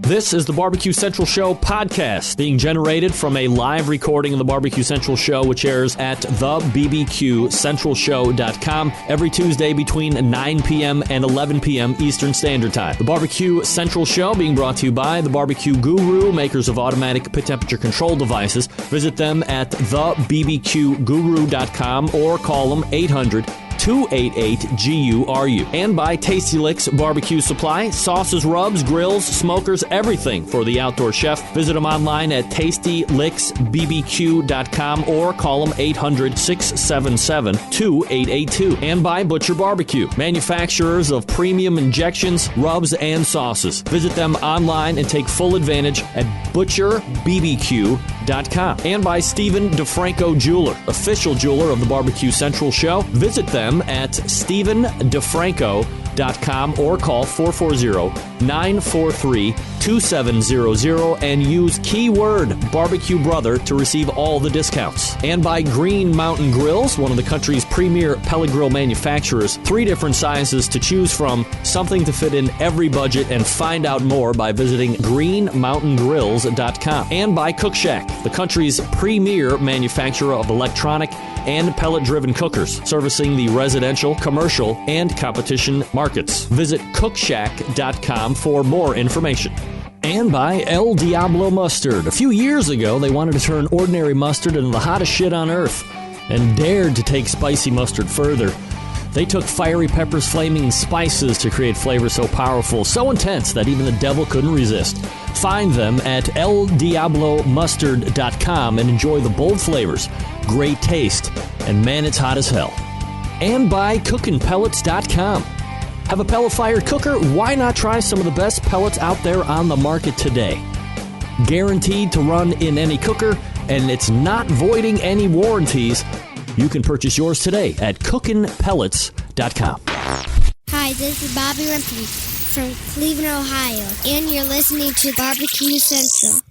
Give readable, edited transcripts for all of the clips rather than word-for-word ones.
This is the BBQ Central Show podcast, being generated from a live recording of the BBQ Central Show, which airs at thebbqcentralshow.com every Tuesday between 9 p.m. and 11 p.m. Eastern Standard Time. The BBQ Central Show being brought to you by the BBQ Guru, makers of automatic pit temperature control devices. Visit them at thebbqguru.com or call them 800-288-GURU. And by Tasty Licks Barbecue Supply, sauces, rubs, grills, smokers, everything for the outdoor chef. Visit them online at tastylicksbbq.com or call them 800-677-2882. And by Butcher Barbecue, manufacturers of premium injections, rubs, and sauces. Visit them online and take full advantage at butcherbbq.com. And by Stephen DiFranco Jeweler, official jeweler of the BBQ Central Show. Visit them at StephenDiFranco.com or call 440-943-2700 and use keyword Barbecue Brother to receive all the discounts. And by Green Mountain Grills, one of the country's premier pellet grill manufacturers. 3 different sizes to choose from, something to fit in every budget, and find out more by visiting greenmountaingrills.com. And by Cookshack, the country's premier manufacturer of electronic and pellet-driven cookers, servicing the residential, commercial, and competition markets. Visit Cookshack.com for more information. And by El Diablo Mustard. A few years ago, they wanted to turn ordinary mustard into the hottest shit on earth and dared to take spicy mustard further. They took fiery peppers, flaming spices to create flavors so powerful, so intense that even the devil couldn't resist. Find them at eldiablomustard.com and enjoy the bold flavors, great taste, and man, it's hot as hell. And by CookinPellets.com. Have a pellet-fired cooker? Why not try some of the best pellets out there on the market today? Guaranteed to run in any cooker, and it's not voiding any warranties. You can purchase yours today at CookinPellets.com. Hi, this is Bobby Rumpy from Cleveland, Ohio, and you're listening to BBQ Central.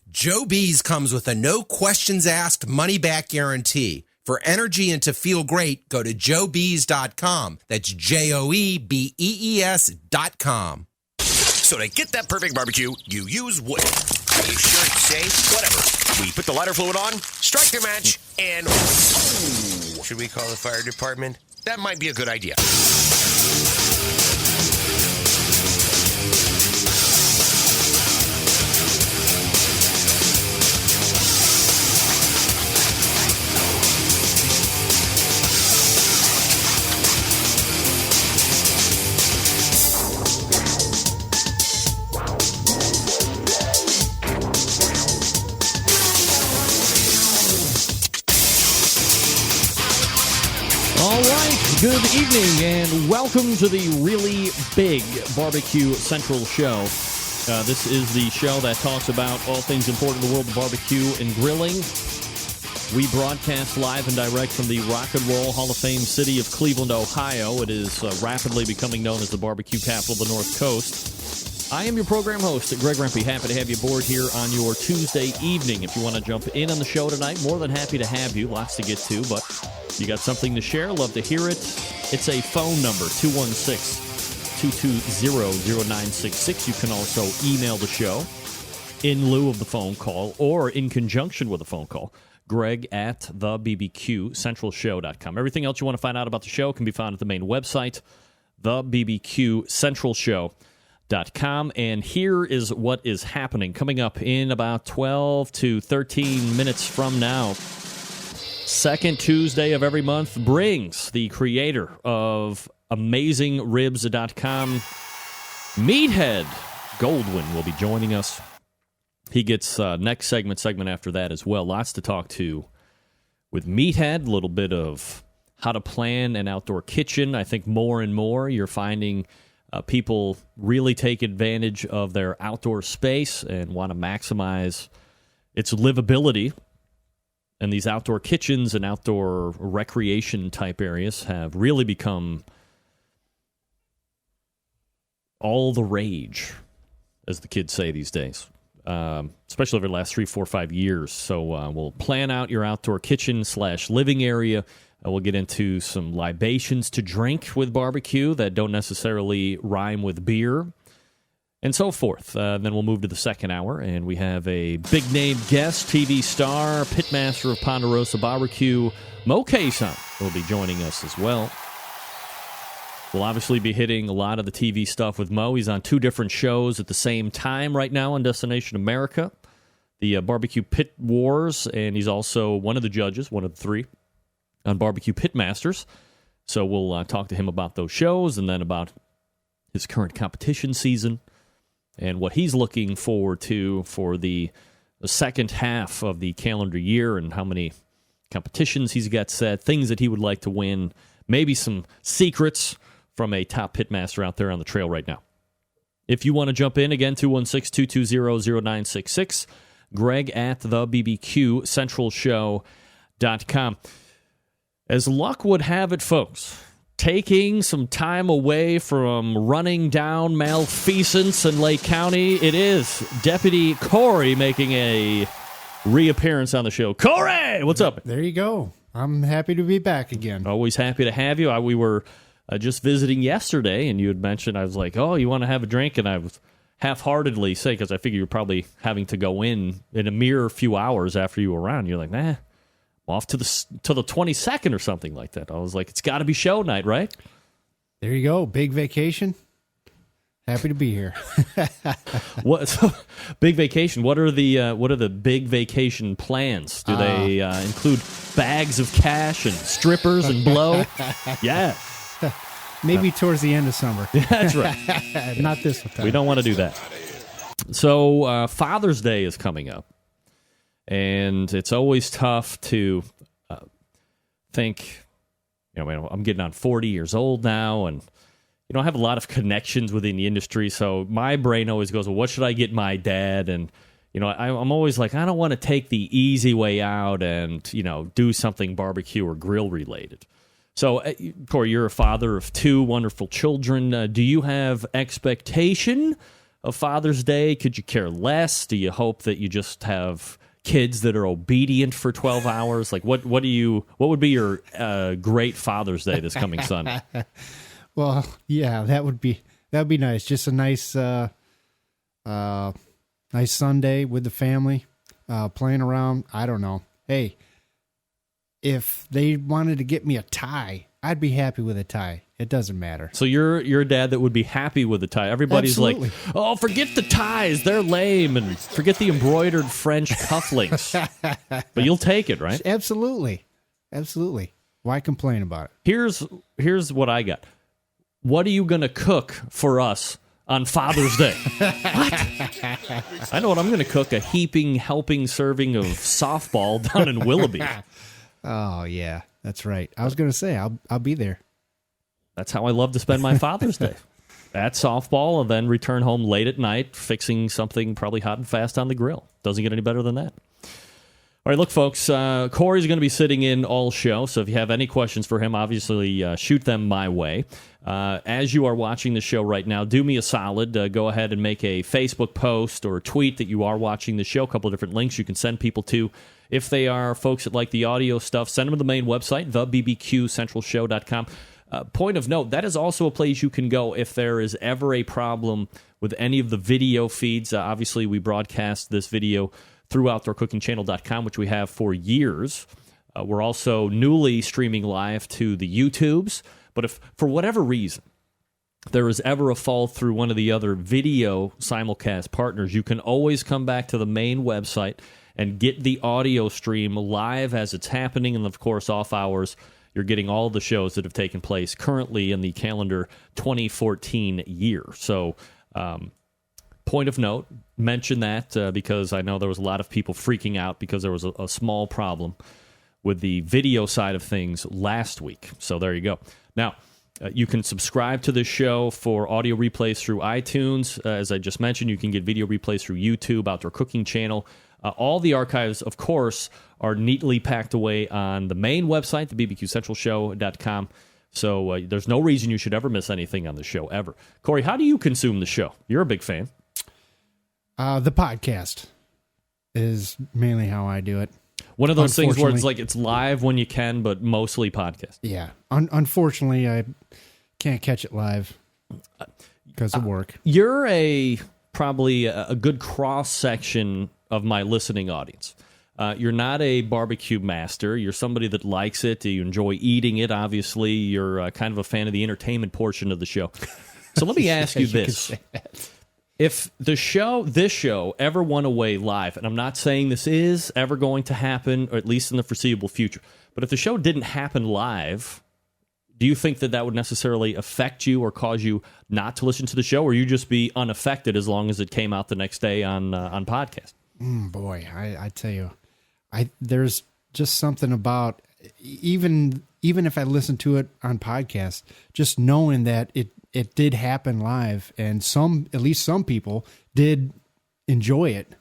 Joe B's comes with a no-questions-asked money-back guarantee. For energy and to feel great, go to joebees.com. That's JOEBEES.com. So to get that perfect barbecue, you use wood. Are you sure it's safe? Whatever. We put the lighter fluid on, strike the match, and... Oh, should we call the fire department? That might be a good idea. All right, good evening, and welcome to the really big BBQ Central Show. This is the show that talks about all things important in the world of barbecue and grilling. We broadcast live and direct from the Rock and Roll Hall of Fame city of Cleveland, Ohio. It is rapidly becoming known as the barbecue capital of the North Coast. I am your program host, Greg Rempe. Happy to have you aboard here on your Tuesday evening. If you want to jump in on the show tonight, more than happy to have you. Lots to get to, but you got something to share, love to hear it. It's a phone number, 216-220-0966. You can also email the show in lieu of the phone call or in conjunction with a phone call. Greg at thebbqcentralshow.com. Everything else you want to find out about the show can be found at the main website, thebbqcentralshow.com. And here is what is happening coming up in about 12 to 13 minutes from now. Second Tuesday of every month brings the creator of AmazingRibs.com, Meathead Goldwyn, will be joining us. He gets next segment after that as well. Lots to talk to with Meathead, a little bit of how to plan an outdoor kitchen. I think more and more you're finding people really take advantage of their outdoor space and want to maximize its livability. And these outdoor kitchens and outdoor recreation type areas have really become all the rage, as the kids say these days, especially over the last 3, 4, 5 years. So we'll plan out your outdoor kitchen / living area. We'll get into some libations to drink with barbecue that don't necessarily rhyme with beer. and so forth. Then we'll move to the second hour, and we have a big-name guest, TV star, pitmaster of Ponderosa BBQ, Moe Cason, will be joining us as well. We'll obviously be hitting a lot of the TV stuff with Moe. He's on 2 different shows at the same time right now on Destination America, the Barbecue Pit Wars, and he's also one of the judges, one of the 3, on Barbecue Pitmasters. So we'll talk to him about those shows and then about his current competition season and what he's looking forward to for the second half of the calendar year and how many competitions he's got set, things that he would like to win, maybe some secrets from a top pitmaster out there on the trail right now. If you want to jump in, again, 216-220-0966, Greg at the BBQ Centralshow.com. As luck would have it, folks, taking some time away from running down malfeasance in Lake County, it is Deputy Corey making a reappearance on the show. Corey, what's up? There you go. I'm happy to be back again. Always happy to have you. We were just visiting yesterday, and you had mentioned, I was like, oh, you want to have a drink? And I was half-heartedly saying, because I figured you're probably having to go in a mere few hours after you were around. You're like, nah, I'm off to the 22nd or something like that. I was like, it's got to be show night, right? There you go. Big vacation. Happy to be here. Big vacation. What are the big vacation plans? Do they include bags of cash and strippers and blow? Yeah. Maybe towards the end of summer. That's right. Not this time. We don't want to do that. So Father's Day is coming up, and it's always tough to think, I'm getting on 40 years old now, and I have a lot of connections within the industry, so my brain always goes, well, what should I get my dad? And, I'm always like, I don't want to take the easy way out and, do something barbecue or grill related. So, Corey, you're a father of 2 wonderful children. Do you have expectation of Father's Day? Could you care less? Do you hope that you just have kids that are obedient for 12 hours? Like, what would be your great Father's Day this coming Sunday? Well, yeah, that'd be nice. Just a nice nice Sunday with the family, playing around. I don't know. Hey, if they wanted to get me a tie, I'd be happy with a tie. It doesn't matter. So you're a dad that would be happy with a tie. Everybody's Absolutely. Like, oh, forget the ties. They're lame. And forget the embroidered French cufflinks. But you'll take it, right? Absolutely. Absolutely. Why complain about it? Here's what I got. What are you going to cook for us on Father's Day? What? I know what I'm going to cook, a heaping, helping serving of softball down in Willoughby. Oh, yeah, that's right. I was going to say, I'll be there. That's how I love to spend my Father's Day. At softball, and then return home late at night, fixing something probably hot and fast on the grill. Doesn't get any better than that. All right, look, folks, Corey's going to be sitting in all show, so if you have any questions for him, obviously shoot them my way. As you are watching the show right now, do me a solid. Go ahead and make a Facebook post or a tweet that you are watching the show. A couple of different links you can send people to. If they are folks that like the audio stuff, send them to the main website, thebbqcentralshow.com. Point of note, that is also a place you can go if there is ever a problem with any of the video feeds. Obviously, we broadcast this video through OutdoorCookingChannel.com, which we have for years. We're also newly streaming live to the YouTubes. But if, for whatever reason, there is ever a fall through one of the other video simulcast partners, you can always come back to the main website and get the audio stream live as it's happening. And, of course, off hours, you're getting all the shows that have taken place currently in the calendar 2014 year. So, point of note, mention that because I know there was a lot of people freaking out because there was a small problem with the video side of things last week. So there you go. Now, you can subscribe to this show for audio replays through iTunes. As I just mentioned, you can get video replays through YouTube, Outdoor Cooking Channel. All the archives, of course, are neatly packed away on the main website, the BBQCentralShow.com. So there's no reason you should ever miss anything on the show, ever. Corey, how do you consume the show? You're a big fan. The podcast is mainly how I do it. One of those things where it's like it's live when you can, but mostly podcast. Yeah. Unfortunately, I can't catch it live. because of work. You're probably a good cross-section of my listening audience. You're not a barbecue master. You're somebody that likes it. You enjoy eating it. Obviously, you're kind of a fan of the entertainment portion of the show. So let me ask you this. If this show ever went away live, and I'm not saying this is ever going to happen, or at least in the foreseeable future, but if the show didn't happen live, do you think that would necessarily affect you or cause you not to listen to the show, or you just be unaffected as long as it came out the next day on podcast? Boy, I tell you, there's just something about even if I listen to it on podcast, just knowing that it did happen live, and at least some people did enjoy it.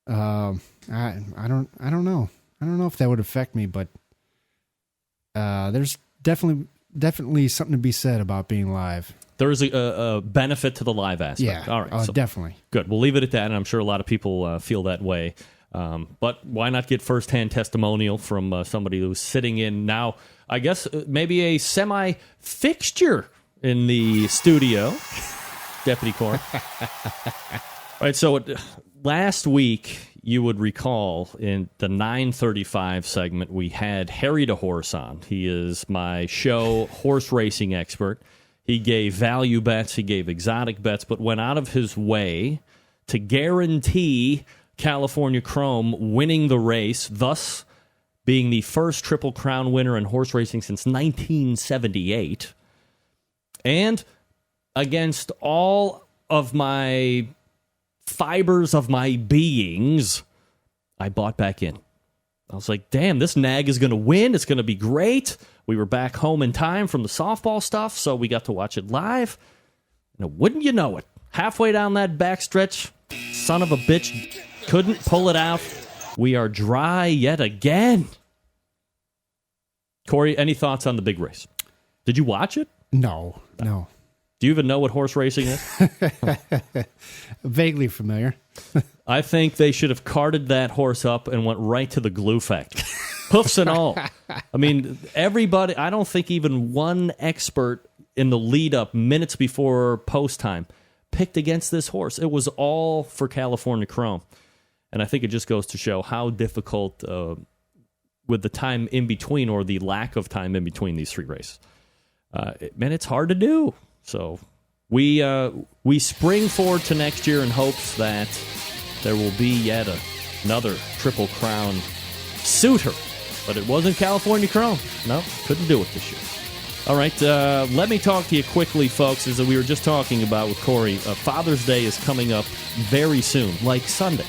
I don't know. I don't know if that would affect me, but there's definitely something to be said about being live. There is a benefit to the live aspect. Yeah, all right, so definitely. Good. We'll leave it at that, and I'm sure a lot of people feel that way. But why not get firsthand testimonial from somebody who's sitting in now, I guess, maybe a semi-fixture in the studio, Deputy Corn. All right, so last week, you would recall in the 9:35 segment, we had Harry the Horse on. He is my show horse racing expert. He gave value bets, he gave exotic bets, but went out of his way to guarantee California Chrome winning the race, thus being the first Triple Crown winner in horse racing since 1978. And against all of my fibers of my beings, I bought back in. I was like, damn, this nag is going to win. It's going to be great. We were back home in time from the softball stuff, so we got to watch it live. And wouldn't you know it, halfway down that backstretch, son of a bitch couldn't pull it out. We are dry yet again. Corey, any thoughts on the big race? Did you watch it? No. Do you even know what horse racing is? Vaguely familiar. I think they should have carted that horse up and went right to the glue factory. Hoofs and all. I mean, everybody, I don't think even one expert in the lead up minutes before post time picked against this horse. It was all for California Chrome. And I think it just goes to show how difficult with the time in between, or the lack of time in between these three races. Man, it's hard to do. So we spring forward to next year in hopes that there will be yet another Triple Crown suitor. But it wasn't California Chrome. No, couldn't do it this year. All right, let me talk to you quickly, folks, as we were just talking about with Corey. Father's Day is coming up very soon, like Sunday.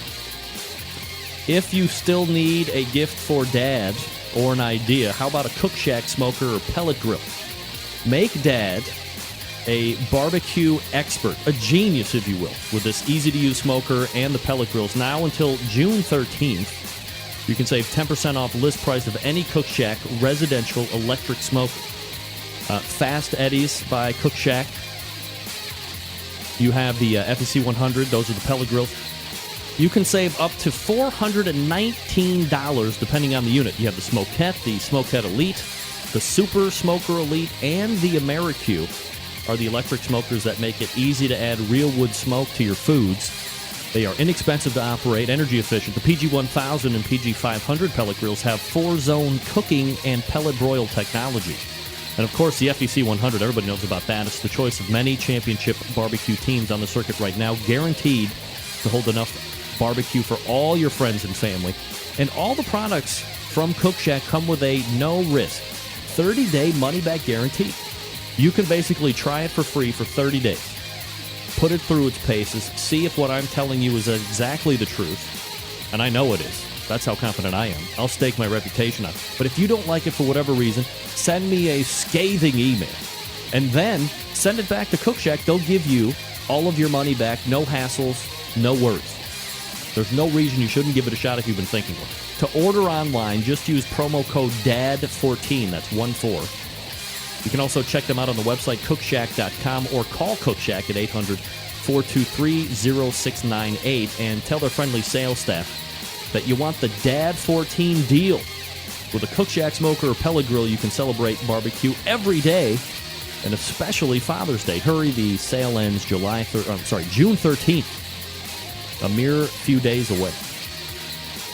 If you still need a gift for Dad or an idea, how about a Cookshack smoker or pellet grill? Make Dad a barbecue expert, a genius, if you will, with this easy-to-use smoker and the pellet grills. Now until June 13th, you can save 10% off list price of any Cookshack residential electric smoker. Fast Eddies by Cookshack. You have the FEC 100. Those are the pellet grills. You can save up to $419 depending on the unit. You have the Smokette, the Smokette Elite, the Super Smoker Elite, and the AmeriQ are the electric smokers that make it easy to add real wood smoke to your foods. They are inexpensive to operate, energy efficient. The PG-1000 and PG-500 pellet grills have 4-zone cooking and pellet broil technology. And, of course, the FEC 100, everybody knows about that. It's the choice of many championship barbecue teams on the circuit right now, guaranteed to hold enough barbecue for all your friends and family. And all the products from Cookshack come with a no-risk 30-day money-back guarantee. You can basically try it for free for 30 days. Put it through its paces. See if what I'm telling you is exactly the truth. And I know it is. That's how confident I am. I'll stake my reputation on it. But if you don't like it for whatever reason, send me a scathing email. And then send it back to Cookshack. They'll give you all of your money back. No hassles, no worries. There's no reason you shouldn't give it a shot if you've been thinking of it. To order online, just use promo code DAD14. That's 14. You can also check them out on the website, cookshack.com, or call Cookshack at 800-423-0698 and tell their friendly sales staff that you want the Dad 14 deal. With a Cookshack smoker or pellet grill, you can celebrate barbecue every day and especially Father's Day. Hurry, the sale ends June 13th. A mere few days away.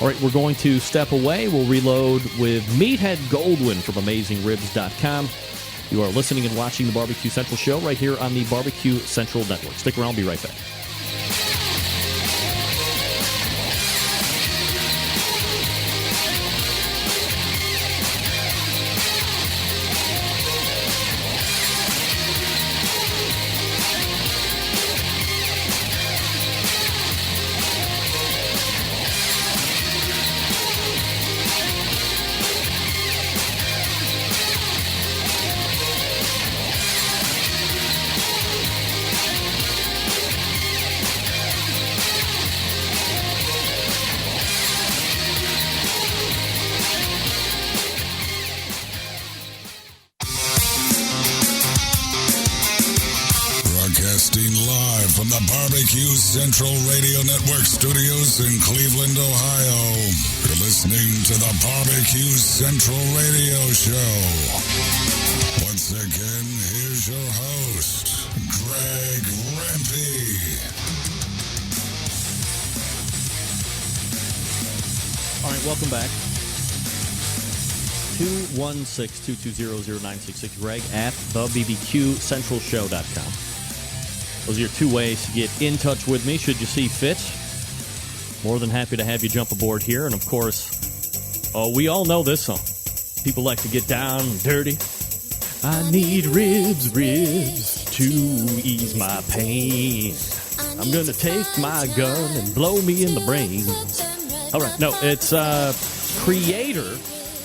All right, we're going to step away. We'll reload with Meathead Goldwyn from AmazingRibs.com. You are listening and watching the Barbecue Central show right here on the Barbecue Central Network. Stick around. I'll be right back. Broadcasting live from the Barbecue Central Radio Network studios in Cleveland, Ohio. You're listening to the Barbecue Central Radio Show. Once again, here's your host, Greg Rempe. All right, welcome back. 216-220-0966. Greg at thebbqcentralshow.com. Those are your two ways to get in touch with me, should you see fit. More than happy to have you jump aboard here. And, of course, we all know this song. People like to get down and dirty. I need ribs to ease my pain. I'm going to take my gun and blow me in the brains. All right, no, it's creator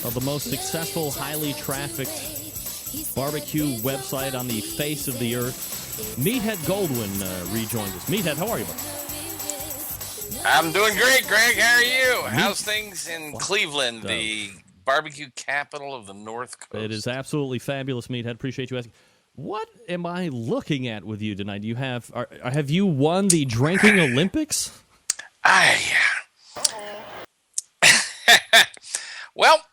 of the most successful, highly trafficked barbecue website on the face of the earth. Meathead Goldwyn rejoined us. Meathead, how are you, buddy? I'm doing great, Greg. How are you? How's things in Cleveland, the barbecue capital of the North Coast? It is absolutely fabulous, Meathead. Appreciate you asking. What am I looking at with you tonight? Do you have you won the drinking Olympics? Well,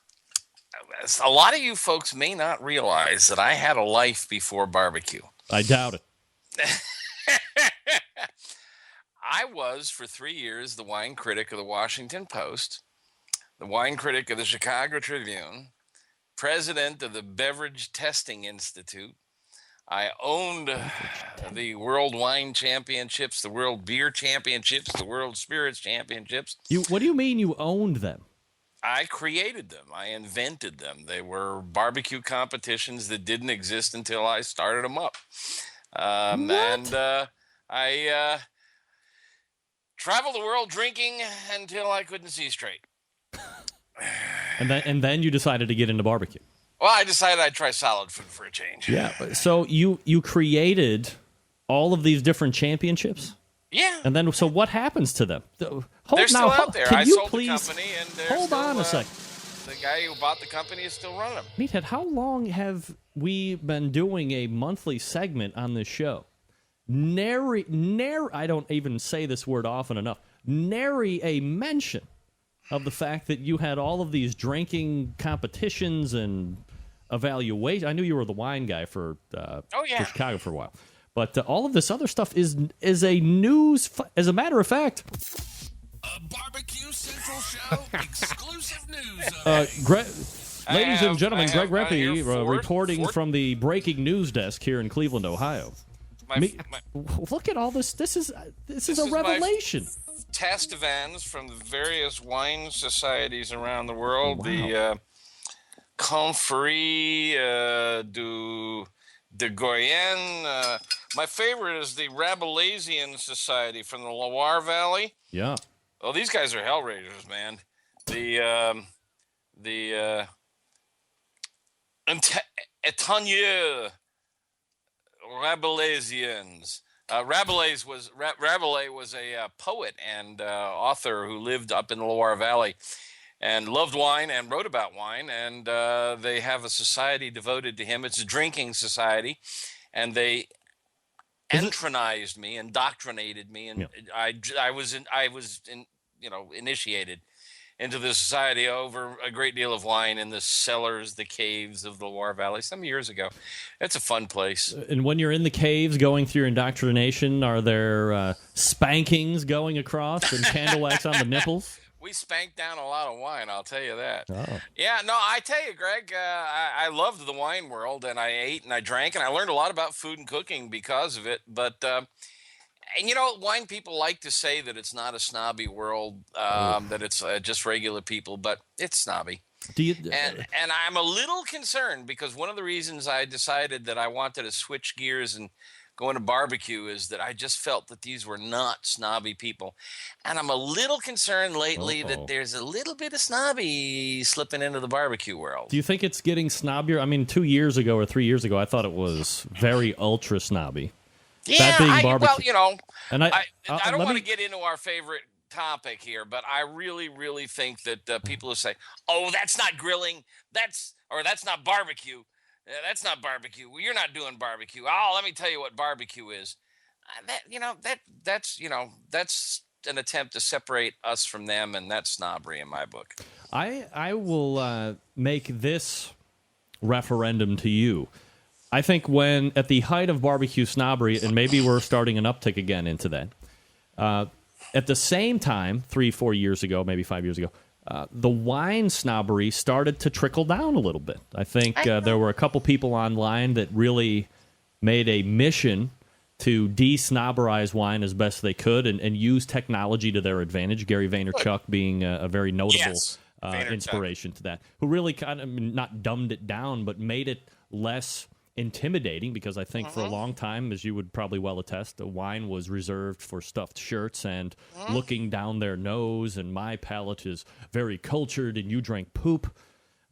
a lot of you folks may not realize that I had a life before barbecue. I doubt it. I was, for 3 years, the wine critic of the Washington Post, the wine critic of the Chicago Tribune, president of the Beverage Testing Institute. I owned the World Wine Championships, the World Beer Championships, the World Spirits Championships. What do you mean you owned them? I created them. I invented them. They were barbecue competitions that didn't exist until I started them up. I traveled the world drinking until I couldn't see straight. And then you decided to get into barbecue. Well, I decided I'd try solid food for a change. Yeah. So you created all of these different championships? Yeah. And then, so what happens to them? They're still out there. I sold the company, and hold on a second. The guy who bought the company is still running them. Meathead, how long have we been doing a monthly segment on this show? I don't even say this word often enough. Nary a mention of the fact that you had all of these drinking competitions and evaluation. I knew you were the wine guy for Chicago for a while. But all of this other stuff is a news. As a matter of fact, A Barbecue Central Show exclusive news. ladies and gentlemen, Greg Rempe reporting from the breaking news desk here in Cleveland, Ohio. Look at all this. This is a revelation. Test vans from the various wine societies around the world. Wow. The Confrérie de Guyenne. My favorite is the Rabelaisian Society from the Loire Valley. Yeah. Oh, these guys are hellraisers, man. The Étonneux Rabelaisians. Rabelais was a poet and author who lived up in the Loire Valley and loved wine and wrote about wine. And they have a society devoted to him. It's a drinking society, and they entronized me, indoctrinated me, and I was initiated into the society over a great deal of wine in the cellars, the caves of the Loire Valley some years ago. It's a fun place. And when you're in the caves going through your indoctrination, are there spankings going across and candle wax on the nipples? We spanked down a lot of wine, I'll tell you that. Oh. Yeah, no, I tell you, Greg, I loved the wine world, and I ate and I drank, and I learned a lot about food and cooking because of it. But, and you know, wine people like to say that it's not a snobby world, that it's just regular people, but it's snobby. And I'm a little concerned because one of the reasons I decided that I wanted to switch gears and go into barbecue is that I just felt that these were not snobby people. And I'm a little concerned lately that there's a little bit of snobby slipping into the barbecue world. Do you think it's getting snobbier? I mean, 2 years ago or 3 years ago, I thought it was very ultra snobby. Yeah, that being barbecue. Well, you know, and I don't want to get into our favorite topic here, but I really, really think that people who say, "Oh, that's not grilling," that's not barbecue. That's not barbecue. Well, you're not doing barbecue. Oh, let me tell you what barbecue is. That's an attempt to separate us from them, and that's snobbery in my book. I will make this referendum to you. I think when at the height of barbecue snobbery, and maybe we're starting an uptick again into that, at the same time, 3-4 years ago, maybe 5 years ago, the wine snobbery started to trickle down a little bit. I think there were a couple people online that really made a mission to de-snobberize wine as best they could and use technology to their advantage. Gary Vaynerchuk being a very notable inspiration to that, who really kind of not dumbed it down, but made it less intimidating, because I think for a long time, as you would probably well attest, the wine was reserved for stuffed shirts and looking down their nose, and my palate is very cultured and you drank poop.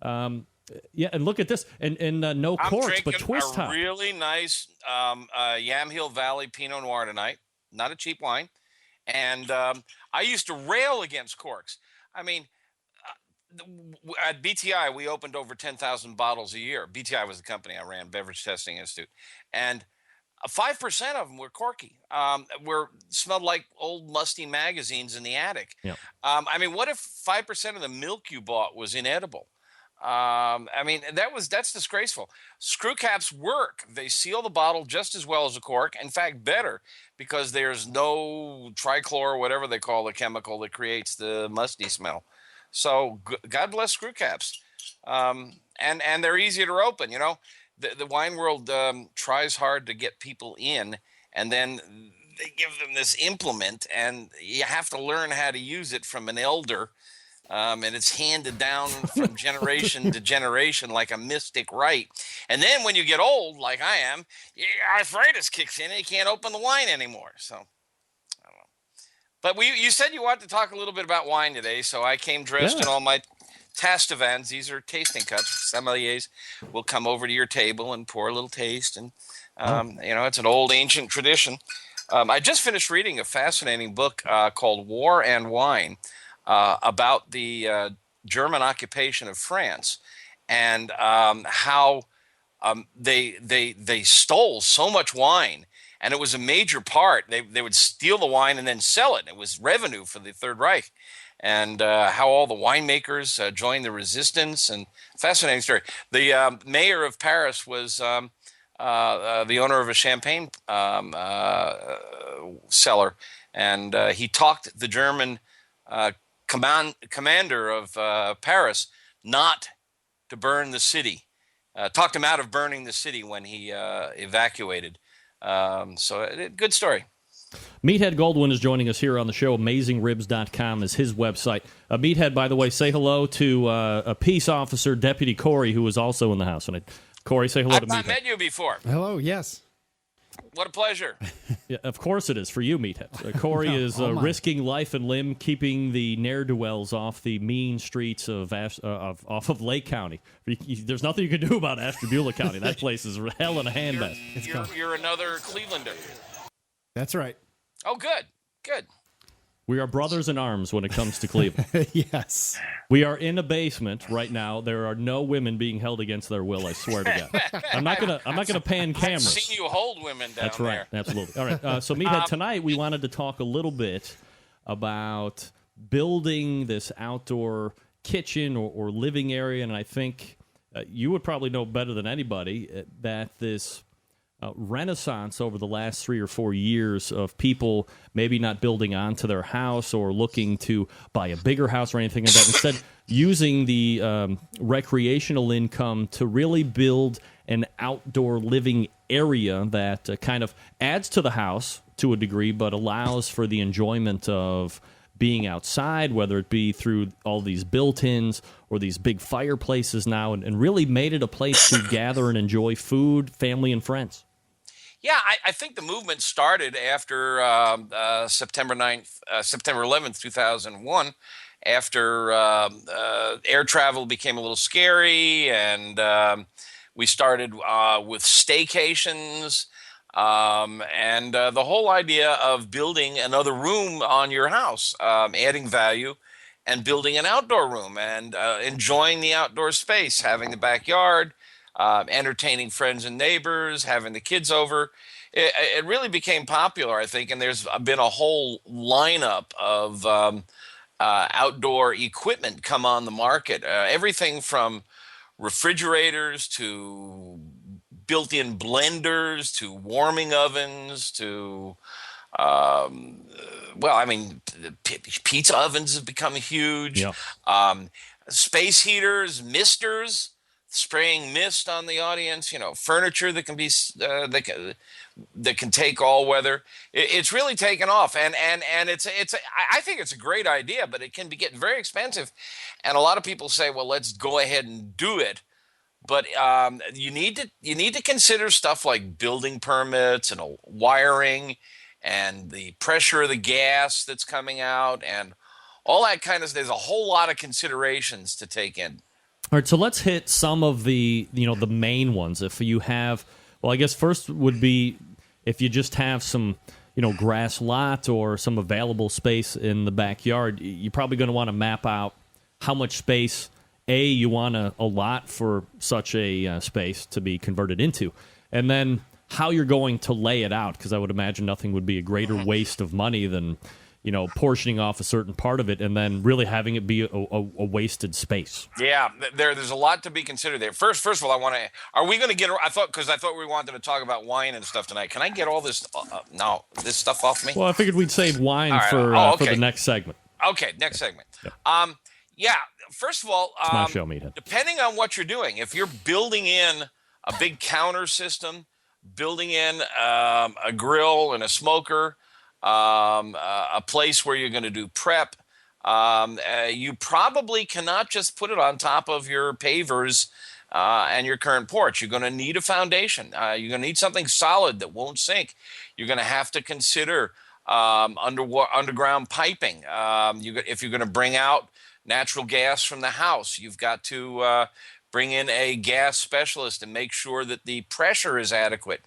Yeah, and look at this, and no corks, but twist top. I'm drinking a really nice Yamhill Valley Pinot Noir tonight, not a cheap wine, and I used to rail against corks. I mean, at BTI, we opened over 10,000 bottles a year. BTI was the company I ran, Beverage Testing Institute. And 5% of them were corky. Smelled like old musty magazines in the attic. Yep. I mean, what if 5% of the milk you bought was inedible? I mean, that's disgraceful. Screw caps work. They seal the bottle just as well as a cork. In fact, better, because there's no trichlor or whatever they call the chemical that creates the musty smell. So God bless screw caps, and they're easier to open. You know, the wine world tries hard to get people in, and then they give them this implement, and you have to learn how to use it from an elder, and it's handed down from generation to generation like a mystic rite. And then when you get old, like I am, arthritis kicks in, and you can't open the wine anymore. So. But you said you wanted to talk a little bit about wine today, so I came dressed in all my Tastavans. These are tasting cups. Sommeliers will come over to your table and pour a little taste, and you know, it's an old ancient tradition. I just finished reading a fascinating book called War and Wine about the German occupation of France and how they stole so much wine. And it was a major part. They would steal the wine and then sell it. It was revenue for the Third Reich. And how all the winemakers joined the resistance. And fascinating story. The mayor of Paris was the owner of a champagne cellar. And he talked the German commander of Paris not to burn the city. Talked him out of burning the city when he evacuated. So good story. Meathead Goldwyn is joining us here on the show. AmazingRibs.com is his website. Meathead, by the way, say hello to a peace officer, Deputy Corey, who is also in the house. And Corey, say hello to Meathead. I've met you before. Hello, yes. What a pleasure. Yeah, of course it is for you, Meathead. Corey is risking life and limb, keeping the ne'er-do-wells off the mean streets of off of Lake County. There's nothing you can do about Ashtabula County. That place is hell in a handbasket. You're another Clevelander. That's right. Oh, good. We are brothers in arms when it comes to Cleveland. Yes. We are in a basement right now. There are no women being held against their will, I swear to God. I'm not gonna pan cameras. I've seen you hold women down That's right. there. Absolutely. All right. So, Meathead, tonight we wanted to talk a little bit about building this outdoor kitchen or living area, and I think you would probably know better than anybody that this renaissance over the last 3 or 4 years of people maybe not building onto their house or looking to buy a bigger house or anything like that. Instead, using the recreational income to really build an outdoor living area that kind of adds to the house to a degree, but allows for the enjoyment of being outside, whether it be through all these built-ins or these big fireplaces now, and really made it a place to gather and enjoy food, family, and friends. Yeah, I think the movement started after September 11th, 2001, after air travel became a little scary, and we started with staycations, and the whole idea of building another room on your house, adding value, and building an outdoor room, and enjoying the outdoor space, having the backyard, entertaining friends and neighbors, having the kids over. It really became popular, I think, and there's been a whole lineup of outdoor equipment come on the market. Everything from refrigerators to built-in blenders to warming ovens to, pizza ovens have become huge. Yeah. Space heaters, misters, spraying mist on the audience, furniture that can be that can take all weather. It's really taken off, and I think it's a great idea, but it can be getting very expensive, and a lot of people say, well, let's go ahead and do it, but you need to consider stuff like building permits and wiring and the pressure of the gas that's coming out and all that kind of. There's a whole lot of considerations to take in. All right, so let's hit some of the the main ones. If you have, well, I guess first would be if you just have some grass lot or some available space in the backyard, you're probably going to want to map out how much space you want to allot for such a space to be converted into, and then how you're going to lay it out, because I would imagine nothing would be a greater waste of money than portioning off a certain part of it and then really having it be a wasted space. Yeah, there's a lot to be considered there. First of all, are we going to get, I thought we wanted to talk about wine and stuff tonight. Can I get all this, this stuff off me? Well, I figured we'd save wine for the next segment. Okay, next segment. Yeah. First of all, it's my show, Meathead. Depending on what you're doing, if you're building in a big counter system, building in a grill and a smoker, a place where you're going to do prep, you probably cannot just put it on top of your pavers and your current porch. You're going to need a foundation. You're going to need something solid that won't sink. You're going to have to consider underground piping. If you're going to bring out natural gas from the house, you've got to bring in a gas specialist and make sure that the pressure is adequate.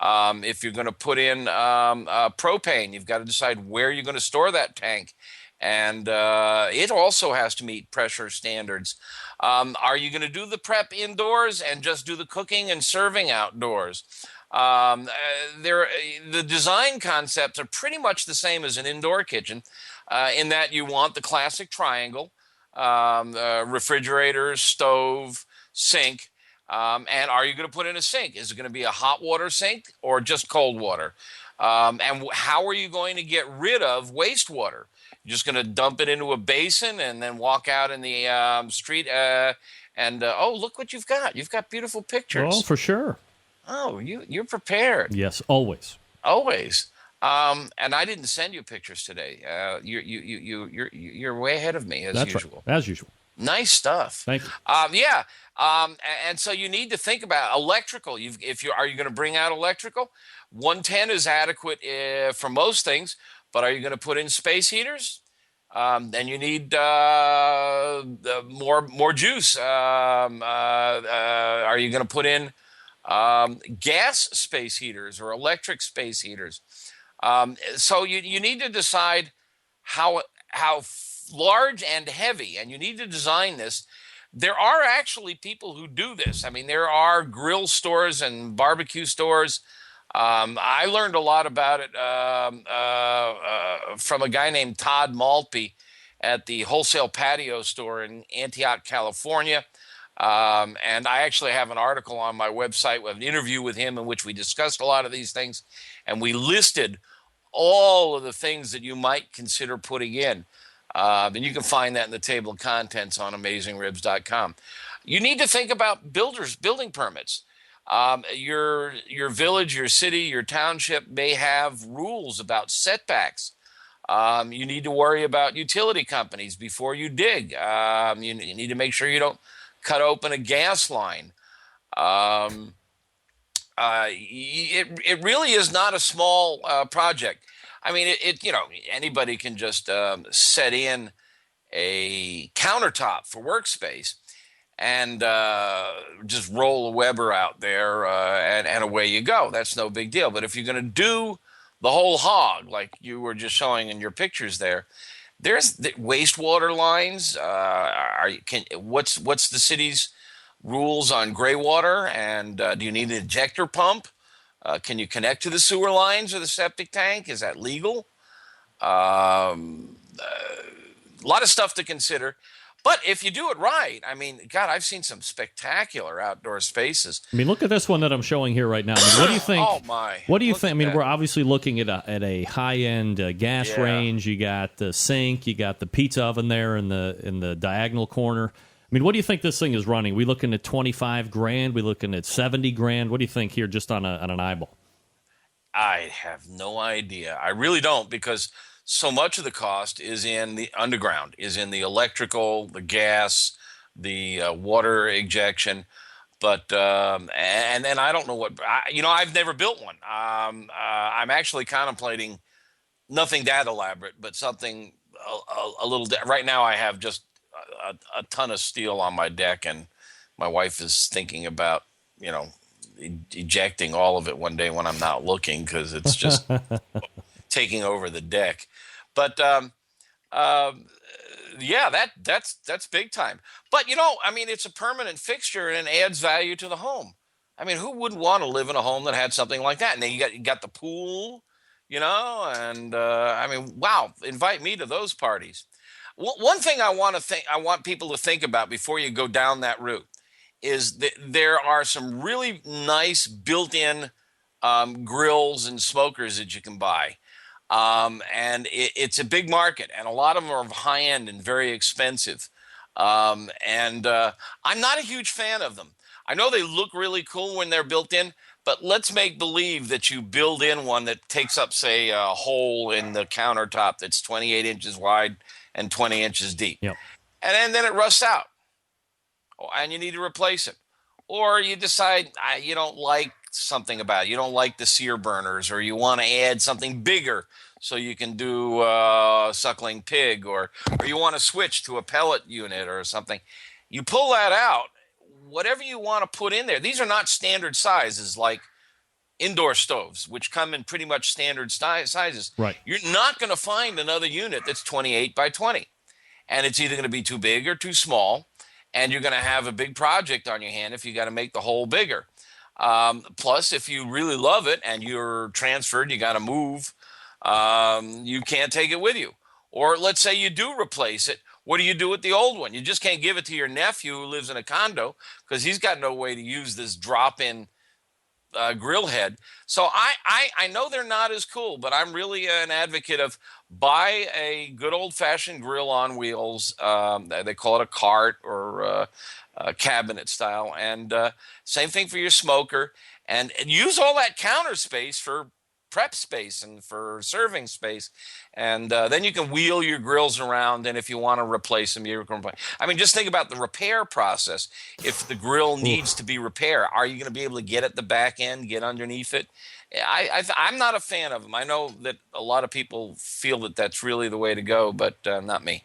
If you're going to put in propane, you've got to decide where you're going to store that tank. And it also has to meet pressure standards. Are you going to do the prep indoors and just do the cooking and serving outdoors? The design concepts are pretty much the same as an indoor kitchen in that you want the classic triangle, refrigerator, stove, sink. And are you going to put in a sink? Is it going to be a hot water sink or just cold water? And how are you going to get rid of wastewater? You're just going to dump it into a basin and then walk out in the street look what you've got. You've got beautiful pictures. Oh, for sure. Oh, you're prepared. Yes, always. Always. And I didn't send you pictures today. You're way ahead of me as usual. Right. As usual. Nice stuff. Thank you. Yeah. And so you need to think about electrical. Are you going to bring out electrical? 110 is adequate for most things, but are you going to put in space heaters? Then you need more juice. Are you going to put in gas space heaters or electric space heaters? So you need to decide how large and heavy, and you need to design this. There are actually people who do this. I mean, there are grill stores and barbecue stores. I learned a lot about it from a guy named Todd Maltby, at the Wholesale Patio store in Antioch, California. And I actually have an article on my website with an interview with him in which we discussed a lot of these things, and we listed all of the things that you might consider putting in. And you can find that in the table of contents on AmazingRibs.com. You need to think about building permits. Your village, your city, your township may have rules about setbacks. You need to worry about utility companies before you dig. You need to make sure you don't cut open a gas line. It really is not a small project. I mean, anybody can just set in a countertop for workspace and just roll a Weber out there and away you go. That's no big deal. But if you're going to do the whole hog, like you were just showing in your pictures there, there's the wastewater lines. What's the city's rules on gray water? And do you need an ejector pump? Can you connect to the sewer lines or the septic tank? Is that legal? A lot of stuff to consider. But if you do it right, I mean, God, I've seen some spectacular outdoor spaces. I mean, look at this one that I'm showing here right now. I mean, what do you think? Oh my! What do you think? I mean, we're obviously looking at a high-end gas range. You got the sink, you got the pizza oven there in the diagonal corner. I mean, what do you think this thing is running? We looking at $25,000? We looking at $70,000? What do you think here, just on an eyeball? I have no idea. I really don't, because so much of the cost is in the underground, is in the electrical, the gas, the water ejection. But and then I don't know what I've never built one. I'm actually contemplating nothing that elaborate, but something a little. Right now, I have just a ton of steel on my deck, and my wife is thinking about ejecting all of it one day when I'm not looking, because it's just taking over the deck. But that's big time. But I mean, it's a permanent fixture and it adds value to the home. I mean, who wouldn't want to live in a home that had something like that? And then you got the pool, and I mean, wow, invite me to those parties. One thing I want people to think about before you go down that route is that there are some really nice built-in grills and smokers that you can buy. And it's a big market, and a lot of them are high-end and very expensive. I'm not a huge fan of them. I know they look really cool when they're built in, but let's make believe that you build in one that takes up, say, a hole in the countertop that's 28 inches wide and 20 inches deep. Yep. And then it rusts out, and you need to replace it. Or you decide you don't like something about it. You don't like the sear burners, or you want to add something bigger so you can do suckling pig, or you want to switch to a pellet unit or something. You pull that out, whatever you want to put in there. These are not standard sizes like indoor stoves, which come in pretty much standard sizes. Right. You're not going to find another unit that's 28 by 20. And it's either going to be too big or too small. And you're going to have a big project on your hand if you got to make the hole bigger. Plus, if you really love it and you're transferred, you got to move, you can't take it with you. Or let's say you do replace it. What do you do with the old one? You just can't give it to your nephew who lives in a condo, because he's got no way to use this drop-in grill head. So I know they're not as cool, but I'm really an advocate of buy a good old-fashioned grill on wheels. They call it a cart or a cabinet style. And same thing for your smoker. And use all that counter space for prep space and for serving space. And then you can wheel your grills around. And if you want to replace them, you can. I mean, just think about the repair process. If the grill needs to be repaired, are you going to be able to get at the back end, get underneath it? I'm not a fan of them. I know that a lot of people feel that that's really the way to go, but not me.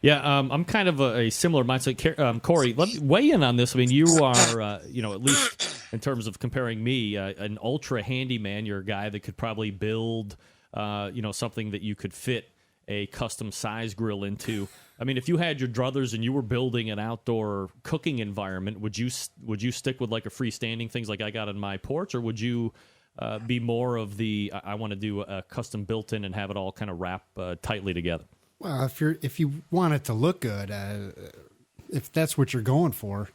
Yeah, I'm kind of a similar mindset. Corey, let me weigh in on this. I mean, you are, at least in terms of comparing me, an ultra handyman. You're a guy that could probably build, something that you could fit a custom size grill into. I mean, if you had your druthers and you were building an outdoor cooking environment, would you stick with like a freestanding things like I got on my porch, or would you be more of the I want to do a custom built-in and have it all kind of wrap tightly together? Well, if you want it to look good, if that's what you're going for,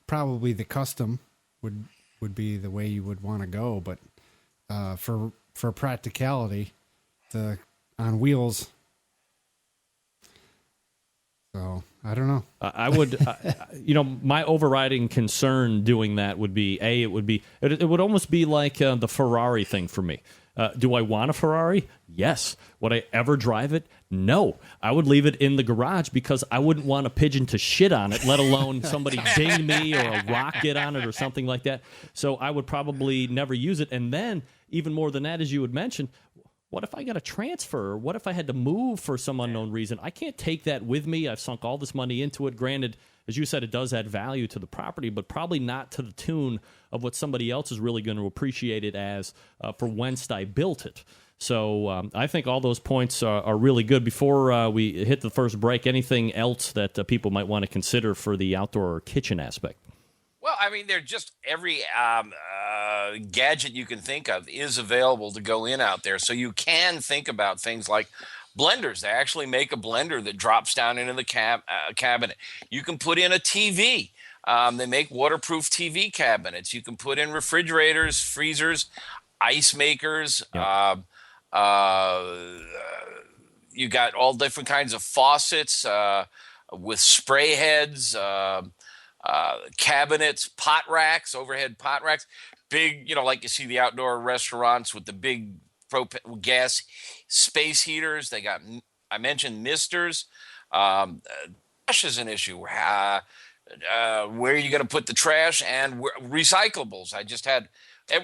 probably the custom would be the way you would want to go. But for practicality, the on wheels. So I don't know. I would, my overriding concern doing that would be it would almost be like the Ferrari thing for me. Do I want a Ferrari? Yes. Would I ever drive it? No. I would leave it in the garage because I wouldn't want a pigeon to shit on it, let alone somebody ding me or a rock get on it or something like that. So I would probably never use it. And then, even more than that, as you had mentioned, what if I got a transfer? What if I had to move for some unknown reason? I can't take that with me. I've sunk all this money into it. Granted, as you said, it does add value to the property, but probably not to the tune of what somebody else is really going to appreciate it as for whence I built it. So I think all those points are really good. Before we hit the first break, anything else that people might want to consider for the outdoor kitchen aspect? Well, I mean, they're just every gadget you can think of is available to go in out there. So you can think about things like blenders. They actually make a blender that drops down into the cabinet. You can put in a TV. They make waterproof TV cabinets. You can put in refrigerators, freezers, ice makers. Yeah. You got all different kinds of faucets with spray heads. Cabinets, pot racks, overhead pot racks, big, like you see the outdoor restaurants with the big gas space heaters. They got, I mentioned misters. Trash is an issue. Where are you going to put the trash and recyclables? I just had,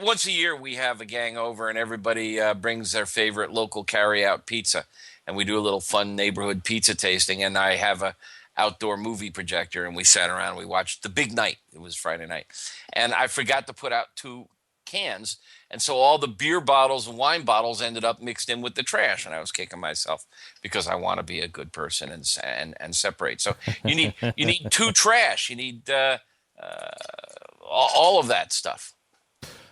once a year we have a gang over and everybody brings their favorite local carry-out pizza. And we do a little fun neighborhood pizza tasting. And I have a outdoor movie projector, and we sat around and we watched The Big Night. It was Friday night. And I forgot to put out 2 cans. And so all the beer bottles and wine bottles ended up mixed in with the trash. And I was kicking myself because I want to be a good person and separate. So you need 2 trash. You need all of that stuff.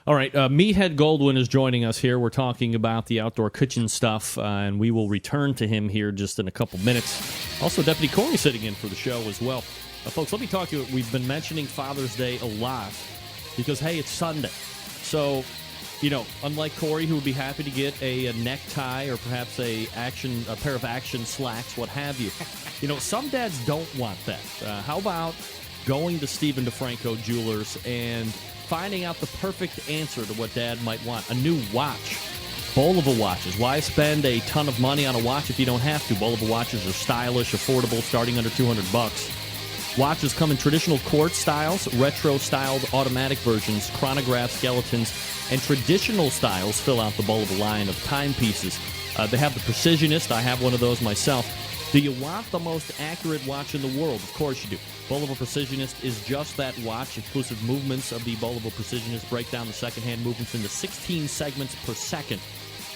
All right, Meathead Goldwyn is joining us here. We're talking about the outdoor kitchen stuff, and we will return to him here just in a couple minutes. Also, Deputy Corey sitting in for the show as well. Folks, let me talk to you. We've been mentioning Father's Day a lot because, hey, it's Sunday. So, unlike Corey, who would be happy to get a necktie or perhaps a pair of action slacks, what have you, some dads don't want that. How about going to Stephen DiFranco Jewelers and finding out the perfect answer to what Dad might want? A new watch. Bulova watches. Why spend a ton of money on a watch if you don't have to? Bulova watches are stylish, affordable, starting under $200. Watches come in traditional quartz styles, retro-styled automatic versions, chronograph skeletons, and traditional styles fill out the Bulova line of timepieces. They have the Precisionist. I have one of those myself. Do you want the most accurate watch in the world? Of course you do. Bulova Precisionist is just that watch. Exclusive movements of the Bulova Precisionist break down the second-hand movements into 16 segments per second,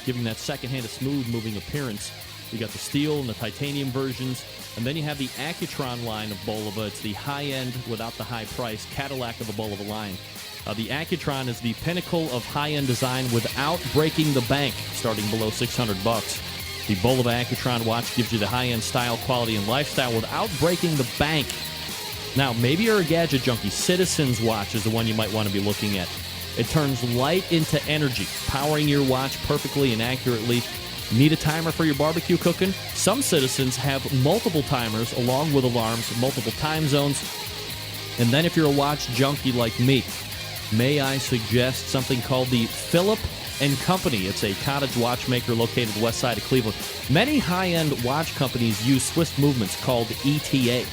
giving that second-hand a smooth-moving appearance. You got the steel and the titanium versions, and then you have the Accutron line of Bulova. It's the high-end, without the high price, Cadillac of the Bulova line. The Accutron is the pinnacle of high-end design without breaking the bank, starting below $600. The Bulova Accutron watch gives you the high-end style, quality, and lifestyle without breaking the bank. Now, maybe you're a gadget junkie. Citizen's watch is the one you might want to be looking at. It turns light into energy, powering your watch perfectly and accurately. Need a timer for your barbecue cooking? Some Citizens have multiple timers along with alarms, multiple time zones. And then if you're a watch junkie like me, may I suggest something called the Philip & Company. It's a cottage watchmaker located west side of Cleveland. Many high-end watch companies use Swiss movements called ETA.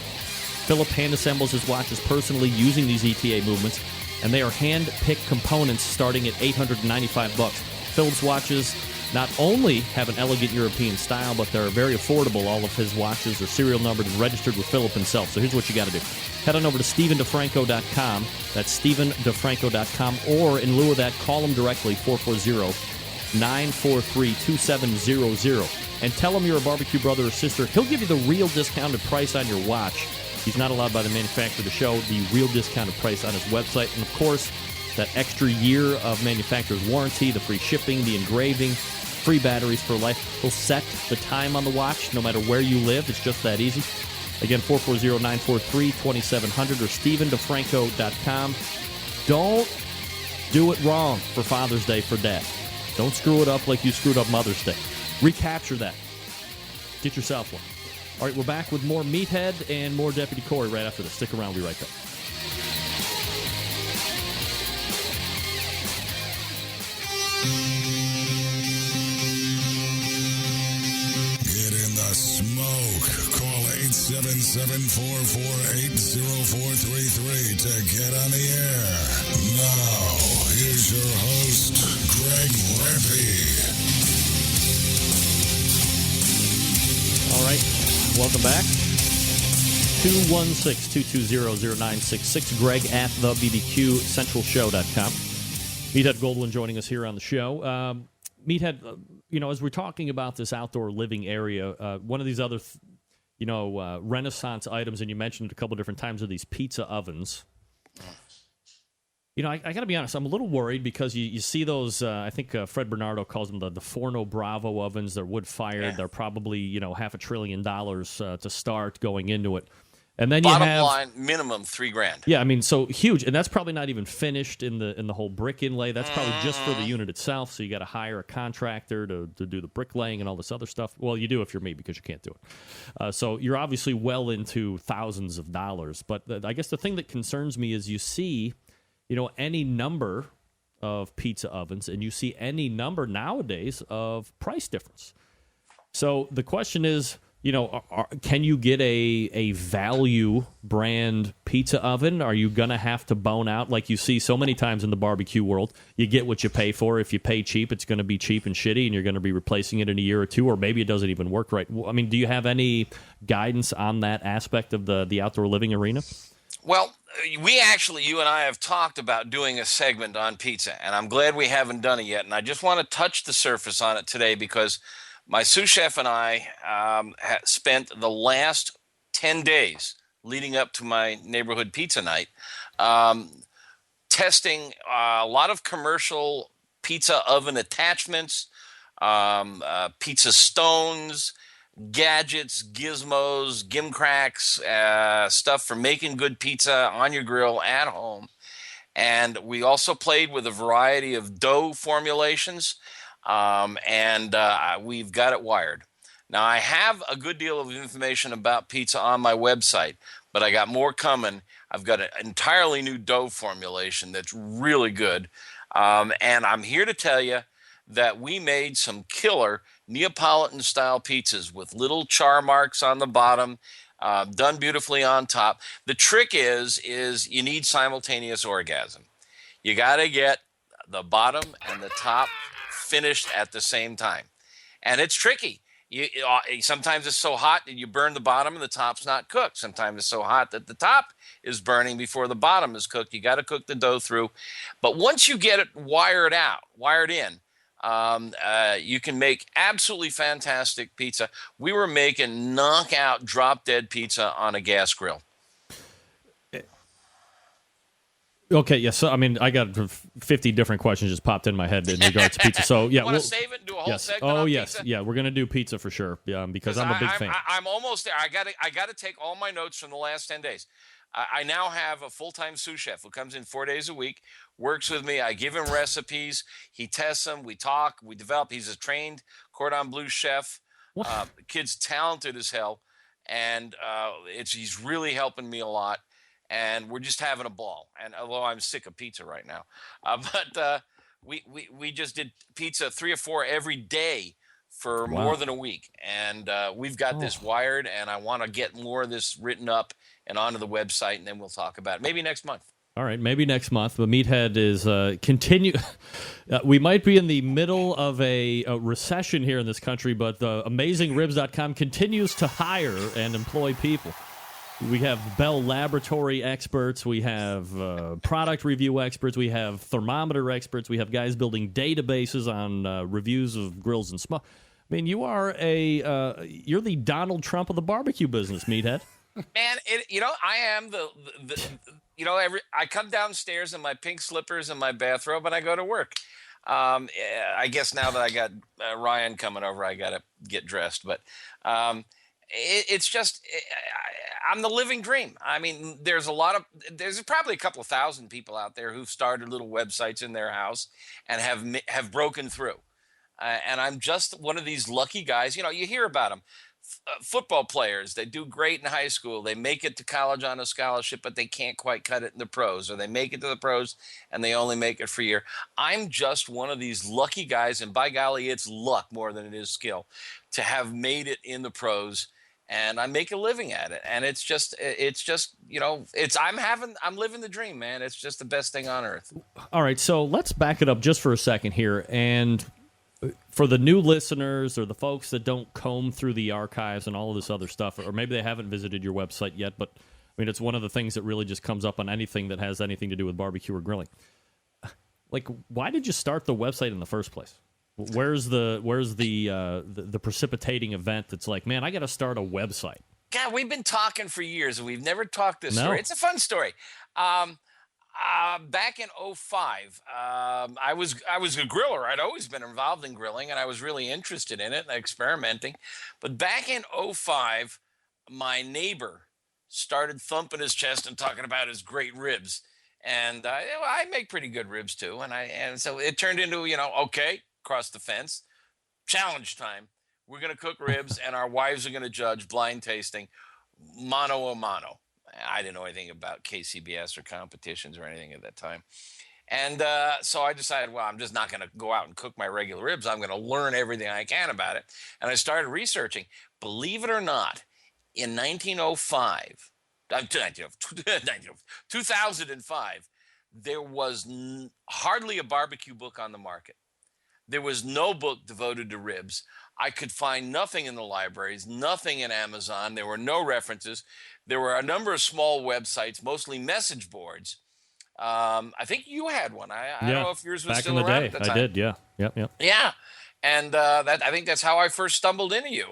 Philip hand-assembles his watches personally using these ETA movements, and they are hand-picked components starting at $895. Philip's watches not only have an elegant European style, but they're very affordable. All of his watches are serial numbered and registered with Philip himself. So here's what you got to do. Head on over to StephenDiFranco.com. That's StephenDiFranco.com. Or in lieu of that, call him directly, 440-943-2700. And tell him you're a barbecue brother or sister. He'll give you the real discounted price on your watch. He's not allowed by the manufacturer to show the real discounted price on his website. And, of course, that extra year of manufacturer's warranty, the free shipping, the engraving, free batteries for life. We'll set the time on the watch no matter where you live. It's just that easy. Again, 440-943-2700 or StephenDiFranco.com. Don't do it wrong for Father's Day for Dad. Don't screw it up like you screwed up Mother's Day. Recapture that. Get yourself one. All right, we're back with more Meathead and more Deputy Corey right after this. Stick around. We'll be right back. Get in the smoke. Call 877-448-0433 to get on the air. Now, here's your host, Greg Rempe. All right, welcome back. 216-220-0966. Greg at the BBQCentralShow.com. Meathead Goldwyn joining us here on the show. Meathead, as we're talking about this outdoor living area, one of these other, Renaissance items, and you mentioned it a couple different times, are these pizza ovens. I got to be honest, I'm a little worried because you see those, I think Fred Bernardo calls them the Forno Bravo ovens. They're wood-fired. Yeah. They're probably, $500 billion to start going into it. And then Bottom line, minimum $3,000. Yeah, I mean, so huge. And that's probably not even finished in the whole brick inlay. That's probably just for the unit itself. So you got to hire a contractor to do the bricklaying and all this other stuff. Well, you do if you're me because you can't do it. So you're obviously well into thousands of dollars. But I guess the thing that concerns me is you see any number of pizza ovens, and you see any number nowadays of price difference. So the question is, can you get a value brand pizza oven? Are you going to have to bone out like you see so many times in the barbecue world? You get what you pay for. If you pay cheap, it's going to be cheap and shitty, and you're going to be replacing it in a year or two, or maybe it doesn't even work right. I mean, do you have any guidance on that aspect of the outdoor living arena? Well, you and I have talked about doing a segment on pizza, and I'm glad we haven't done it yet. And I just want to touch the surface on it today because my sous chef and I spent the last 10 days leading up to my neighborhood pizza night testing a lot of commercial pizza oven attachments, pizza stones, gadgets, gizmos, gimcracks, stuff for making good pizza on your grill at home. And we also played with a variety of dough formulations, and we've got it wired. Now, I have a good deal of information about pizza on my website, but I got more coming. I've got an entirely new dough formulation that's really good. And I'm here to tell you that we made some killer Neapolitan-style pizzas with little char marks on the bottom, done beautifully on top. The trick is you need simultaneous orgasm. You got to get the bottom and the top finished at the same time. And it's tricky. Sometimes it's so hot that you burn the bottom and the top's not cooked. Sometimes it's so hot that the top is burning before the bottom is cooked. You got to cook the dough through. But once you get it wired in, you can make absolutely fantastic pizza. We were making knockout, drop-dead pizza on a gas grill. Okay, yes. So, I mean, I got 50 different questions just popped in my head in regards to pizza. So, yeah. Want to save it and do a whole segment on yes. pizza? Yeah, we're going to do pizza for sure because I'm a big fan. I'm almost there. I got to take all my notes from the last 10 days. I now have a full-time sous chef who comes in 4 days a week, works with me. I give him recipes. He tests them. We talk. We develop. He's a trained cordon bleu chef. The kid's talented as hell, and he's really helping me a lot. And we're just having a ball. And although I'm sick of pizza right now, but we just did pizza 3 or 4 every day for more than a week. And we've got this wired, and I want to get more of this written up and onto the website, and then we'll talk about it. Maybe next month. All right, maybe next month. But Meathead is continue. We might be in the middle of a recession here in this country, but AmazingRibs.com continues to hire and employ people. We have Bell Laboratory experts. We have product review experts. We have thermometer experts. We have guys building databases on reviews of grills and smoke. I mean, you're the Donald Trump of the barbecue business, Meathead. Man, I am I come downstairs in my pink slippers and my bathrobe and I go to work. I guess now that I got Ryan coming over, I got to get dressed. But it's just, I'm the living dream. I mean, there's probably a couple of thousand people out there who've started little websites in their house and have broken through. And I'm just one of these lucky guys. You know, you hear about them. Football players, they do great in high school. They make it to college on a scholarship, but they can't quite cut it in the pros, or they make it to the pros and they only make it for a year. I'm just one of these lucky guys, and by golly, it's luck more than it is skill to have made it in the pros, and I make a living at it. And it's just, you know, I'm living the dream, man. It's just the best thing on earth. All right, so let's back it up just for a second here, and for the new listeners or the folks that don't comb through the archives and all of this other stuff, or maybe they haven't visited your website yet, but I mean, it's one of the things that really just comes up on anything that has anything to do with barbecue or grilling. Like, why did you start the website in the first place? Where's the precipitating event that's like, man, I got to start a website? God, we've been talking for years, and we've never talked this No. story. It's a fun story. Back in 2005, I was a griller. I'd always been involved in grilling, and I was really interested in it and experimenting. But back in 2005, my neighbor started thumping his chest and talking about his great ribs. And I make pretty good ribs too. And so it turned into, you know, okay, across the fence, challenge time. We're going to cook ribs, and our wives are going to judge blind tasting, mano a mano. I didn't know anything about KCBS or competitions or anything at that time. And so I decided, well, I'm just not going to go out and cook my regular ribs. I'm going to learn everything I can about it. And I started researching. Believe it or not, in 2005, there was hardly a barbecue book on the market. There was no book devoted to ribs. I could find nothing in the libraries, nothing in Amazon. There were no references. There were a number of small websites, mostly message boards. I think you had one. I don't know if yours was still around at the time. I did, yeah. Yep. Yeah. And I think that's how I first stumbled into you,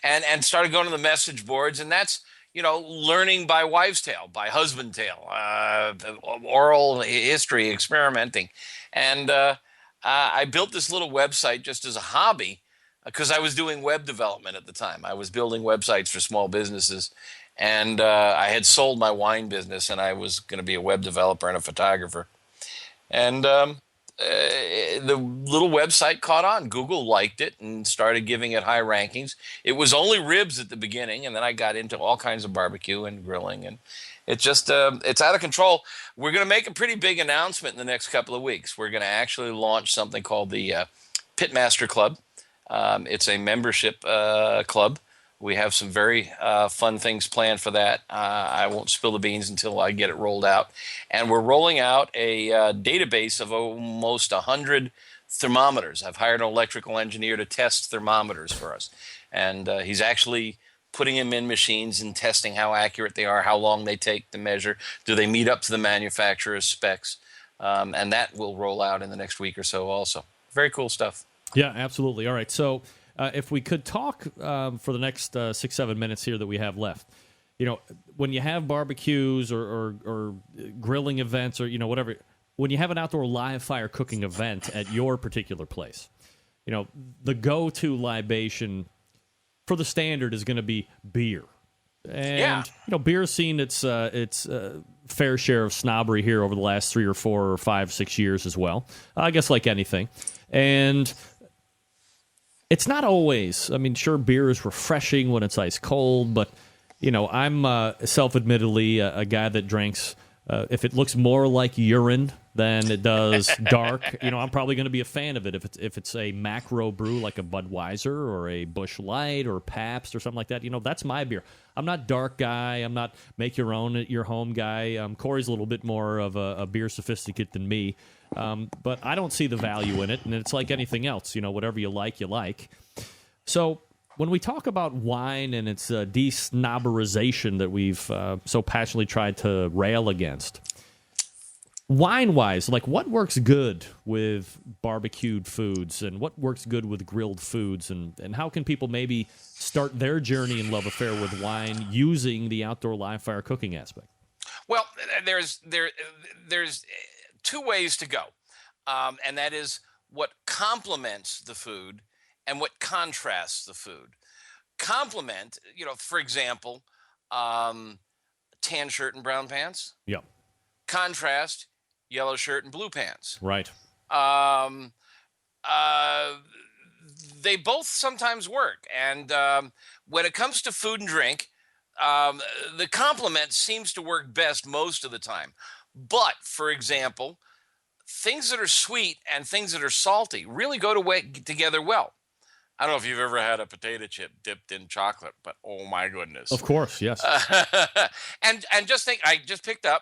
and started going to the message boards. And that's, you know, learning by wives' tale, by husband tale, oral history, experimenting. And I built this little website just as a hobby because I was doing web development at the time. I was building websites for small businesses. And I had sold my wine business, and I was going to be a web developer and a photographer. And the little website caught on. Google liked it and started giving it high rankings. It was only ribs at the beginning, and then I got into all kinds of barbecue and grilling. And it's just, it's out of control. We're going to make a pretty big announcement in the next couple of weeks. We're going to actually launch something called the Pitmaster Club. It's a membership club. We have some very fun things planned for that. I won't spill the beans until I get it rolled out. And we're rolling out a database of almost 100 thermometers. I've hired an electrical engineer to test thermometers for us. And he's actually putting them in machines and testing how accurate they are, how long they take to measure. Do they meet up to the manufacturer's specs? And that will roll out in the next week or so also. Very cool stuff. Yeah, absolutely. All right, so if we could talk for the next 6-7 minutes here that we have left, you know, when you have barbecues or grilling events or, you know, whatever, when you have an outdoor live fire cooking event at your particular place, you know, the go-to libation for the standard is going to be beer. And, you know, beer's seen its fair share of snobbery here over the last 3 or 4 or 5, 6 years as well. I guess like anything. And it's not always, I mean, sure, beer is refreshing when it's ice cold, but, you know, I'm self-admittedly a guy that drinks, if it looks more like urine than it does dark, you know, I'm probably going to be a fan of it. If it's a macro brew like a Budweiser or a Busch Light or Pabst or something like that, you know, that's my beer. I'm not dark guy. I'm not make your own at your home guy. Corey's a little bit more of a beer sophisticate than me. But I don't see the value in it, and it's like anything else. You know, whatever you like, you like. So when we talk about wine and its de-snobberization that we've so passionately tried to rail against, wine-wise, like what works good with barbecued foods and what works good with grilled foods, and how can people maybe start their journey and love affair with wine using the outdoor live fire cooking aspect? Well, there's 2 ways to go, and that is what complements the food and what contrasts the food. Complement, for example, tan shirt and brown pants. Yeah. Contrast, yellow shirt and blue pants. Right. They both sometimes work. And when it comes to food and drink, the complement seems to work best most of the time. But, for example, things that are sweet and things that are salty really go together well. I don't know if you've ever had a potato chip dipped in chocolate, but oh my goodness. Of course, yes. And just think, I just picked up,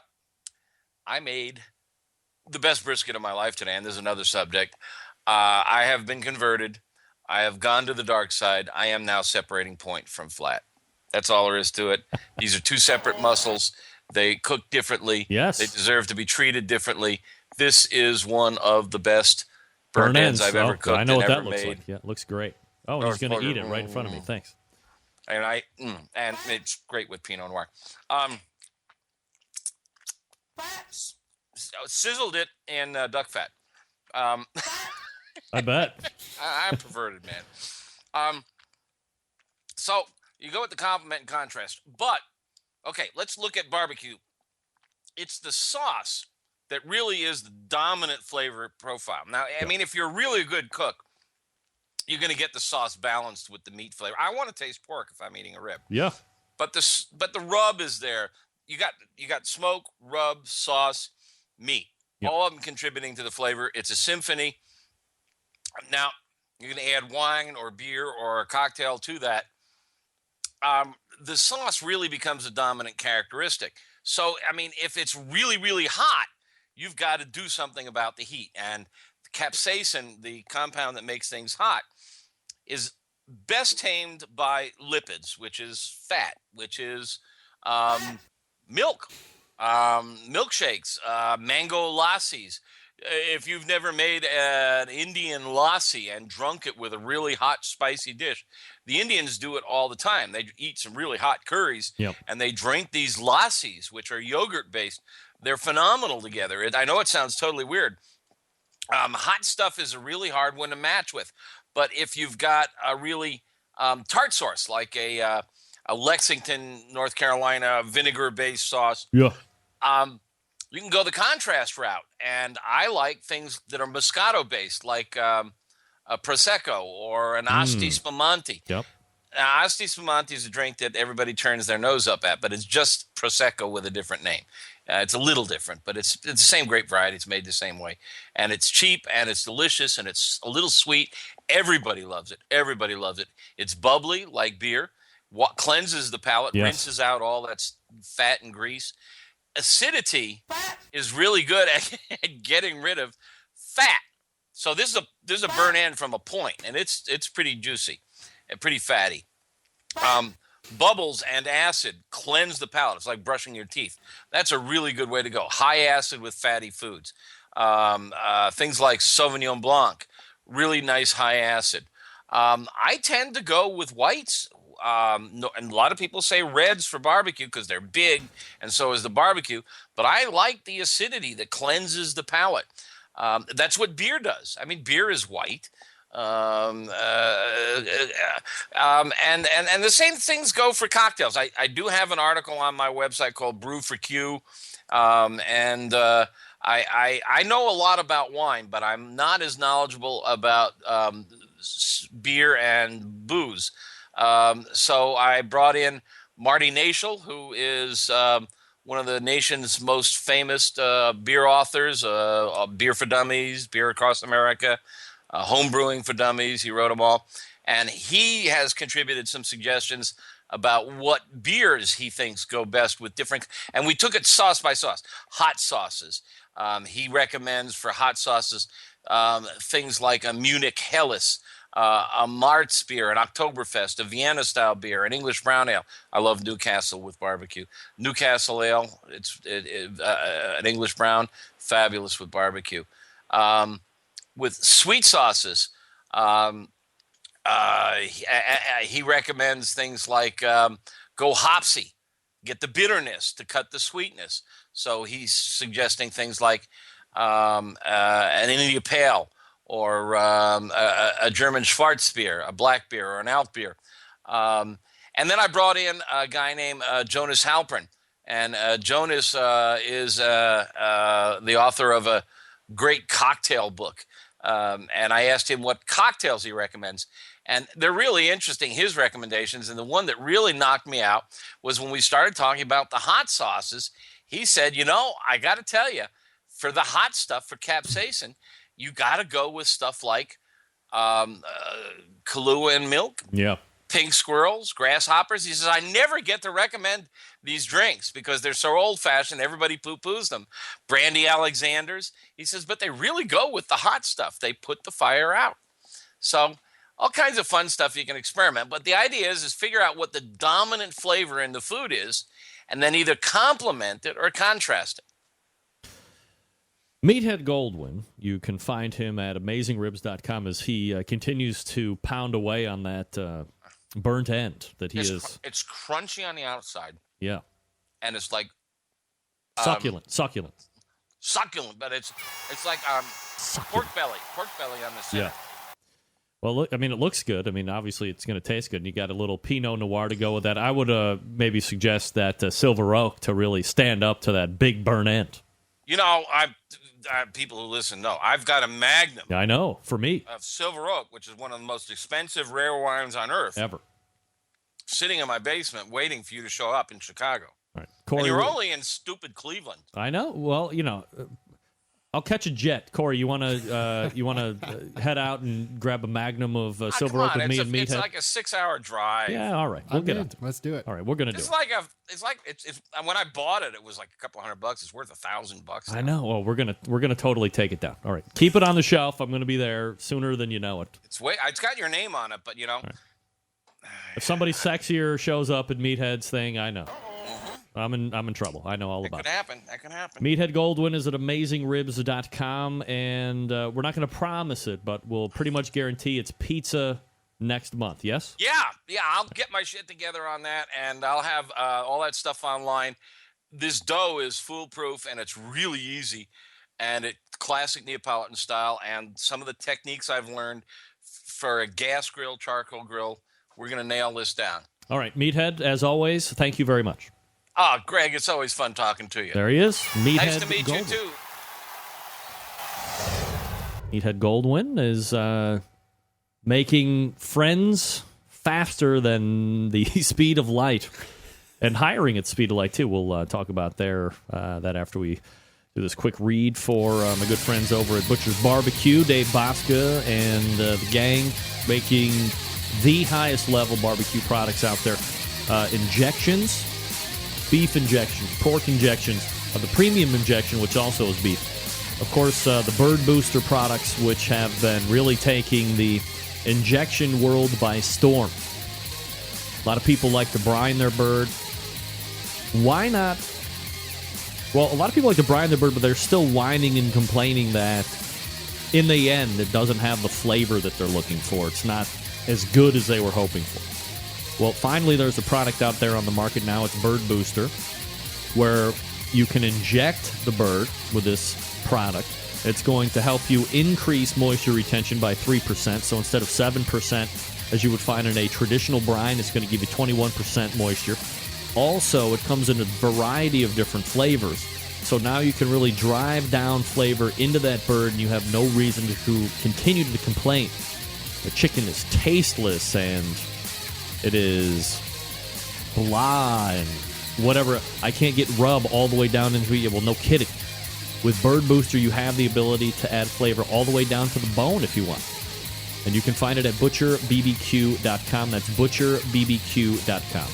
I made the best brisket of my life today, and this is another subject. I have been converted. I have gone to the dark side. I am now separating point from flat. That's all there is to it. These are two separate muscles. They cook differently. Yes. They deserve to be treated differently. This is one of the best burnt ends I've ever cooked I know what and that ever looks made. like. Yeah, it looks great. Oh, and he's going to eat it right in front of me. Thanks. And and it's great with Pinot Noir. Sizzled it in duck fat. I bet. I'm perverted, man. So you go with the complement and contrast. But, okay, let's look at barbecue. It's the sauce that really is the dominant flavor profile. Now, I mean, if you're really a good cook, you're going to get the sauce balanced with the meat flavor. I want to taste pork if I'm eating a rib. Yeah. But the rub is there. You got smoke, rub, sauce, meat. Yep. All of them contributing to the flavor. It's a symphony. Now, you're going to add wine or beer or a cocktail to that. The sauce really becomes a dominant characteristic. So, I mean, if it's really, really hot, you've got to do something about the heat. And capsaicin, the compound that makes things hot, is best tamed by lipids, which is fat, which is milk, milkshakes, mango lassis. If you've never made an Indian lassi and drunk it with a really hot, spicy dish, the Indians do it all the time. They eat some really hot curries, and they drink these lassis, which are yogurt-based. They're phenomenal together. I know it sounds totally weird. Hot stuff is a really hard one to match with. But if you've got a really tart sauce, like a Lexington, North Carolina vinegar-based sauce, you can go the contrast route. And I like things that are Moscato-based, like a Prosecco or an Asti Spumante. Yep. Asti Spumante is a drink that everybody turns their nose up at, but it's just Prosecco with a different name. It's a little different, but it's the same grape variety. It's made the same way. And it's cheap, and it's delicious, and it's a little sweet. Everybody loves it. Everybody loves it. It's bubbly like beer. What cleanses the palate, rinses out all that fat and grease. Acidity is really good at getting rid of fat. So this is a burn end from a point, and it's pretty juicy and pretty fatty. Bubbles and acid cleanse the palate. It's like brushing your teeth. That's a really good way to go. High acid with fatty foods. Things like Sauvignon Blanc, really nice high acid. I tend to go with whites. And a lot of people say reds for barbecue because they're big, and so is the barbecue. But I like the acidity that cleanses the palate. That's what beer does. I mean, beer is white. And the same things go for cocktails. I do have an article on my website called Brew for Q. I know a lot about wine, but I'm not as knowledgeable about beer and booze. So I brought in Marty Nashel, who is one of the nation's most famous beer authors, Beer for Dummies, Beer Across America, Home Brewing for Dummies. He wrote them all. And he has contributed some suggestions about what beers he thinks go best with different. And we took it sauce by sauce. Hot sauces. He recommends for hot sauces things like a Munich Helles, a Marz beer, an Oktoberfest, a Vienna-style beer, an English brown ale. I love Newcastle with barbecue. Newcastle ale, it's an English brown, fabulous with barbecue. With sweet sauces, he recommends things like go hopsy, get the bitterness to cut the sweetness. So he's suggesting things like an India Pale or a German Schwarzbier, a black beer, or an Alt beer. And then I brought in a guy named Jonas Halpern. And Jonas is the author of a great cocktail book. And I asked him what cocktails he recommends. And they're really interesting, his recommendations. And the one that really knocked me out was when we started talking about the hot sauces. He said, I got to tell you, for the hot stuff, for capsaicin, you got to go with stuff like Kahlua and milk. Yeah. Pink squirrels, grasshoppers. He says, I never get to recommend these drinks because they're so old-fashioned, everybody poo-poos them. Brandy Alexanders. He says, but they really go with the hot stuff. They put the fire out. So all kinds of fun stuff you can experiment. But the idea is figure out what the dominant flavor in the food is and then either complement it or contrast it. Meathead Goldwyn, you can find him at AmazingRibs.com as he continues to pound away on that burnt end that he is. It's crunchy on the outside. Yeah. And it's like succulent, but it's like pork belly on the center. Yeah. Well, look, I mean, it looks good. I mean, obviously, it's going to taste good. And you got a little Pinot Noir to go with that. I would maybe suggest that Silver Oak to really stand up to that big burnt end. People who listen know I've got a Magnum. I know, for me. Of Silver Oak, which is one of the most expensive rare wines on earth. Ever. Sitting in my basement waiting for you to show up in Chicago. All right. Corey, and you're only in stupid Cleveland. I know. Well, I'll catch a jet. Corey, you want to head out and grab a Magnum of Silver Oak with me and Meathead? It's like a 6-hour drive. Yeah, all right. We'll get it. Let's do it. All right, we're going to do it. It's when I bought it, it was like a couple $100. It's worth $1,000. I know. Well, we're gonna totally take it down. All right, keep it on the shelf. I'm going to be there sooner than you know it. It's got your name on it, but Right. If somebody sexier shows up at Meathead's thing, I know. I'm in trouble. I know all about it. That could happen. Meathead Goldwyn is at AmazingRibs.com, and we're not going to promise it, but we'll pretty much guarantee it's pizza next month, yes? Yeah, I'll get my shit together on that, and I'll have all that stuff online. This dough is foolproof, and it's really easy, and it's classic Neapolitan style, and some of the techniques I've learned for a gas grill, charcoal grill, we're going to nail this down. All right, Meathead, as always, thank you very much. Oh, Greg, it's always fun talking to you. There he is. Meathead nice to meet Goldwyn. You, too. Meathead Goldwyn is making friends faster than the speed of light and hiring at speed of light, too. We'll talk about that after we do this quick read for my good friends over at Butcher's BBQ, Dave Bosca and the gang, making the highest level barbecue products out there. Injections, beef injections, pork injections, the premium injection, which also is beef. Of course, the bird booster products, which have been really taking the injection world by storm. A lot of people like to brine their bird. Why not? Well, a lot of people like to brine their bird, but they're still whining and complaining that in the end, it doesn't have the flavor that they're looking for. It's not as good as they were hoping for. Well, finally, there's a product out there on the market now. It's Bird Booster, where you can inject the bird with this product. It's going to help you increase moisture retention by 3%. So instead of 7%, as you would find in a traditional brine, it's going to give you 21% moisture. Also, it comes in a variety of different flavors. So now you can really drive down flavor into that bird, and you have no reason to continue to complain. The chicken is tasteless, and it is blah and whatever. I can't get rub all the way down into it. Well, no kidding. With Bird Booster, you have the ability to add flavor all the way down to the bone if you want. And you can find it at butcherbbq.com. That's butcherbbq.com.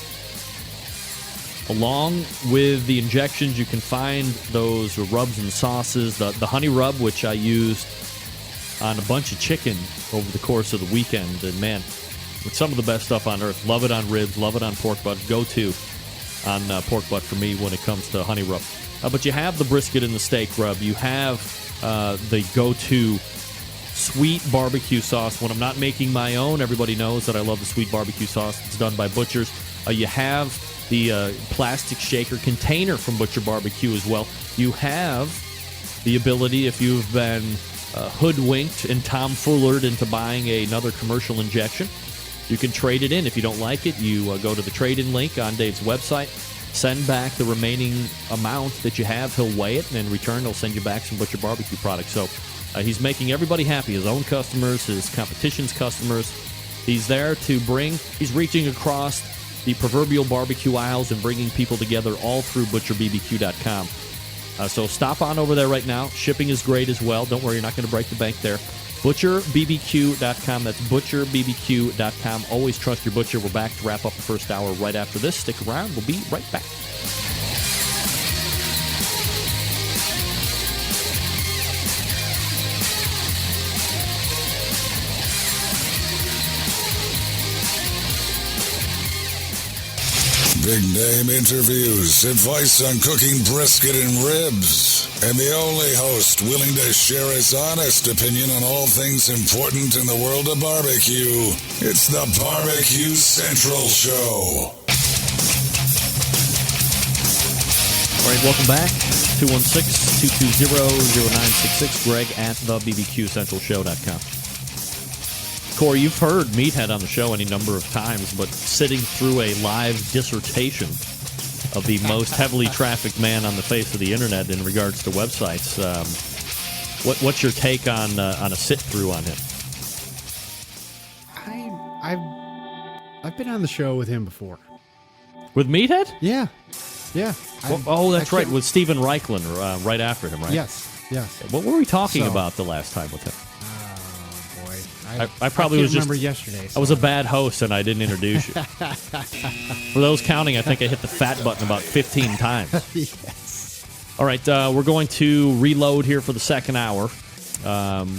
Along with the injections, you can find those rubs and sauces. The honey rub, which I used on a bunch of chicken over the course of the weekend. And man, it's some of the best stuff on earth. Love it on ribs, love it on pork butt. Go-to on pork butt for me when it comes to honey rub. But you have the brisket and the steak rub. You have the go-to sweet barbecue sauce. When I'm not making my own, everybody knows that I love the sweet barbecue sauce. It's done by Butcher's. You have the plastic shaker container from Butcher Barbecue as well. You have the ability, if you've been hoodwinked and tomfoolered into buying another commercial injection, you can trade it in. If you don't like it, you go to the trade-in link on Dave's website, send back the remaining amount that you have. He'll weigh it, and in return, he'll send you back some Butcher Barbecue products. So he's making everybody happy, his own customers, his competition's customers. He's there to he's reaching across the proverbial barbecue aisles and bringing people together all through ButcherBBQ.com. So stop on over there right now. Shipping is great as well. Don't worry, you're not going to break the bank there. ButcherBBQ.com. That's ButcherBBQ.com. Always trust your butcher. We're back to wrap up the first hour right after this. Stick around. We'll be right back. Big name interviews, advice on cooking brisket and ribs, and the only host willing to share his honest opinion on all things important in the world of barbecue. It's the Barbecue Central Show. All right, welcome back. 216-220-0966. Greg at thebbqcentralshow.com. Corey, you've heard Meathead on the show any number of times, but sitting through a live dissertation of the most heavily trafficked man on the face of the internet in regards to websites, what's your take on a sit-through on him? I've been on the show with him before. With Meathead? Yeah. That's right, with Steven Reichlin right after him, right? Yes. What were we talking about the last time with him? I probably was remember yesterday. So. I was a bad host and I didn't introduce you. For those counting, I think I hit the fat button about 15 times. Yes. All right, we're going to reload here for the second hour.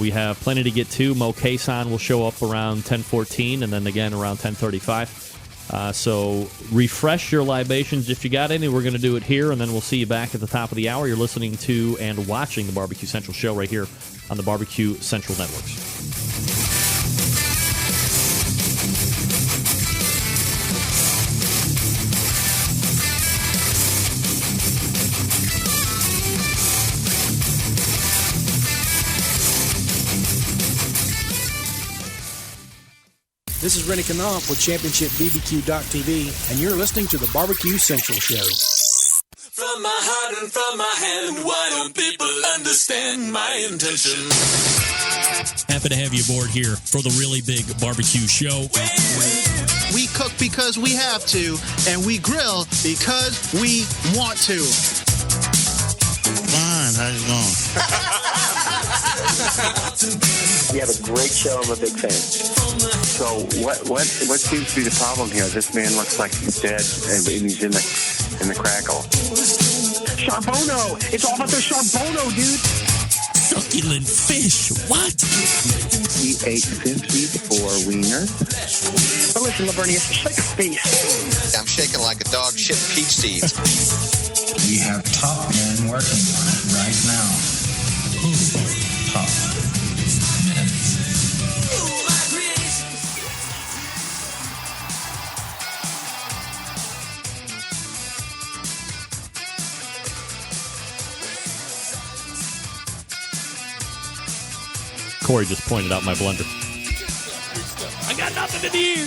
We have plenty to get to. Moe Cason will show up around 10:14 and then again around 10:35. So refresh your libations if you got any. We're going to do it here, and then we'll see you back at the top of the hour. You're listening to and watching the Barbecue Central Show right here on the Barbecue Central Networks. This is Rennie Knopf with ChampionshipBBQ.tv, and you're listening to the Barbecue Central Show. From my heart and from my hand, why don't people understand my intention? Happy to have you aboard here for the really big barbecue show. We cook because we have to, and we grill because we want to. Fine, how's it going? You have a great show. I'm a big fan. So what seems to be the problem here? This man looks like he's dead, and he's in the crackle. Charbono! It's all about the Charbono, dude! Succulent fish, what? He ate 54 wieners. But listen, Lavernius, shake your face. I'm shaking like a dog shit peach seeds. We have top men working on it right now. Top men. Corey just pointed out my blender. I got nothing to do.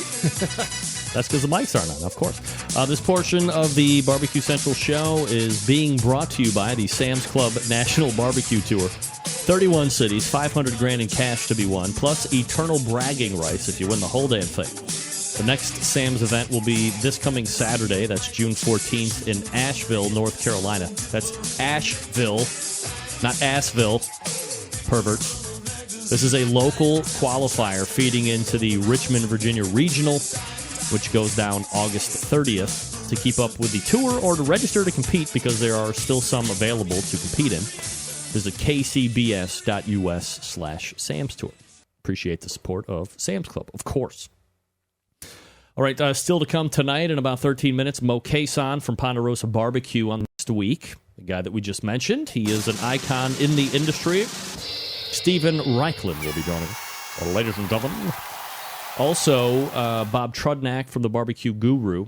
That's because the mics aren't on, of course. This portion of the Barbecue Central show is being brought to you by the Sam's Club National Barbecue Tour. 31 cities, $500,000 in cash to be won, plus eternal bragging rights if you win the whole damn thing. The next Sam's event will be this coming Saturday. That's June 14th in Asheville, North Carolina. That's Asheville, not Asheville, perverts. This is a local qualifier feeding into the Richmond, Virginia Regional, which goes down August 30th. To keep up with the tour or to register to compete, because there are still some available to compete in, visit kcbs.us/Sam's Tour. Appreciate the support of Sam's Club, of course. All right, still to come tonight in about 13 minutes, Moe Cason from Ponderosa BBQ on next week. The guy that we just mentioned. He is an icon in the industry. Steven Reichlin will be joining us, ladies and gentlemen. Also, Bob Trudnak from the BBQ Guru.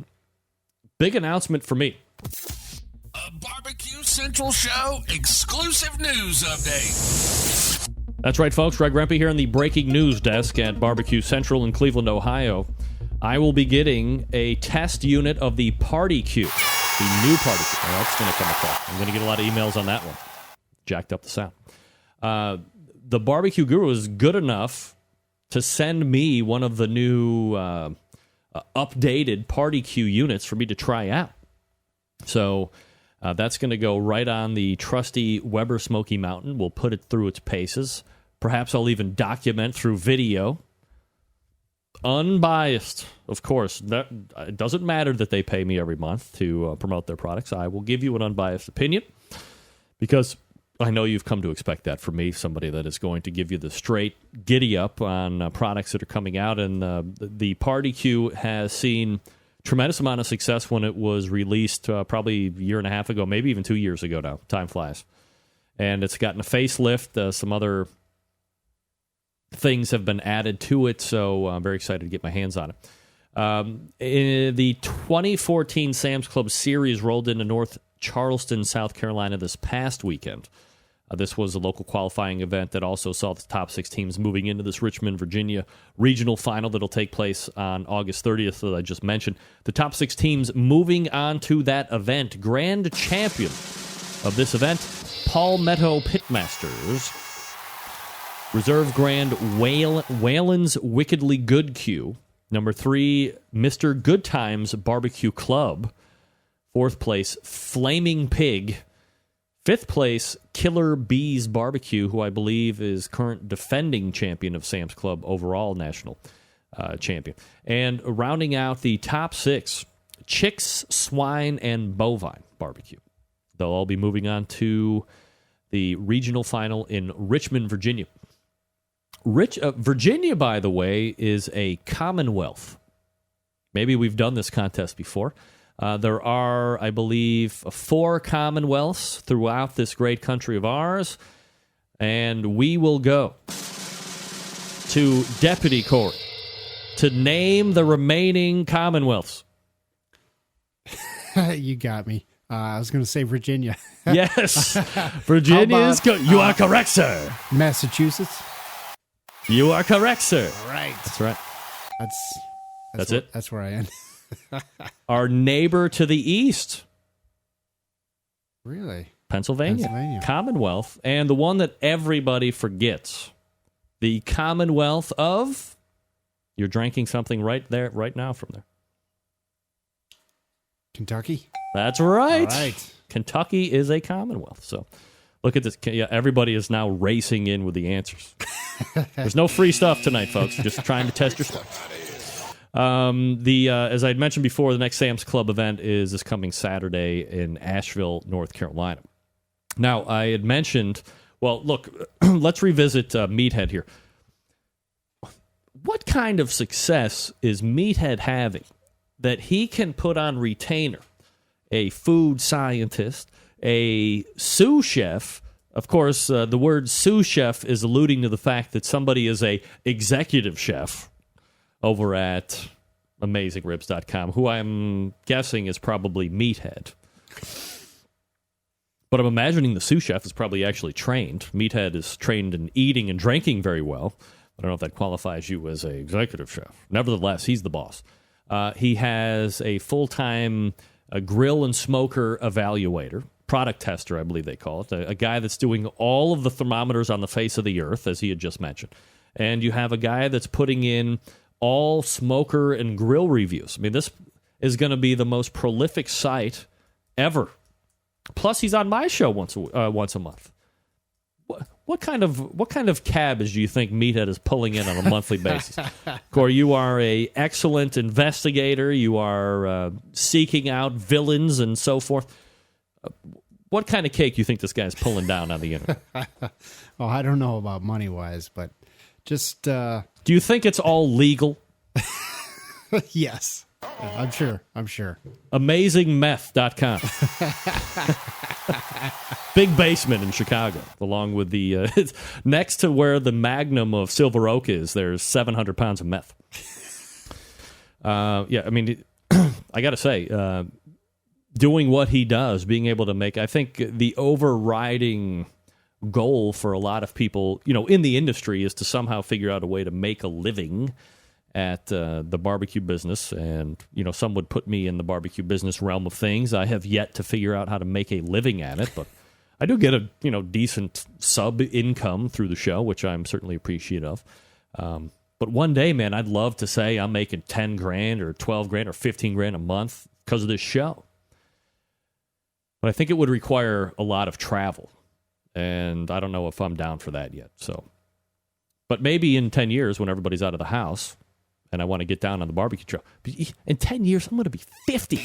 Big announcement for me. A Barbecue Central Show exclusive news update. That's right, folks. Greg Rempe here on the breaking news desk at Barbecue Central in Cleveland, Ohio. I will be getting a test unit of the Party Q, the new Party Q. Oh, that's going to come across. I'm going to get a lot of emails on that one. Jacked up the sound. The Barbecue Guru is good enough to send me one of the new updated Party Q units for me to try out. So that's going to go right on the trusty Weber Smoky Mountain. We'll put it through its paces. Perhaps I'll even document through video. Unbiased, of course. It doesn't matter that they pay me every month to promote their products. I will give you an unbiased opinion because I know you've come to expect that from me, somebody that is going to give you the straight giddy-up on products that are coming out. And the Party Q has seen tremendous amount of success when it was released probably a year and a half ago, maybe even 2 years ago now. Time flies. And it's gotten a facelift. Some other things have been added to it, so I'm very excited to get my hands on it. In the 2014 Sam's Club Series rolled into North Charleston, South Carolina this past weekend. This was a local qualifying event that also saw the top 6 teams moving into this Richmond, Virginia regional final that'll take place on August 30th that I just mentioned. The top 6 teams moving on to that event. Grand champion of this event, Palmetto Pitmasters. Reserve Grand Whalen's Wickedly Good Q. Number 3, Mr. Good Times Barbecue Club. 4th place, Flaming Pig. 5th place, Killer Bees Barbecue, who I believe is current defending champion of Sam's Club overall national champion. And rounding out the top 6, Chicks, Swine, and Bovine Barbecue. They'll all be moving on to the regional final in Richmond, Virginia. Virginia, by the way, is a commonwealth. Maybe we've done this contest before. There are, I believe, 4 commonwealths throughout this great country of ours, and we will go to Deputy Court to name the remaining commonwealths. You got me. I was going to say Virginia. Yes, Virginia is you are correct, sir. Massachusetts. You are correct, sir. All right. That's right. That's it? That's where I am. Our neighbor to the east. Really? Pennsylvania. Commonwealth. And the one that everybody forgets. The Commonwealth of... You're drinking something right there, right now from there. Kentucky? That's right. All right. Kentucky is a Commonwealth. So... Look at this. Yeah, everybody is now racing in with the answers. There's no free stuff tonight, folks. Just trying to test your stuff. As I had mentioned before, the next Sam's Club event is this coming Saturday in Asheville, North Carolina. Now, I had mentioned, well, look, let's revisit Meathead here. What kind of success is Meathead having that he can put on retainer a food scientist, a sous chef? Of course, the word sous chef is alluding to the fact that somebody is a executive chef over at AmazingRibs.com, who I'm guessing is probably Meathead. But I'm imagining the sous chef is probably actually trained. Meathead is trained in eating and drinking very well. I don't know if that qualifies you as an executive chef. Nevertheless, he's the boss. He has a full-time grill and smoker evaluator, product tester, I believe they call it, a guy that's doing all of the thermometers on the face of the earth, as he had just mentioned. And you have a guy that's putting in all smoker and grill reviews. I mean, this is going to be the most prolific site ever. Plus, he's on my show once a month. What kind of cabbage do you think Meathead is pulling in on a monthly basis? Corey, you are an excellent investigator. You are seeking out villains and so forth. What kind of cake do you think this guy's pulling down on the internet? Well, I don't know about money-wise, but just... Do you think it's all legal? Yes. I'm sure. AmazingMeth.com. Big basement in Chicago, along with the... next to where the Magnum of Silver Oak is, there's 700 pounds of meth. Yeah, I mean, I got to say... doing what he does, being able to make, I think the overriding goal for a lot of people, in the industry is to somehow figure out a way to make a living at the barbecue business. And, some would put me in the barbecue business realm of things. I have yet to figure out how to make a living at it, but I do get a, decent sub income through the show, which I'm certainly appreciative of. But one day, man, I'd love to say I'm making $10,000 or $12,000 or $15,000 a month because of this show. But I think it would require a lot of travel. And I don't know if I'm down for that yet. But maybe in 10 years when everybody's out of the house and I want to get down on the barbecue trail. In 10 years, I'm going to be 50.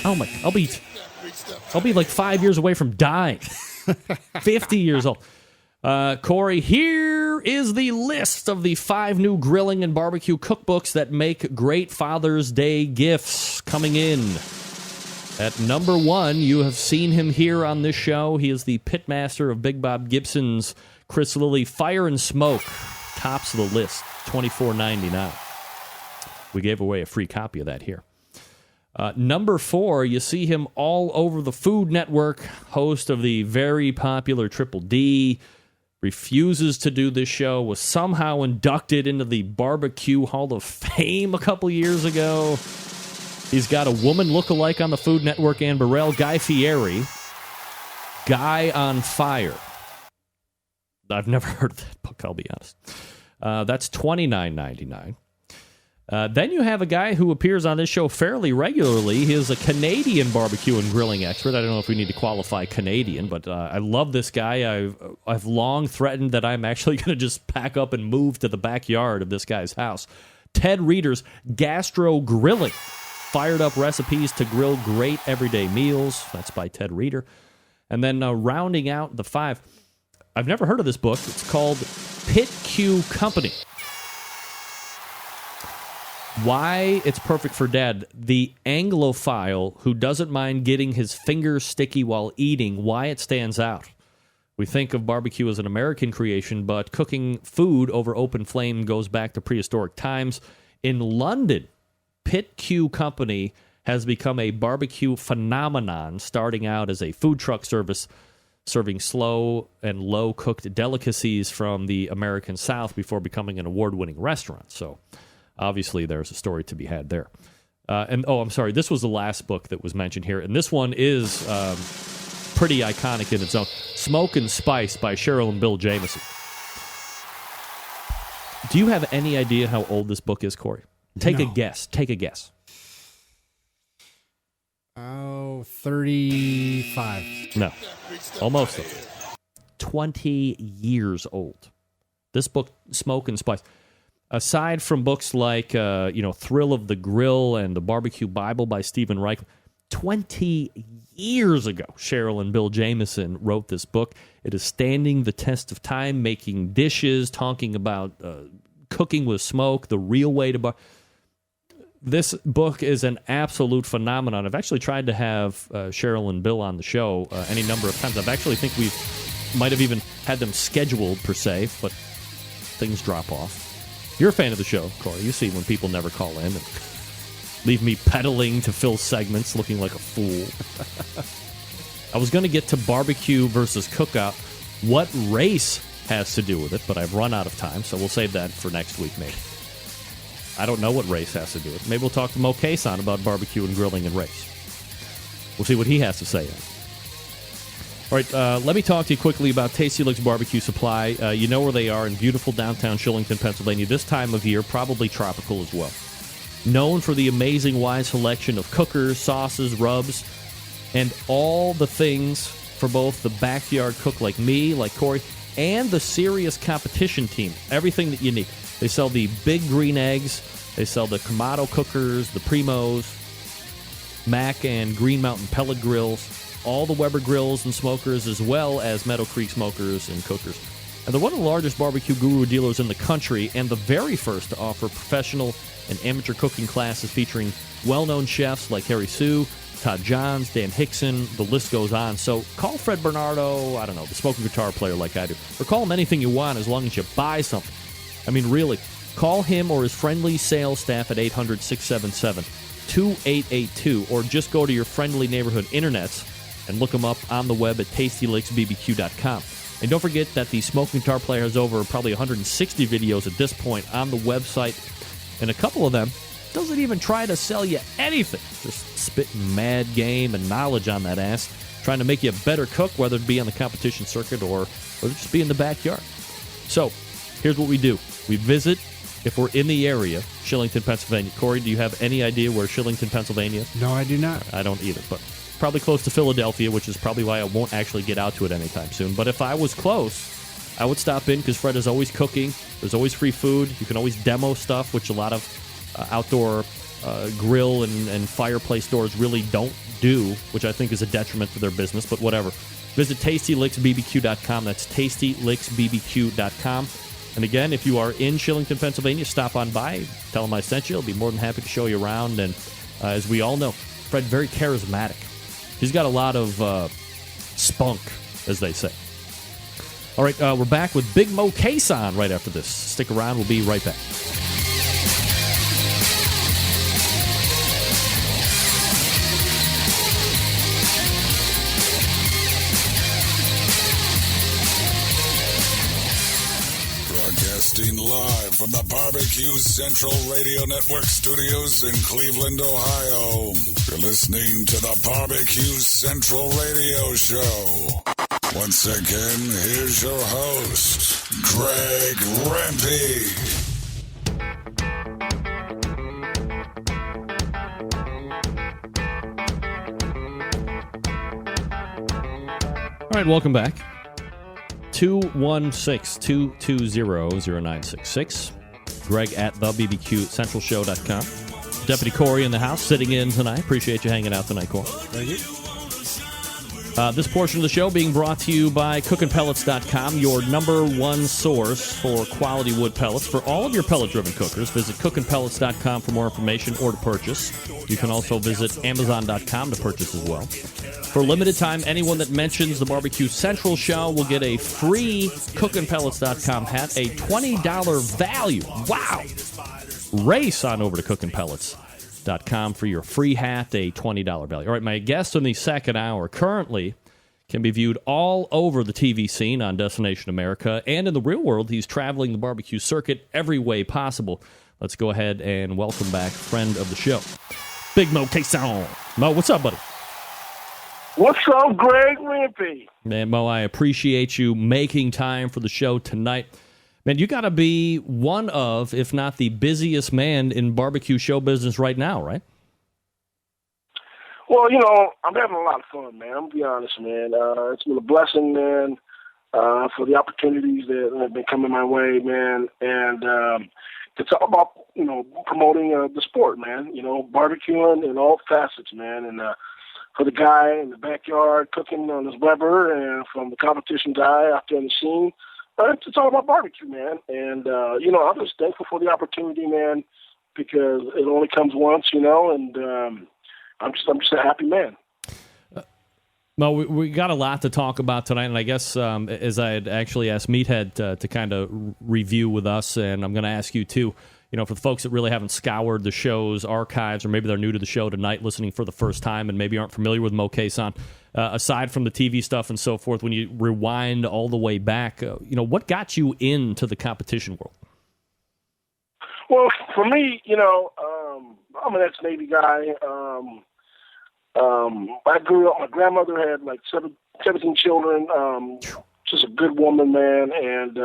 Oh my, I'll be like 5 years away from dying. 50 years old. Corey, here is the list of the 5 new grilling and barbecue cookbooks that make great Father's Day gifts coming in. At number 1, you have seen him here on this show. He is the pitmaster of Big Bob Gibson's Chris Lilly Fire and Smoke. Tops of the list, $24.99. We gave away a free copy of that here. Number 4, you see him all over the Food Network, host of the very popular Triple D. Refuses to do this show, was somehow inducted into the Barbecue Hall of Fame a couple years ago. He's got a woman look-alike on the Food Network and Burrell, Guy Fieri. Guy on Fire. I've never heard of that book, I'll be honest. That's $29.99. Then you have a guy who appears on this show fairly regularly. He is a Canadian barbecue and grilling expert. I don't know if we need to qualify Canadian, but I love this guy. I've long threatened that I'm actually going to just pack up and move to the backyard of this guy's house. Ted Reeder's Gastro Grilling. Fired up recipes to grill great everyday meals. That's by Ted Reeder. And then rounding out the 5, I've never heard of this book. It's called Pit Q Company. Why it's perfect for Dad. The Anglophile who doesn't mind getting his fingers sticky while eating, why it stands out. We think of barbecue as an American creation, but cooking food over open flame goes back to prehistoric times. In London, Pit Q Company has become a barbecue phenomenon, starting out as a food truck service serving slow and low-cooked delicacies from the American South before becoming an award-winning restaurant. So obviously there's a story to be had there. I'm sorry, this was the last book that was mentioned here, and this one is pretty iconic in its own. Smoke and Spice by Cheryl and Bill Jameson. Do you have any idea how old this book is, Corey? Take a guess. Take a guess. Oh, 35. No. Almost. 20 years old. This book, Smoke and Spice. Aside from books like, Thrill of the Grill and The Barbecue Bible by Stephen Reich, 20 years ago, Cheryl and Bill Jameson wrote this book. It is standing the test of time, making dishes, talking about cooking with smoke, the real way to This book is an absolute phenomenon. I've actually tried to have Cheryl and Bill on the show any number of times. I think we might have even had them scheduled, per se, but things drop off. You're a fan of the show, Corey. You see when people never call in and leave me peddling to fill segments looking like a fool. I was going to get to barbecue versus cookout. What race has to do with it, but I've run out of time, so we'll save that for next week, maybe. I don't know what race has to do with it. Maybe we'll talk to Moe Cason about barbecue and grilling and race. We'll see what he has to say. All right, let me talk to you quickly about Tasty Licks Barbecue Supply. You know where they are in beautiful downtown Shillington, Pennsylvania. This time of year, probably tropical as well. Known for the amazing wide selection of cookers, sauces, rubs, and all the things for both the backyard cook like me, like Corey, and the serious competition team. Everything that you need. They sell the big green eggs. They sell the Kamado cookers, the Primos, Mac and Green Mountain pellet grills, all the Weber grills and smokers, as well as Meadow Creek smokers and cookers. And they're one of the largest barbecue guru dealers in the country and the very first to offer professional and amateur cooking classes featuring well-known chefs like Harry Sue, Todd Johns, Dan Hickson, the list goes on. So call Fred Bernardo, I don't know, the smoking guitar player like I do, or call him anything you want as long as you buy something. I mean, really, call him or his friendly sales staff at 800-677-2882, or just go to your friendly neighborhood internets and look them up on the web at tastylicksbbq.com. And don't forget that the Smoking Guitar Player has over probably 160 videos at this point on the website. And a couple of them doesn't even try to sell you anything. Just spitting mad game and knowledge on that ass, trying to make you a better cook, whether it be on the competition circuit or just be in the backyard. So here's what we do. We visit, if we're in the area, Shillington, Pennsylvania. Corey, do you have any idea where Shillington, Pennsylvania is? No, I do not. I don't either, but probably close to Philadelphia, which is probably why I won't actually get out to it anytime soon. But if I was close, I would stop in because Fred is always cooking. There's always free food. You can always demo stuff, which a lot of outdoor grill and fireplace stores really don't do, which I think is a detriment to their business, but whatever. Visit TastyLicksBBQ.com. That's TastyLicksBBQ.com. And again, if you are in Shillington, Pennsylvania, stop on by, tell them I sent you. I'll be more than happy to show you around. And as we all know, Fred, very charismatic. He's got a lot of spunk, as they say. All right, we're back with Big Moe Cason right after this. Stick around. We'll be right back. Broadcasting live from the BBQ Central Radio Network studios in Cleveland, Ohio. You're listening to the BBQ Central Radio Show. Once again, here's your host, Greg Rempe. All right, welcome back. 216-220-0966. Greg at thebbqcentralshow.com. Deputy Corey in the house, sitting in tonight. Appreciate you hanging out tonight, Corey. Thank you. This portion of the show being brought to you by CookinPellets.com, your number one source for quality wood pellets. For all of your pellet-driven cookers, visit CookinPellets.com for more information or to purchase. You can also visit Amazon.com to purchase as well. For a limited time, anyone that mentions the Barbecue Central Show will get a free CookinPellets.com hat, a $20 value. Wow! Race on over to CookinPellets.com for your free hat, a $20 value. All right, my guest in the second hour currently can be viewed all over the TV scene on Destination America, and in the real world, he's traveling the barbecue circuit every way possible. Let's go ahead and welcome back friend of the show, Big Moe Cason. Mo, what's up, buddy? What's up, Greg Rempe? Man, Mo, I appreciate you making time for the show tonight. Man, you got to be one of, if not the busiest man in barbecue show business right now, right? Well, you know, I'm having a lot of fun, man. I'm going to be honest, man. It's been a blessing, man, for the opportunities that have been coming my way, man. And it's all about, you know, promoting the sport, man. You know, barbecuing in all facets, man. And for the guy in the backyard cooking on his Weber, and from the competition guy out there in the scene, it's all about barbecue, man. And, you know, I'm just thankful for the opportunity, man, because it only comes once, you know, and I'm just a happy man. Well, we got a lot to talk about tonight, and I guess as I had actually asked Meathead to kind of review with us, and I'm going to ask you too, you know, for the folks that really haven't scoured the show's archives, or maybe they're new to the show tonight, listening for the first time, and maybe aren't familiar with Moe Cason, aside from the TV stuff and so forth, when you rewind all the way back, you know, what got you into the competition world? Well, for me, you know, I'm an ex-Navy guy. I grew up, my grandmother had like 17 children, just a good woman, man, and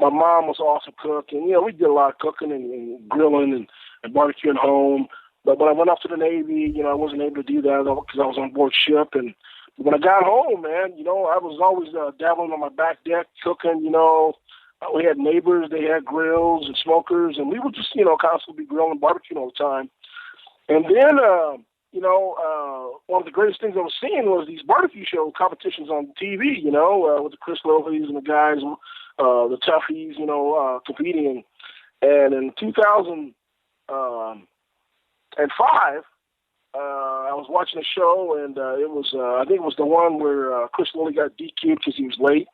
my mom was an awesome cook, and, you know, we did a lot of cooking and grilling and barbecuing home. But when I went off to the Navy, you know, I wasn't able to do that because I was on board ship. And when I got home, man, you know, I was always dabbling on my back deck, cooking, you know. We had neighbors, they had grills and smokers, and we would just, you know, constantly be grilling and barbecuing all the time. And then, you know, one of the greatest things I was seeing was these barbecue show competitions on TV, you know, with the Chris Loveys and the guys, the Toughies, you know, competing. And in 2005, I was watching a show, and it was, I think it was the one where Chris Lilly got DQ'd because he was late.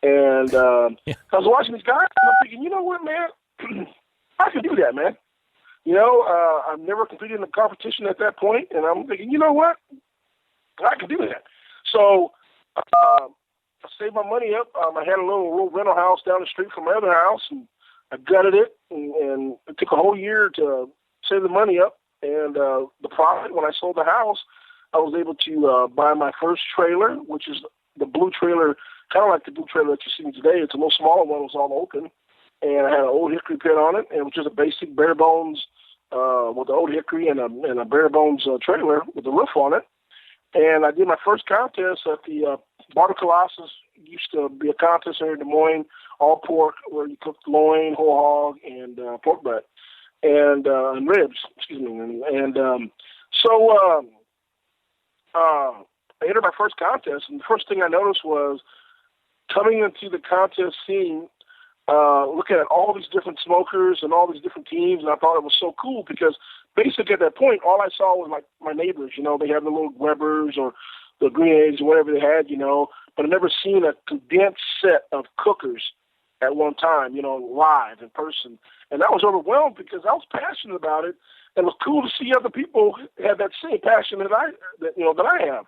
And I was watching these guys, and I'm thinking, you know what, man? I can do that, man. You know, I've never competed in a competition at that point, and I'm thinking, you know what? I can do that. So saved my money up. I had a little rental house down the street from my other house, and I gutted it, and it took a whole year to save the money up. And the profit, when I sold the house, I was able to buy my first trailer, which is the blue trailer, kind of like the blue trailer that you see today. It's a little smaller one. It was all open. And I had an old hickory pit on it, and it was just a basic bare bones with the old hickory and a bare bones trailer with a roof on it. And I did my first contest at the Bar Colossus. Used to be a contest here in Des Moines, all pork, where you cook loin, whole hog, and pork butt, and ribs. Excuse me. So I entered my first contest, and the first thing I noticed was coming into the contest scene, looking at all these different smokers and all these different teams, and I thought it was so cool because basically at that point, all I saw was like my neighbors. You know, they had the little Webers or the Green Eggs or whatever they had, you know, but I've never seen a condensed set of cookers at one time, you know, live in person. And I was overwhelmed because I was passionate about it, and it was cool to see other people have that same passion that I have.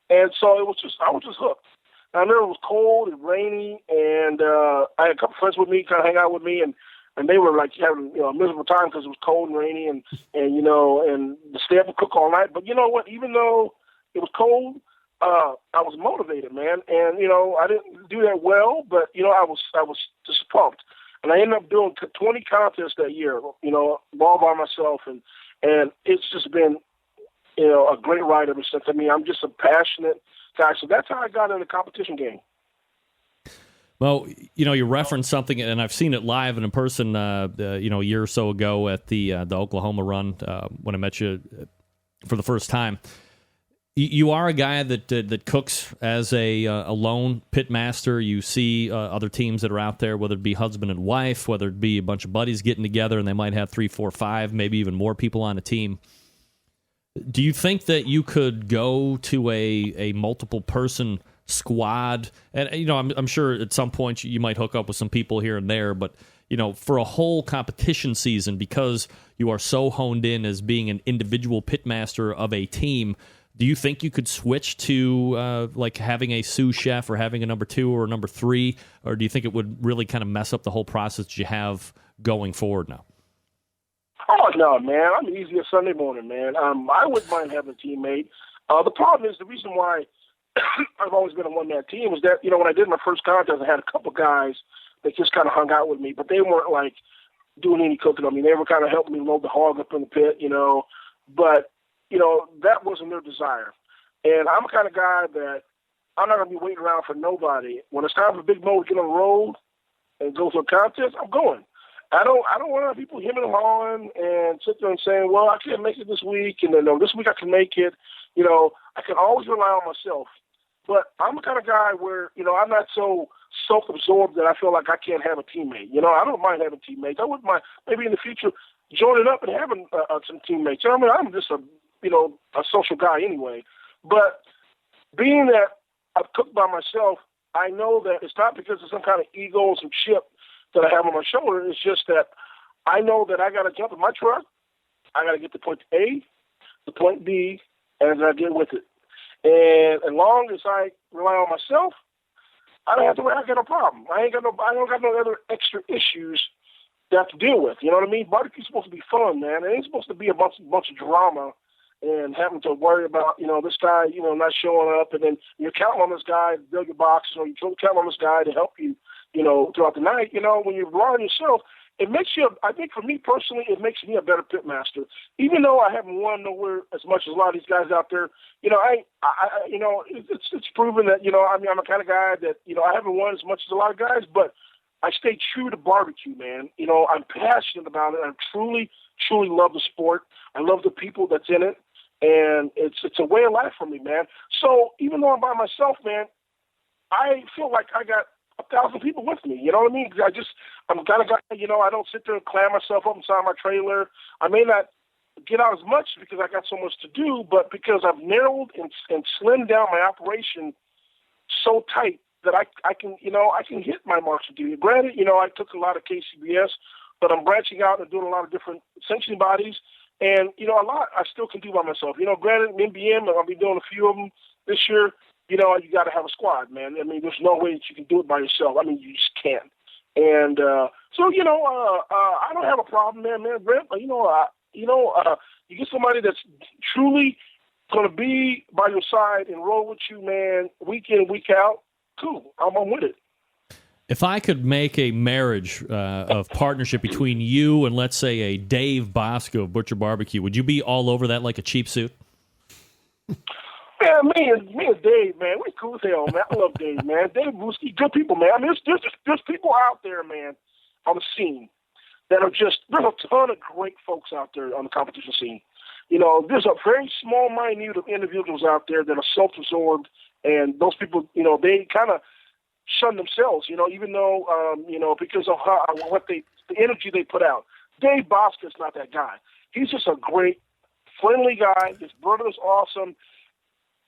And so I was just hooked. I remember it was cold and rainy, and I had a couple friends with me, kind of hang out with me, and they were like having a miserable time because it was cold and rainy, and to stay up and cook all night. But you know what? Even though it was cold, I was motivated, man, and I didn't do that well, but I was just pumped, and I ended up doing 20 contests that year, all by myself, and it's just been a great ride ever since. I mean, I'm just a passionate guy, so that's how I got in the competition game. Well, you referenced something, and I've seen it live and in person, a year or so ago at the Oklahoma run when I met you for the first time. You are a guy that cooks as a lone pit master. You see other teams that are out there, whether it be husband and wife, whether it be a bunch of buddies getting together, and they might have 3, 4, 5, maybe even more people on a team. Do you think that you could go to a multiple person squad? And I'm sure at some point you might hook up with some people here and there, but for a whole competition season, because you are so honed in as being an individual pitmaster of a team, do you think you could switch to like having a sous chef or having a number 2 or a number 3, or do you think it would really kind of mess up the whole process that you have going forward now? Oh, no, man. I'm easy as Sunday morning, man. I wouldn't mind having a teammate. The problem is, the reason why I've always been a one-man team is that, when I did my first contest, I had a couple guys that just kind of hung out with me, but they weren't, like, doing any cooking on me. They were kind of helping me load the hog up in the pit, but, that wasn't their desire. And I'm the kind of guy that I'm not going to be waiting around for nobody. When it's time for Big Moe to get on the road and go to a contest, I'm going. I don't want people hemming and hawing and sit there and saying, well, I can't make it this week, and then this week I can make it. I can always rely on myself. But I'm the kind of guy where, I'm not so self-absorbed that I feel like I can't have a teammate. I don't mind having teammates. I wouldn't mind maybe in the future joining up and having some teammates. I mean, I'm just a social guy anyway. But being that I've cooked by myself, I know that it's not because of some kind of ego or some chip that I have on my shoulder. It's just that I know that I got to jump in my truck. I got to get to point A, to point B, and I get with it. And as long as I rely on myself, I don't got no problem. I don't got no other extra issues to have to deal with. You know what I mean? Barbecue's supposed to be fun, man. It ain't supposed to be a bunch of drama and having to worry about, this guy, not showing up, and then you're counting on this guy to build your boxes, or you're counting on this guy to help you, throughout the night. When you rely on yourself, it makes you, I think for me personally, it makes me a better pitmaster. Even though I haven't won nowhere as much as a lot of these guys out there, it's proven that, I'm a kind of guy that, I haven't won as much as a lot of guys, but I stay true to barbecue, man. I'm passionate about it. I truly, truly love the sport. I love the people that's in it. And it's a way of life for me, man. So even though I'm by myself, man, I feel like I got 1,000 people with me. You know what I mean? I'm the kind of guy, I don't sit there and clam myself up inside my trailer. I may not get out as much because I got so much to do, but because I've narrowed and slimmed down my operation so tight that I can hit my marks of duty. Granted, I took a lot of KCBS, but I'm branching out and doing a lot of different sanctioning bodies. And, a lot I still can do by myself. Granted, NBM, I'll be doing a few of them this year. you got to have a squad, man. I mean, there's no way that you can do it by yourself. I mean, you just can't. And so, I don't have a problem, man. Brent, you get somebody that's truly going to be by your side and roll with you, man, week in, week out. Cool, I'm with it. If I could make a marriage of partnership between you and, let's say, a Dave Bosco of Butcher Barbecue, would you be all over that like a cheap suit? Man, me and Dave, man, we cool as hell, man. I love Dave, man. Dave Booski, good people, man. I mean, there's people out there, man, on the scene that are there's a ton of great folks out there on the competition scene. There's a very small minute of individuals out there that are self-absorbed, and those people, they kind of shun themselves, even though, because of the energy they put out. Dave Bosco's not that guy. He's just a great, friendly guy. His brother is awesome.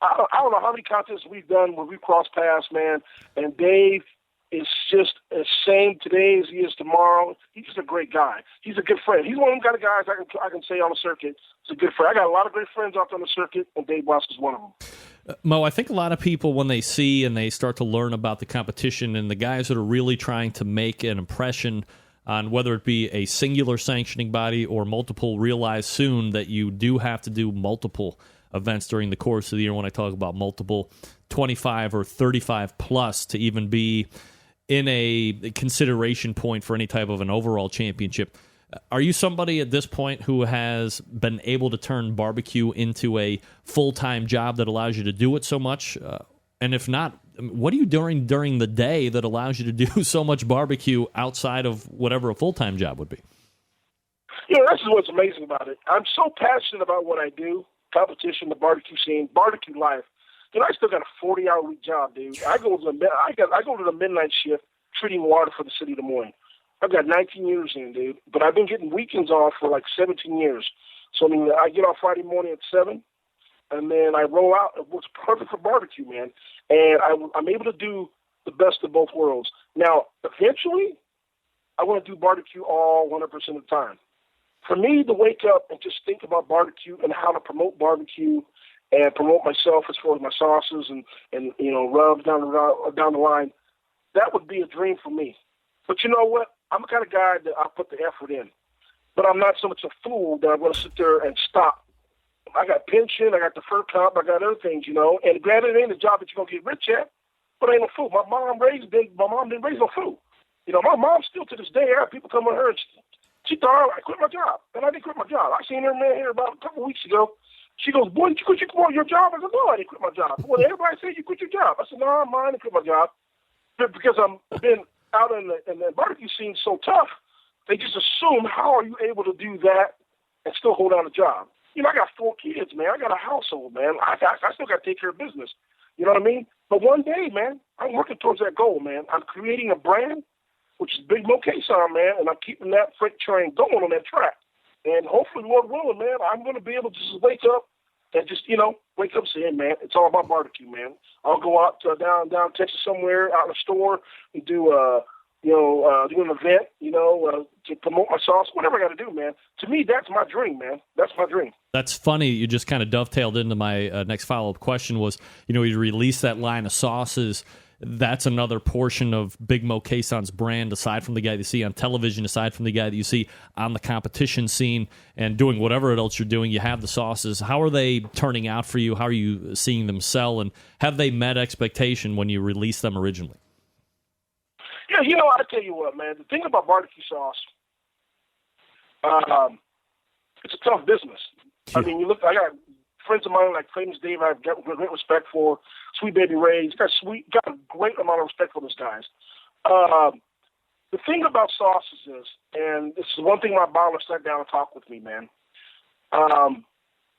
I don't know how many contests we've done where we crossed paths, man, and Dave is just the same today as he is tomorrow. He's just a great guy. He's a good friend. He's one of them kind of guys I can say on the circuit. He's a good friend. I got a lot of great friends out there on the circuit, and Dave Bosco's one of them. Mo, I think a lot of people, when they see and they start to learn about the competition and the guys that are really trying to make an impression on whether it be a singular sanctioning body or multiple, realize soon that you do have to do multiple events during the course of the year. When I talk about multiple, 25 or 35 plus to even be in a consideration point for any type of an overall championship. Are you somebody at this point who has been able to turn barbecue into a full-time job that allows you to do it so much? And if not, what are you doing during the day that allows you to do so much barbecue outside of whatever a full-time job would be? This is what's amazing about it. I'm so passionate about what I do, competition, the barbecue scene, barbecue life. I still got a 40-hour-week job, dude. I go to the midnight shift treating water for the city of Des Moines. I've got 19 years in, dude. But I've been getting weekends off for like 17 years. So, I get off Friday morning at 7, and then I roll out. It works perfect for barbecue, man. And I'm able to do the best of both worlds. Now, eventually, I want to do barbecue all 100% of the time. For me to wake up and just think about barbecue and how to promote barbecue and promote myself as far as my sauces and rubs down the line, that would be a dream for me. But you know what? I'm the kind of guy that I put the effort in. But I'm not so much a fool that I'm going to sit there and stop. I got pension, I got deferred comp, I got other things, And granted, it ain't a job that you're going to get rich at, but I ain't no fool. My mom didn't raise no fool. My mom still to this day, I have people come on her and she thought I quit my job. And I didn't quit my job. I seen her man here about a couple of weeks ago. She goes, boy, did you quit your job? I said, no, I didn't quit my job. Well, everybody said you quit your job. I said, no, I didn't quit my job. Because I've been out in the barbecue scene so tough, they just assume, how are you able to do that and still hold down a job? I got 4 kids, man. I got a household, man. I still got to take care of business. You know what I mean? But one day, man, I'm working towards that goal, man. I'm creating a brand, which is Big Moe Cason, man, and I'm keeping that freight train going on that track. And hopefully, Lord willing, man, I'm going to be able to just wake up and just, wake up saying, man, it's all about barbecue, man. I'll go out to down Texas somewhere, out in a store, and do do an event, to promote my sauce, whatever I got to do, man. To me, that's my dream, man. That's my dream. That's funny. You just kind of dovetailed into my next follow-up question was, you release that line of sauces. That's another portion of Big Moe Cason's brand, aside from the guy you see on television, aside from the guy that you see on the competition scene and doing whatever else you're doing. You have the sauces. How are they turning out for you? How are you seeing them sell? And have they met expectation when you released them originally? Yeah, I tell you what, man. The thing about barbecue sauce, it's a tough business. I mean, I got friends of mine like Famous Dave, I've got great respect for. Sweet Baby Ray, got a great amount of respect for those guys. The thing about sauces is, and this is one thing my bottler sat down and talked with me, man.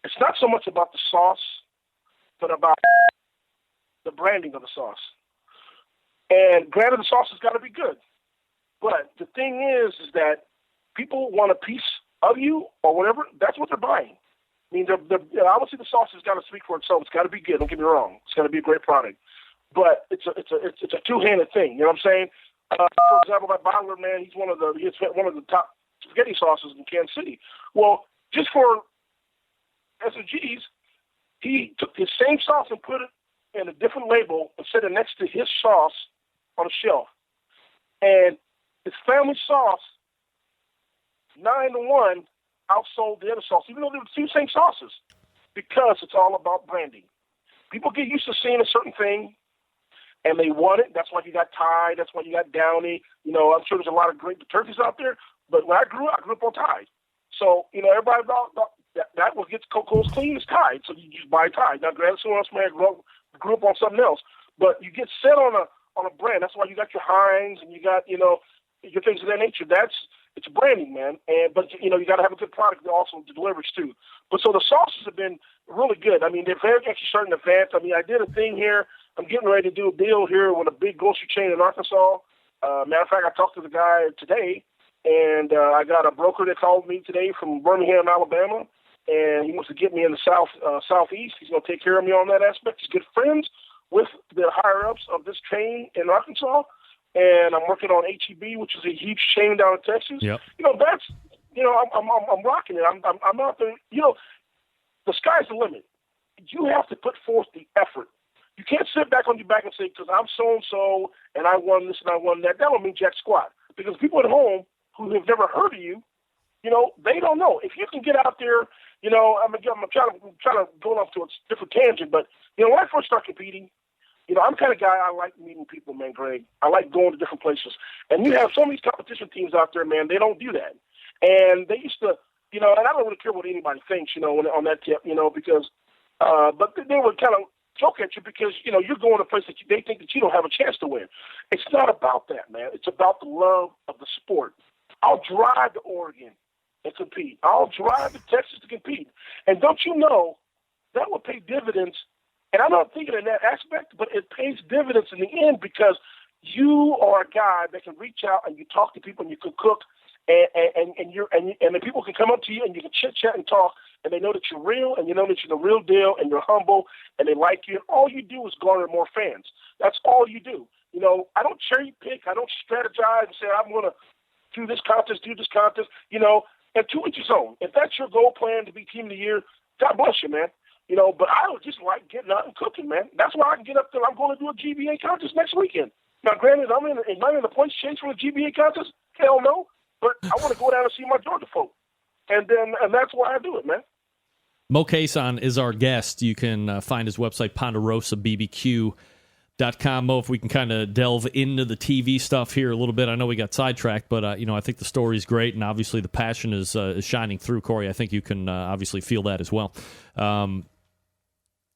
It's not so much about the sauce, but about the branding of the sauce. And granted, the sauce has got to be good. But the thing is that people want a piece of you or whatever. That's what they're buying. I mean, obviously the sauce has got to speak for itself. It's got to be good. Don't get me wrong. It's got to be a great product. But it's a two-handed thing. You know what I'm saying? For example, my bottler, man, he's one of the top spaghetti sauces in Kansas City. Well, just for S&Gs, he took the same sauce and put it and a different label and set it next to his sauce on a shelf. And his family sauce, 9-1, outsold the other sauce, even though they were the two same sauces, because it's all about branding. People get used to seeing a certain thing, and they want it. That's why you got Tide. That's why you got Downy. You know, I'm sure there's a lot of great turkeys out there, but when I grew up on Tide. So, you know, everybody thought that what gets Coco's clean is Tide, so you just buy Tide. Now, granted, someone else may have grew up on something else, but you get set on a brand. That's why you got your Heinz and you got, you know, your things of that nature. It's branding, man. But you know, you got to have a good product that also delivers too. But so the sauces have been really good. I mean, they're actually starting to advance. I mean, I did a thing here. I'm getting ready to do a deal here with a big grocery chain in Arkansas. Matter of fact, I talked to the guy today, and I got a broker that called me today from Birmingham, Alabama, and he wants to get me in the southeast. He's going to take care of me on that aspect. He's good friends with the higher-ups of this chain in Arkansas. And I'm working on HEB, which is a huge chain down in Texas. Yep. You know, that's, you know, I'm rocking it. I'm out there. You know, the sky's the limit. You have to put forth the effort. You can't sit back on your back and say, because I'm so-and-so, and I won this and I won that. That don't mean jack squat. Because people at home who have never heard of you, you know, they don't know. If you can get out there, you know, I'm trying to go off to a different tangent, but, you know, when I first started competing, you know, I'm the kind of guy, I like meeting people, man, Greg. I like going to different places. And you have some of these competition teams out there, man, they don't do that. And they used to, you know, and I don't really care what anybody thinks, you know, on that tip, you know, because, but they would kind of joke at you because, you know, you're going to a place that they think that you don't have a chance to win. It's not about that, man. It's about the love of the sport. I'll drive to Oregon and compete. I'll drive to Texas to compete. And don't you know, that will pay dividends. And I'm not thinking in that aspect, but it pays dividends in the end because you are a guy that can reach out and you talk to people and you can cook and the people can come up to you and you can chit chat and talk and they know that you're real and you know that you're the real deal and you're humble and they like you. And all you do is garner more fans. That's all you do. You know, I don't cherry pick. I don't strategize and say I'm going to do this contest, you know, and to each his own. If that's your goal plan to be team of the year, God bless you, man. You know, but I would just like getting out and cooking, man. That's why I can get up there. I'm going to do a GBA contest next weekend. Now, granted, am I in the points chase for a GBA contest? Hell no. But I want to go down and see my Georgia folk. And that's why I do it, man. Moe Cason is our guest. You can find his website, Ponderosa BBQ.com. Mo, if we can kind of delve into the TV stuff here a little bit. I know we got sidetracked, but you know, I think the story's great, and obviously the passion is shining through. Corey, I think you can obviously feel that as well.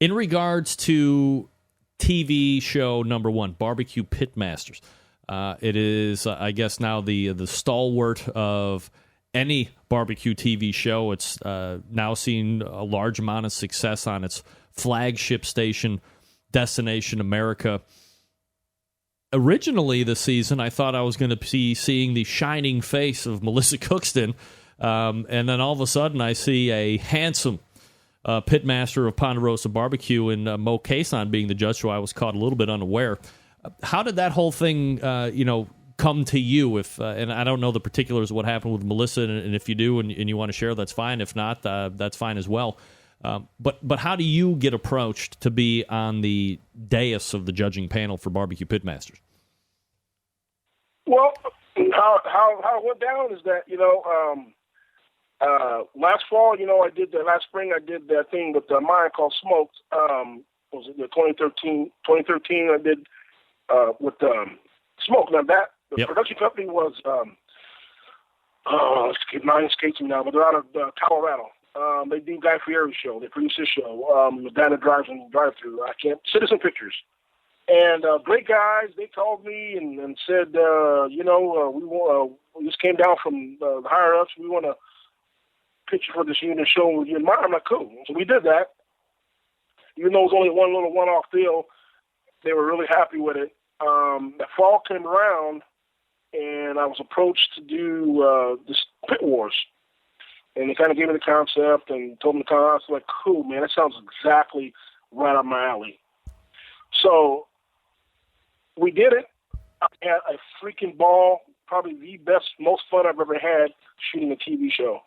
In regards to TV show number one, Barbecue Pitmasters, it is, I guess, now the stalwart of any barbecue TV show. It's now seen a large amount of success on its flagship station, Destination America. Originally this season, I thought I was going to be seeing the shining face of Melissa Cookston, and then all of a sudden I see a handsome pitmaster of Ponderosa BBQ and Moe Cason being the judge, so I was caught a little bit unaware. How did that whole thing, come to you? And I don't know the particulars of what happened with Melissa, and if you do and you want to share, that's fine. If not, that's fine as well. But how do you get approached to be on the dais of the judging panel for Barbecue Pitmasters? Well, how it went down is that, last fall, last spring, I did that thing with mine called Smoked. Was it 2013? 2013, I did with Smoke. Now the production company was, mine escapes me now, but they're out of Colorado. They do Guy Fieri's show. They produce his show. The guy that drives in the drive-thru. Citizen Pictures. And great guys. They called me and said, we just came down from the higher-ups. We want to pitch you for this unit show with you in mind. I'm like, cool. So we did that. Even though it was only one little one-off deal, they were really happy with it. The fall came around, and I was approached to do this Pit Wars. And they kind of gave me the concept and told me the concept. I was like, cool, man, that sounds exactly right up my alley. So we did it. I had a freaking ball, probably the best, most fun I've ever had shooting a TV show.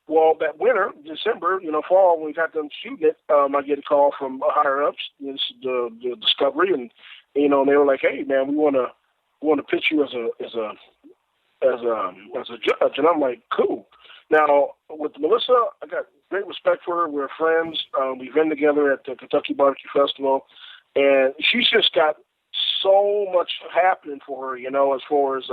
Well, that winter, December, fall, when we got done shooting it, I get a call from higher ups, the Discovery, and they were like, "Hey, man, we want to pitch you as a judge," and I'm like, "Cool." Now with Melissa, I got great respect for her. We're friends. We've been together at the Kentucky Barbecue Festival, and she's just got so much happening for her, as far as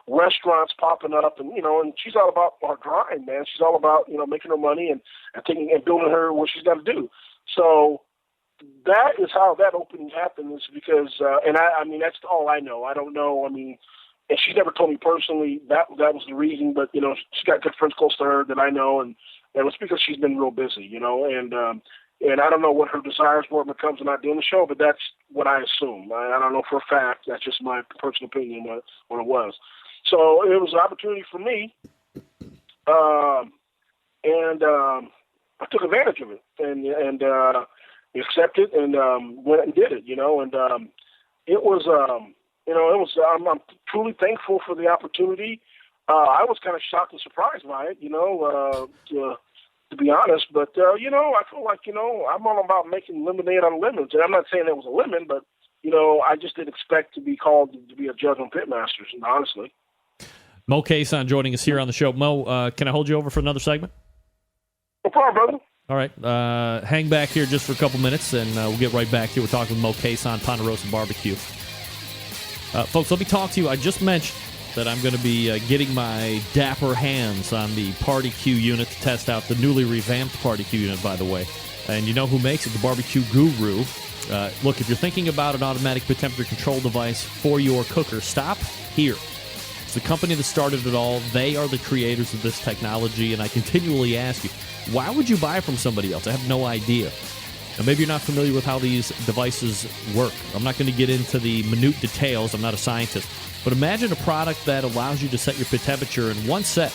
restaurants popping up, and and she's all about her grind, man. She's all about making her money and taking and building her what she's got to do. So that is how that opening happened. Is because and I mean that's all I know. I don't know. I mean, and she never told me personally that was the reason. But she's got good friends close to her that I know, and it's because she's been real busy, and I don't know what her desires were when it comes to not doing the show, but that's what I assume. I don't know for a fact. That's just my personal opinion what it was. So it was an opportunity for me, and I took advantage of it and accepted and went and did it. And it was I'm truly thankful for the opportunity. I was kind of shocked and surprised by it, to be honest, but I feel like I'm all about making lemonade on lemons, and I'm not saying it was a lemon, but I just didn't expect to be called to be a judge on Pitmasters, honestly. Moe Cason joining us here on the show. Mo, can I hold you over for another segment? No problem, brother. All right, hang back here just for a couple minutes, and we'll get right back to you. We're talking with Moe Cason, Ponderosa BBQ. Folks, let me talk to you. I just mentioned that I'm going to be getting my dapper hands on the Party Q unit to test out the newly revamped Party Q unit, by the way. And you know who makes it? The BBQ Guru. Look, if you're thinking about an automatic pit temperature control device for your cooker, stop here. It's the company that started it all. They are the creators of this technology, and I continually ask you, why would you buy from somebody else? I have no idea. Now, maybe you're not familiar with how these devices work. I'm not going to get into the minute details. I'm not a scientist. But imagine a product that allows you to set your pit temperature in one set,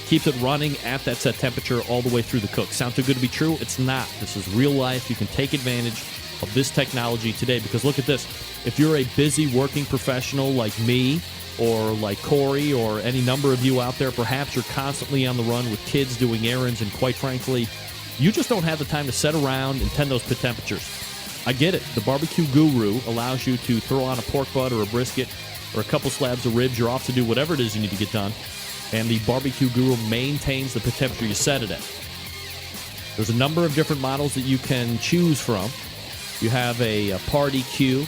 keeps it running at that set temperature all the way through the cook. Sound too good to be true? It's not. This is real life. You can take advantage of this technology today because look at this. If you're a busy working professional like me or like Corey or any number of you out there, perhaps you're constantly on the run with kids doing errands and quite frankly, you just don't have the time to sit around and tend those pit temperatures. I get it. The BBQ Guru allows you to throw on a pork butt or a brisket or a couple slabs of ribs. You're off to do whatever it is you need to get done. And the BBQ Guru maintains the pit temperature you set it at. There's a number of different models that you can choose from. You have a Party Q.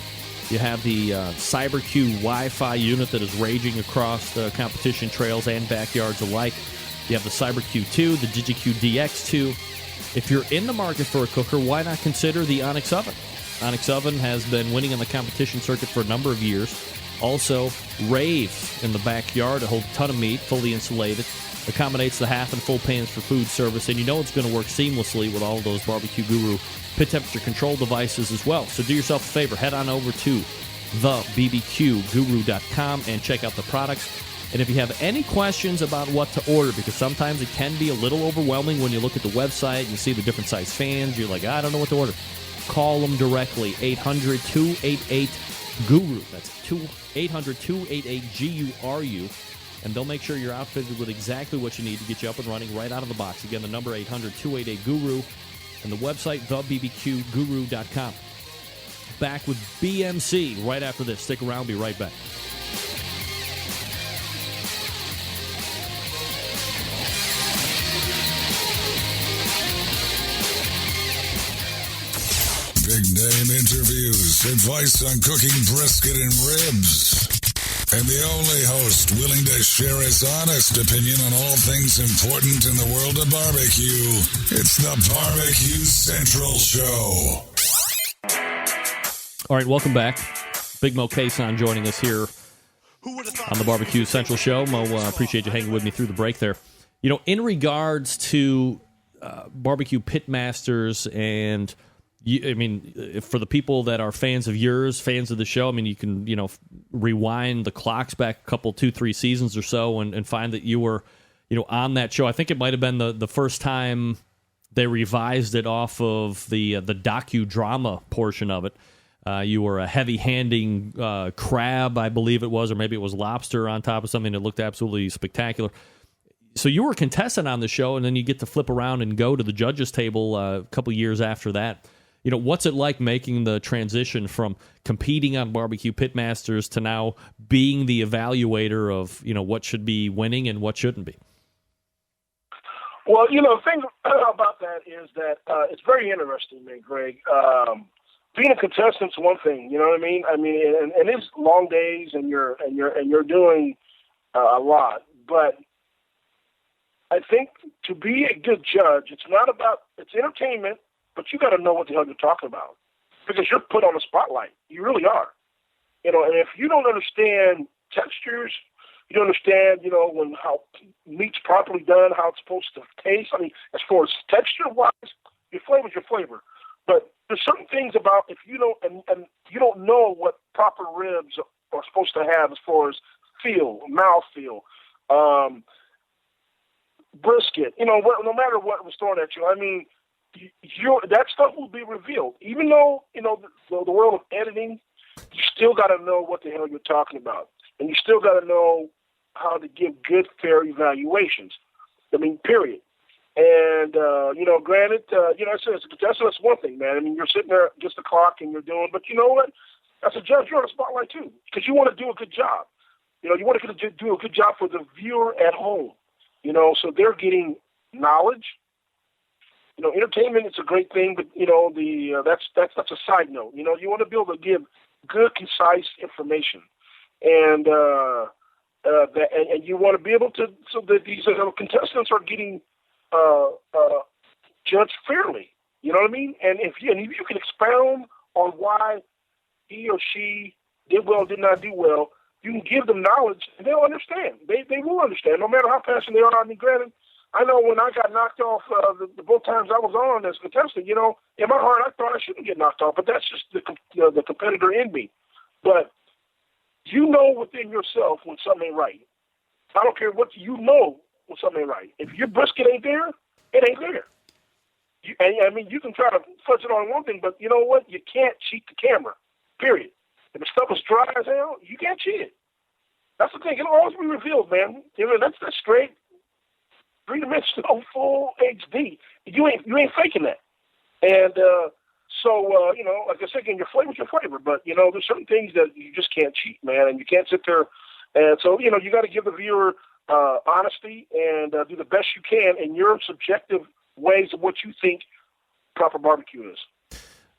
You have the Cyber Q Wi-Fi unit that is raging across the competition trails and backyards alike. You have the Cyber Q2, the DigiQ DX2. If you're in the market for a cooker, why not consider the Onyx Oven? Onyx Oven has been winning on the competition circuit for a number of years. Also, Rave in the backyard, a whole ton of meat, fully insulated, accommodates the half and full pans for food service, and you know it's going to work seamlessly with all of those BBQ Guru pit temperature control devices as well. So do yourself a favor, head on over to thebbqguru.com and check out the products. And if you have any questions about what to order, because sometimes it can be a little overwhelming when you look at the website and you see the different size fans, you're like, I don't know what to order. Call them directly, 800-288-GURU. That's 800-288-GURU. And they'll make sure you're outfitted with exactly what you need to get you up and running right out of the box. Again, the number 800-288-GURU and the website, thebbqguru.com. Back with BMC right after this. Stick around. Be right back. Big name interviews, advice on cooking brisket and ribs, and the only host willing to share his honest opinion on all things important in the world of barbecue. It's the Barbecue Central Show. All right, welcome back. Big Moe Cason joining us here on the Barbecue Central Show. Mo, appreciate you hanging with me through the break there. You know, in regards to barbecue pitmasters and I mean, for the people that are fans of yours, fans of the show, I mean, you can, rewind the clocks back a couple, 2-3 seasons or so and find that you were, on that show. I think it might have been the first time they revised it off of the docudrama portion of it. You were a heavy-handing crab, I believe it was, or maybe it was lobster on top of something that looked absolutely spectacular. So you were a contestant on the show, and then you get to flip around and go to the judges' table a couple years after that. What's it like making the transition from competing on Barbecue Pitmasters to now being the evaluator of, what should be winning and what shouldn't be? Well, the thing about that is that it's very interesting, man, Greg. Being a contestant's one thing, you know what I mean? And it's long days, and you're doing a lot. But I think to be a good judge, it's entertainment, but you got to know what the hell you're talking about, because you're put on the spotlight. You really are. And if you don't understand textures, you don't understand, how meat's properly done, how it's supposed to taste. As far as texture-wise, your flavor's your flavor. But there's certain things about if you don't, and you don't know what proper ribs are supposed to have as far as mouth feel, brisket, no matter what was thrown at you. That stuff will be revealed. Even though, the world of editing, you still got to know what the hell you're talking about. And you still got to know how to give good, fair evaluations. Period. And, granted, as a contestant, that's one thing, man. You're sitting there against the clock and you're doing, but you know what? As a judge, you're on the spotlight too, because you want to do a good job. You want to do a good job for the viewer at home, so they're getting knowledge. Entertainment is a great thing, but that's a side note. You want to be able to give good, concise information, and you want to be able to, so that these contestants are getting judged fairly. You know what I mean? And if you can expound on why he or she did well, did not do well, you can give them knowledge, and they'll understand. They will understand, no matter how passionate they are. Granted, I know when I got knocked off the both times I was on as a contestant, in my heart I thought I shouldn't get knocked off, but that's just the competitor in me. But within yourself when something ain't right. I don't care what when something ain't right. If your brisket ain't there, it ain't there. You can try to fudge it on one thing, but you know what? You can't cheat the camera, period. If the stuff is dry as hell, you can't cheat it. That's the thing. It'll always be revealed, man. That's straight. 3-dimensional full HD. You ain't faking that. And like I said again, your flavor's your flavor. But there's certain things that you just can't cheat, man, and you can't sit there. And so you got to give the viewer honesty and do the best you can in your subjective ways of what you think proper barbecue is.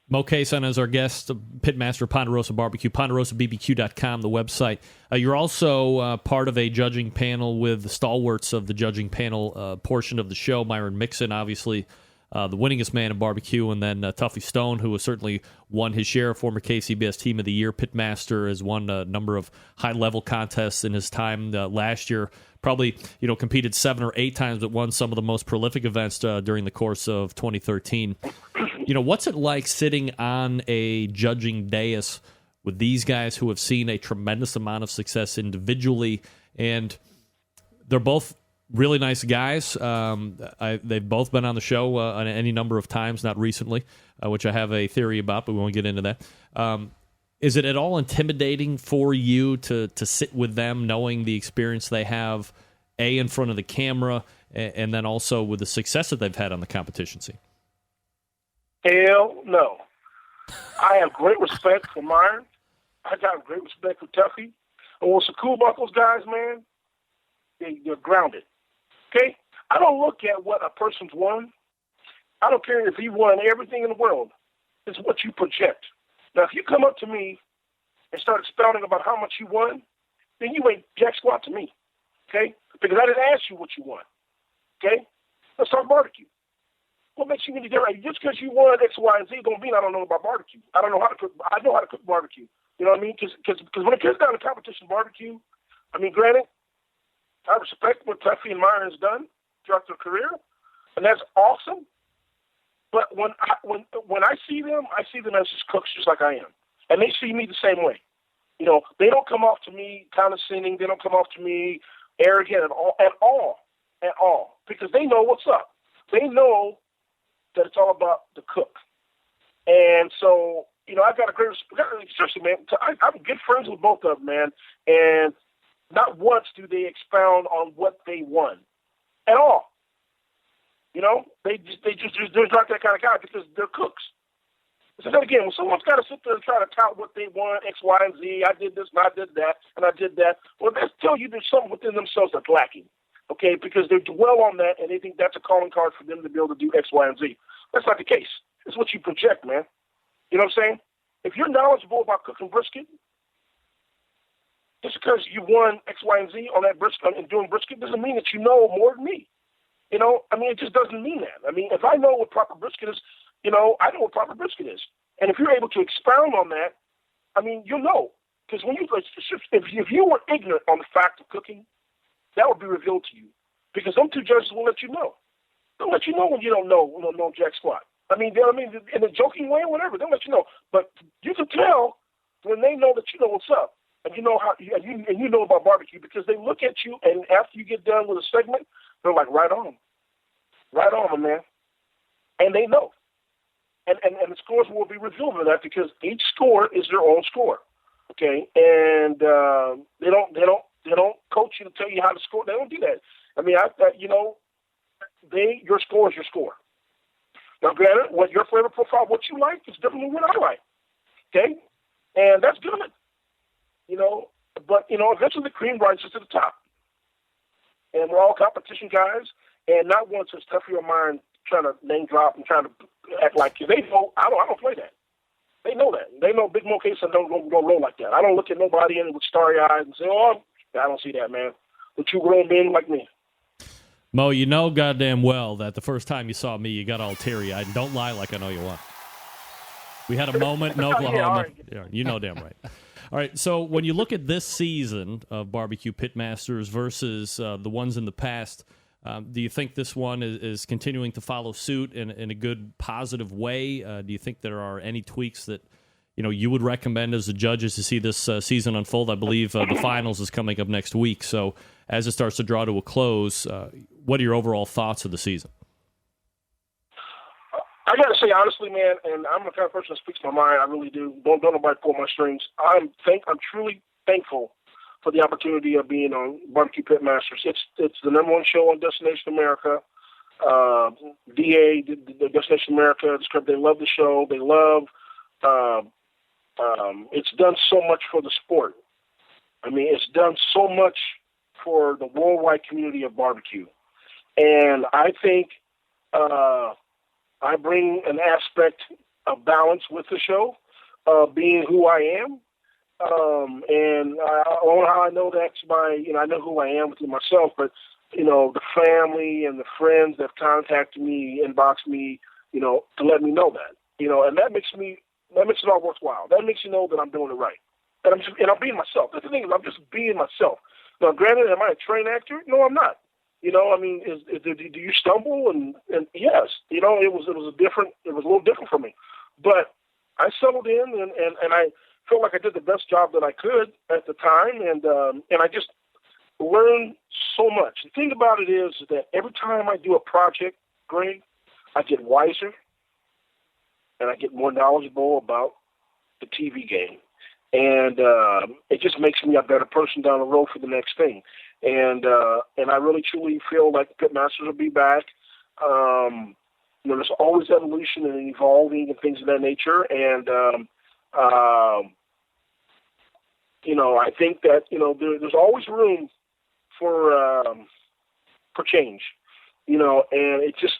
Moe Cason is our guest, pitmaster, Ponderosa BBQ, PonderosaBBQ.com, the website. You're also part of a judging panel with the stalwarts of the judging panel portion of the show. Myron Mixon, obviously the winningest man in barbecue, and then Tuffy Stone, who has certainly won his share, former KCBS Team of the Year pitmaster, has won a number of high-level contests in his time last year. Probably, competed 7 or 8 times, but won some of the most prolific events during the course of 2013. What's it like sitting on a judging dais with these guys who have seen a tremendous amount of success individually, and they're both really nice guys. They've both been on the show on any number of times, not recently, which I have a theory about, but we won't get into that. Is it at all intimidating for you to sit with them, knowing the experience they have, in front of the camera, and then also with the success that they've had on the competition scene? Hell no. I have great respect for Myron. I got great respect for Tuffy. And what's so cool about those guys, man, they're grounded. Okay? I don't look at what a person's won. I don't care if he won everything in the world. It's what you project. Now, if you come up to me and start expounding about how much you won, then you ain't jack squat to me. Okay? Because I didn't ask you what you won. Okay? Let's talk barbecue. What makes you any different? Just because you won X, Y, and Z don't mean I don't know about barbecue. I don't know how to cook. I know how to cook barbecue. You know what I mean? Because when it comes down to competition barbecue, granted, I respect what Tuffy and Myron has done throughout their career, and that's awesome. But when I see them as just cooks, just like I am, and they see me the same way. They don't come off to me condescending. They don't come off to me arrogant at all, because they know what's up. They know that it's all about the cook. And so, I've got a great respect. Seriously, man, I'm good friends with both of them, man. And not once do they expound on what they won. at all. You know, they're not that kind of guy because they're cooks. So then again, when someone's got to sit there and try to tout what they want, X, Y, and Z, I did this and I did that and I did that, well, that's tell you there's something within themselves that's lacking, okay, because they dwell on that and they think that's a calling card for them to be able to do X, Y, and Z. That's not the case. It's what you project, man. You know what I'm saying? If you're knowledgeable about cooking brisket, just because you won X, Y, and Z on that brisket and doing brisket doesn't mean that you know more than me. You know, I mean, it just doesn't mean that. I mean, if I know what proper brisket is, you know, I know what proper brisket is. And if you're able to expound on that, I mean, you'll know. Because when if you were ignorant on the fact of cooking, that would be revealed to you. Because them two judges will let you know. They'll let you know when you don't know jack squat. I mean, in a joking way or whatever, they'll let you know. But you can tell when they know that you know what's up. And you know you know about barbecue because they look at you, and after you get done with a segment, they're like, right on, my man. And they know. And the scores will be revealed in that because each score is their own score, okay? And they don't coach you to tell you how to score. They don't do that. I mean, your score is your score. Now, granted, what your flavor profile, what you like, is different than what I like, okay? And that's good, you know. But eventually the cream rises to the top, and we're all competition guys, and not once has Tuffy or mine trying to name drop and trying to act like they know. I don't play that. They know that. They know Big Moe Cason don't roll like that. I don't look at nobody in with starry eyes and say, "Oh, I don't see that, man." But you grown men like me. Mo, you know goddamn well that the first time you saw me, you got all teary-eyed. And don't lie like I know you want. We had a moment in Oklahoma. Yeah, right. Yeah, you know damn right. All right, so when you look at this season of Barbecue Pitmasters versus the ones in the past, do you think this one is continuing to follow suit in a good, positive way? Do you think there are any tweaks that you would recommend as the judges to see this season unfold? I believe the finals is coming up next week. So as it starts to draw to a close, what are your overall thoughts of the season? I got to say, honestly, man, and I'm the kind of person that speaks my mind. I really do. Don't nobody pull my strings. I'm truly thankful for the opportunity of being on Barbecue Pitmasters. It's the number one show on Destination America. DA, the Destination America, they love the show. They love. It's done so much for the sport. I mean, it's done so much for the worldwide community of barbecue, and I think I bring an aspect of balance with the show, being who I am. And how I know that's I know who I am within myself, but, the family and the friends that contact me, inbox me, to let me know that, and that makes it all worthwhile. That makes you know that I'm doing it right. And I'm being myself. That's the thing is I'm just being myself. Now, granted, am I a trained actor? No, I'm not. I mean, do you stumble? And yes, it was a little different for me, but I settled in and I felt like I did the best job that I could at the time. And I just learned so much. The thing about it is that every time I do a project, Greg, I get wiser and I get more knowledgeable about the TV game. And it just makes me a better person down the road for the next thing. And I really truly feel like the Pitmasters will be back. There's always evolution and evolving and things of that nature. And I think that there's always room for change. And it's just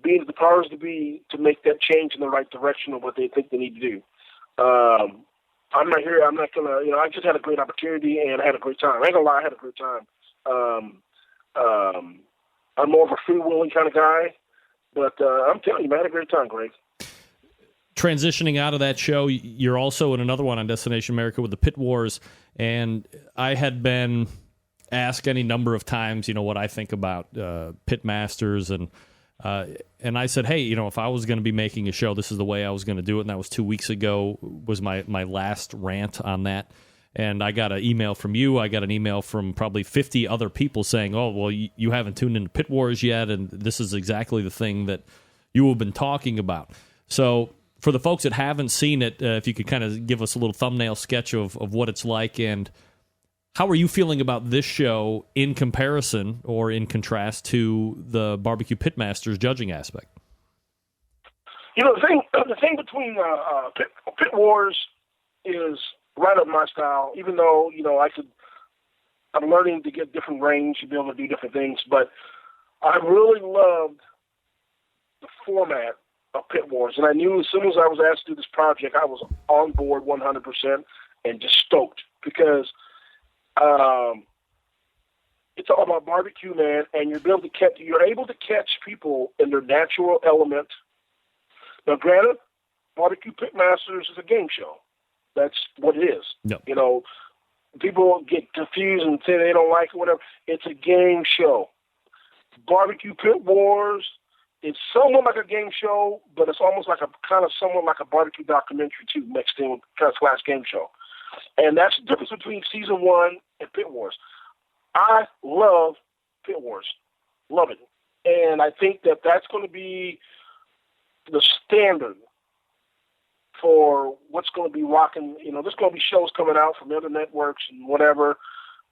being the powers to be to make that change in the right direction of what they think they need to do. I'm not here. I'm not going to, I just had a great opportunity and I had a great time. I ain't going to lie, I had a great time. I'm more of a free-willing kind of guy, but I'm telling you, man, I had a great time, Greg. Transitioning out of that show, you're also in another one on Destination America with the Pit Wars, and I had been asked any number of times, what I think about Pitmasters, and I said, hey, if I was going to be making a show, this is the way I was going to do it, and that was 2 weeks ago, was my last rant on that. And I got an email from you. I got an email from probably 50 other people saying, oh, well, you haven't tuned into Pit Wars yet, and this is exactly the thing that you have been talking about. So for the folks that haven't seen it, if you could kind of give us a little thumbnail sketch of what it's like and How are you feeling about this show in comparison or in contrast to the Barbecue Pitmasters judging aspect? The thing between Pit Wars is right up my style, even though, I'm learning to get different range to be able to do different things, but I really loved the format of Pit Wars, and I knew as soon as I was asked to do this project, I was on board 100% and just stoked because it's all about barbecue, man, and you're able to catch people in their natural element. Now, granted, Barbecue Pitmasters is a game show. That's what it is. Yep. People get confused and say they don't like it, whatever. It's a game show. Barbecue Pit Wars is somewhat like a game show, but it's almost like somewhat like a barbecue documentary too, mixed in with kind of slash game show. And that's the difference between season 1 and Pit Wars. I love Pit Wars. Love it. And I think that that's going to be the standard for what's going to be rocking. There's going to be shows coming out from other networks and whatever,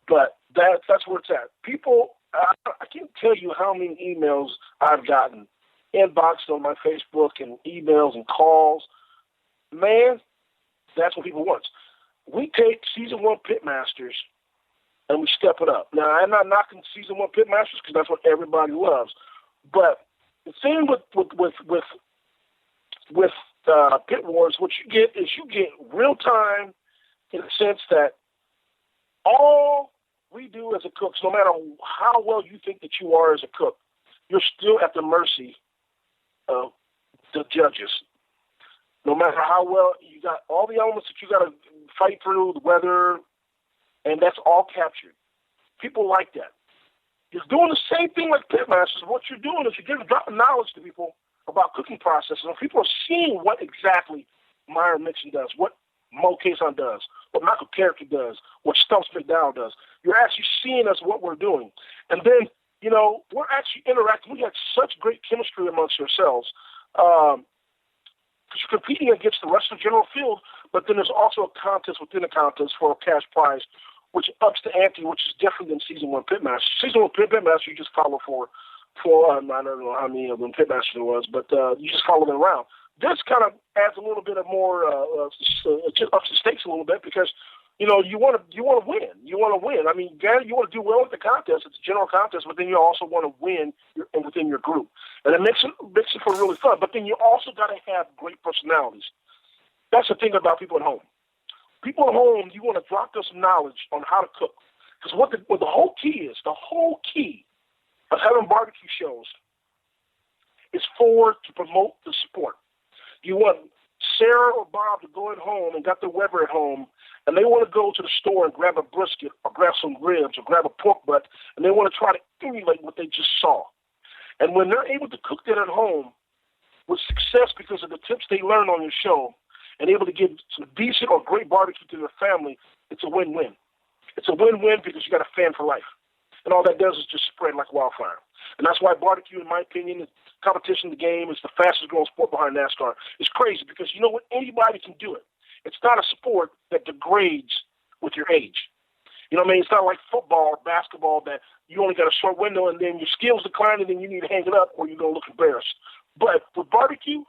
but that's where it's at. People, I can't tell you how many emails I've gotten, inboxed on my Facebook and emails and calls. Man, that's what people want. We take season 1 Pitmasters and we step it up. Now, I'm not knocking season 1 Pitmasters because that's what everybody loves, but the thing with Pit Wars, what you get is real time in the sense that all we do as a cook, so no matter how well you think that you are as a cook, you're still at the mercy of the judges. No matter how well you got all the elements that you got to fight through, the weather, and that's all captured. People like that. You're doing the same thing like Pitmasters. What you're doing is you're dropping knowledge to people about cooking processes, and people are seeing what exactly Meyer Mixon does, what Moe Cason does, what Michael Character does, what Stumps McDowell does. You're actually seeing us what we're doing. And then, we're actually interacting. We got such great chemistry amongst ourselves. Because you're competing against the rest of the general field, but then there's also a contest within a contest for a cash prize, which ups the ante, which is different than season 1 Pitmaster. Season 1 Pitmaster, you just follow for I don't know how many of them Pitmasters there was, but you just follow them around. This kind of adds a little bit of more, just ups the stakes a little bit because, you want to win. You want to win. I mean, you want to do well at the contest. It's a general contest, but then you also want to win within your group. And it makes it for really fun. But then you also got to have great personalities. That's the thing about people at home. People at home, you want to drop them some knowledge on how to cook. Because what the whole key is, of having barbecue shows is to promote the sport. You want Sarah or Bob to go at home and got their Weber at home, and they want to go to the store and grab a brisket or grab some ribs or grab a pork butt, and they want to try to emulate what they just saw. And when they're able to cook that at home with success because of the tips they learned on your show and able to give some decent or great barbecue to their family, it's a win-win. It's a win-win because you got a fan for life. And all that does is just spread like wildfire. And that's why barbecue, in my opinion, is competition in the game. Is the fastest growing sport behind NASCAR. It's crazy because you know what? Anybody can do it. It's not a sport that degrades with your age. You know what I mean? It's not like football or basketball that you only got a short window and then your skills decline and then you need to hang it up or you're going to look embarrassed. But with barbecue,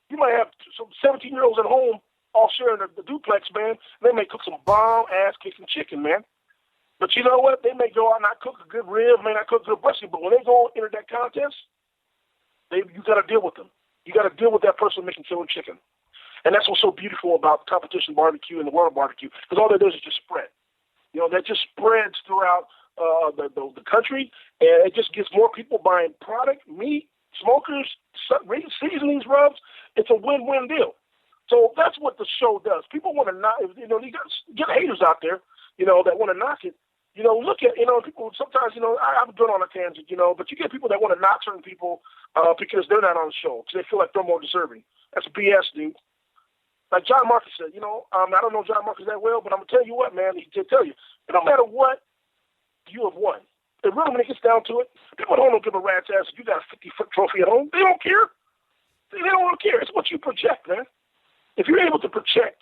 you might have some 17-year-olds at home all sharing the duplex, man. They may cook some bomb-ass-kicking chicken, man. But you know what? They may go out and not cook a good rib, may not cook a good brisket, but when they go enter that contest, you got to deal with them. You got to deal with that person making killer chicken. And that's what's so beautiful about competition barbecue and the world of barbecue, because all that does is just spread. That just spreads throughout the country, and it just gets more people buying product, meat, smokers, seasonings, rubs. It's a win-win deal. So that's what the show does. People want to knock, you get haters out there, that want to knock it. Look at, people sometimes, I'm good on a tangent, but you get people that want to knock certain people because they're not on the show, because they feel like they're more deserving. That's BS, dude. Like John Marcus said, I don't know John Marcus that well, but I'm going to tell you what, man, he can tell you, no matter what, you have won. And really, when it gets down to it, people don't give a rat's ass if you got a 50-foot trophy at home. They don't care. They don't care. It's what you project, man. If you're able to project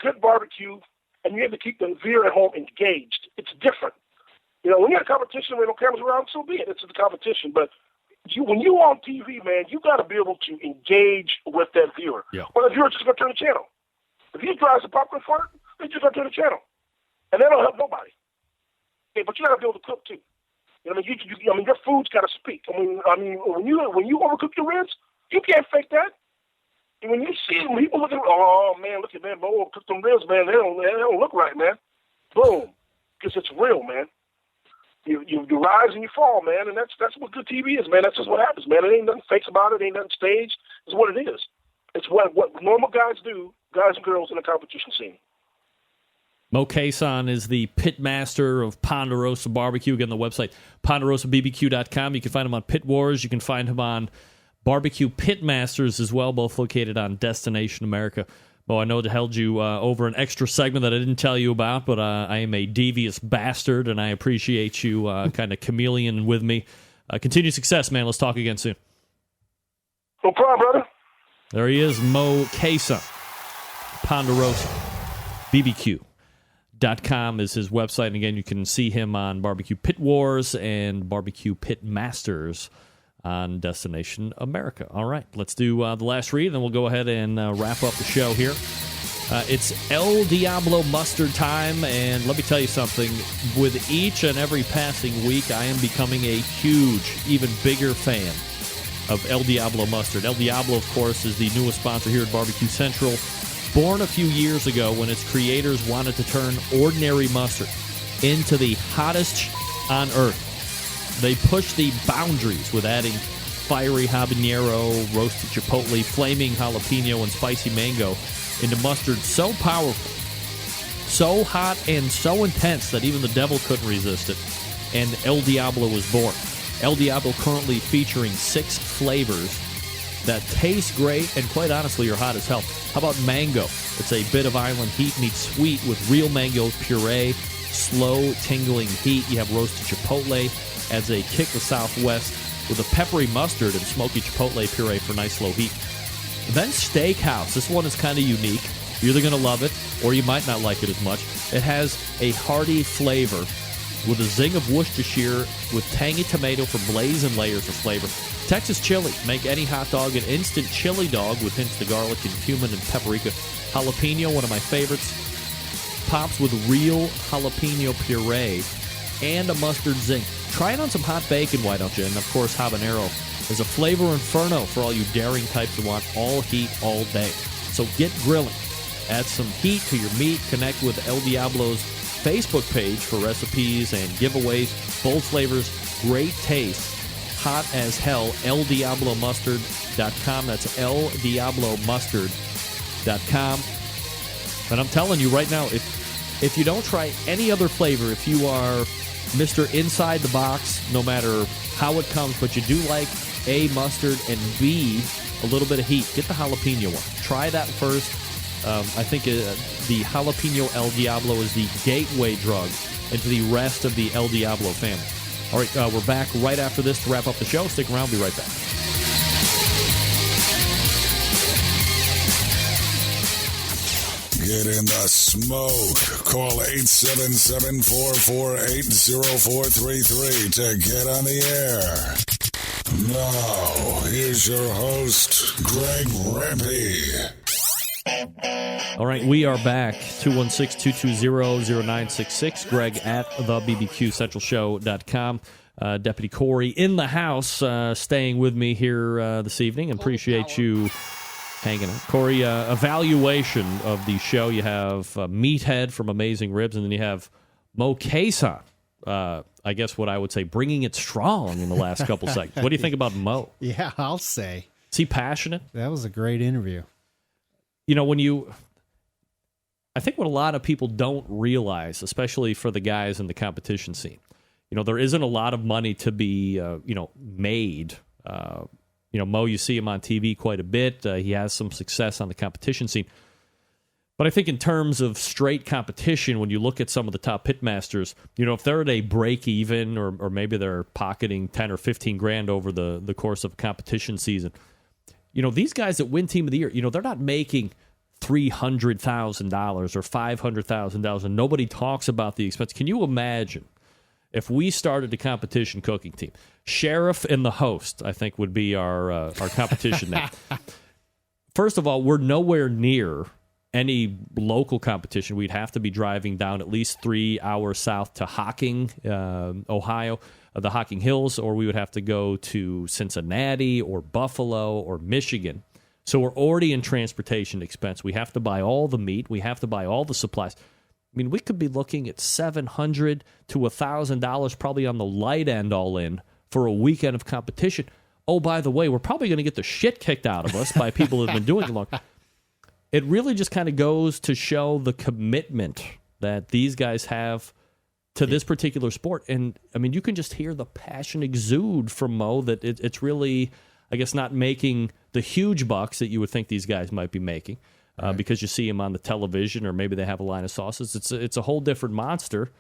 good barbecue and you have to keep the viewer at home engaged. It's different. When you're at a competition, when no cameras around, so be it. It's a competition. But when you're on TV, man, you got to be able to engage with that viewer. Yeah. Or the viewer's just going to turn the channel. If he drives a popcorn fart, they're just going to turn the channel. And that don't help nobody. Okay, but you got to be able to cook, too. Your food's got to speak. When you overcook your ribs, you can't fake that. And when you see when people look at, oh man, look at that, Moe cooked them ribs, man. They don't look right, man. Boom, because it's real, man. You rise and you fall, man, and that's what good TV is, man. That's just what happens, man. It ain't nothing fakes about it. It ain't nothing staged. It's what it is. It's what normal guys do, guys and girls in a competition scene. Moe Cason is the pitmaster of Ponderosa BBQ. Again, the website, ponderosabbq.com. You can find him on Pit Wars. You can find him on Barbecue Pitmasters as well, both located on Destination America. Well, I know it held you over an extra segment that I didn't tell you about, but I am a devious bastard, and I appreciate you kind of chameleon with me. Continued success, man. Let's talk again soon. No problem, brother. There he is, Moe Cason. Ponderosa BBQ.com is his website. And again, you can see him on Barbecue Pit Wars and Barbecue Pit Masters on Destination America. All right, let's do the last read, and then we'll go ahead and wrap up the show here. It's El Diablo Mustard time, and let me tell you something. With each and every passing week, I am becoming a huge, even bigger fan of El Diablo Mustard. El Diablo, of course, is the newest sponsor here at Barbecue Central. Born a few years ago when its creators wanted to turn ordinary mustard into the hottest on earth. They pushed the boundaries with adding fiery habanero, roasted chipotle, flaming jalapeno, and spicy mango into mustard so powerful, so hot, and so intense that even the devil couldn't resist it. And El Diablo was born. El Diablo currently featuring 6 flavors that taste great and, quite honestly, are hot as hell. How about mango? It's a bit of island heat meets sweet with real mango puree, slow, tingling heat. You have roasted chipotle, adds a kick of Southwest with a peppery mustard and smoky chipotle puree for nice slow heat. Then Steakhouse. This one is kind of unique. You're either going to love it or you might not like it as much. It has a hearty flavor with a zing of Worcestershire with tangy tomato for blaze and layers of flavor. Texas chili. Make any hot dog an instant chili dog with hints of garlic and cumin and paprika. Jalapeno, one of my favorites. Pops with real jalapeno puree and a mustard zing. Try it on some hot bacon, why don't you? And, of course, habanero is a flavor inferno for all you daring types who want all heat all day. So get grilling. Add some heat to your meat. Connect with El Diablo's Facebook page for recipes and giveaways. Bold flavors, great taste, hot as hell. ElDiabloMustard.com. That's ElDiabloMustard.com. And I'm telling you right now, if you don't try any other flavor, if you are Mr. Inside the Box, no matter how it comes, but you do like A, mustard, and B, a little bit of heat, get the jalapeno one. Try that first. I think the jalapeno El Diablo is the gateway drug into the rest of the El Diablo family. All right, we're back right after this to wrap up the show. Stick around. We'll be right back. Get in the smoke. Call 877-448-0433 to get on the air. Now, here's your host, Greg Rempe. All right, we are back. 216-220-0966. Greg at thebbqcentralshow.com. Deputy Corey in the house, staying with me here this evening. Appreciate you hanging out. Corey, evaluation of the show. You have Meathead from Amazing Ribs, and then you have Moe Cason. I guess what I would say, bringing it strong in the last couple seconds. What do you think about Moe? Yeah, I'll say. Is he passionate? That was a great interview. You know, I think what a lot of people don't realize, especially for the guys in the competition scene, there isn't a lot of money to be, made. Moe, you see him on TV quite a bit. He has some success on the competition scene. But I think in terms of straight competition, when you look at some of the top pitmasters, if they're at a break even or maybe they're pocketing 10 or 15 grand over the course of a competition season, these guys that win Team of the Year, they're not making $300,000 or $500,000, and nobody talks about the expense. Can you imagine if we started a competition cooking team? Sheriff and the host, I think, would be our competition name. First of all, we're nowhere near any local competition. We'd have to be driving down at least 3 hours south to Hocking, Ohio, the Hocking Hills, or we would have to go to Cincinnati or Buffalo or Michigan. So we're already in transportation expense. We have to buy all the meat. We have to buy all the supplies. I mean, we could be looking at $700 to $1,000 probably on the light end all in for a weekend of competition. Oh, by the way, we're probably going to get the shit kicked out of us by people who have been doing it long. It really just kind of goes to show the commitment that these guys have to this particular sport. And, I mean, you can just hear the passion exude from Mo that it's really, I guess, not making the huge bucks that you would think these guys might be making because you see them on the television or maybe they have a line of sauces. It's a whole different monster,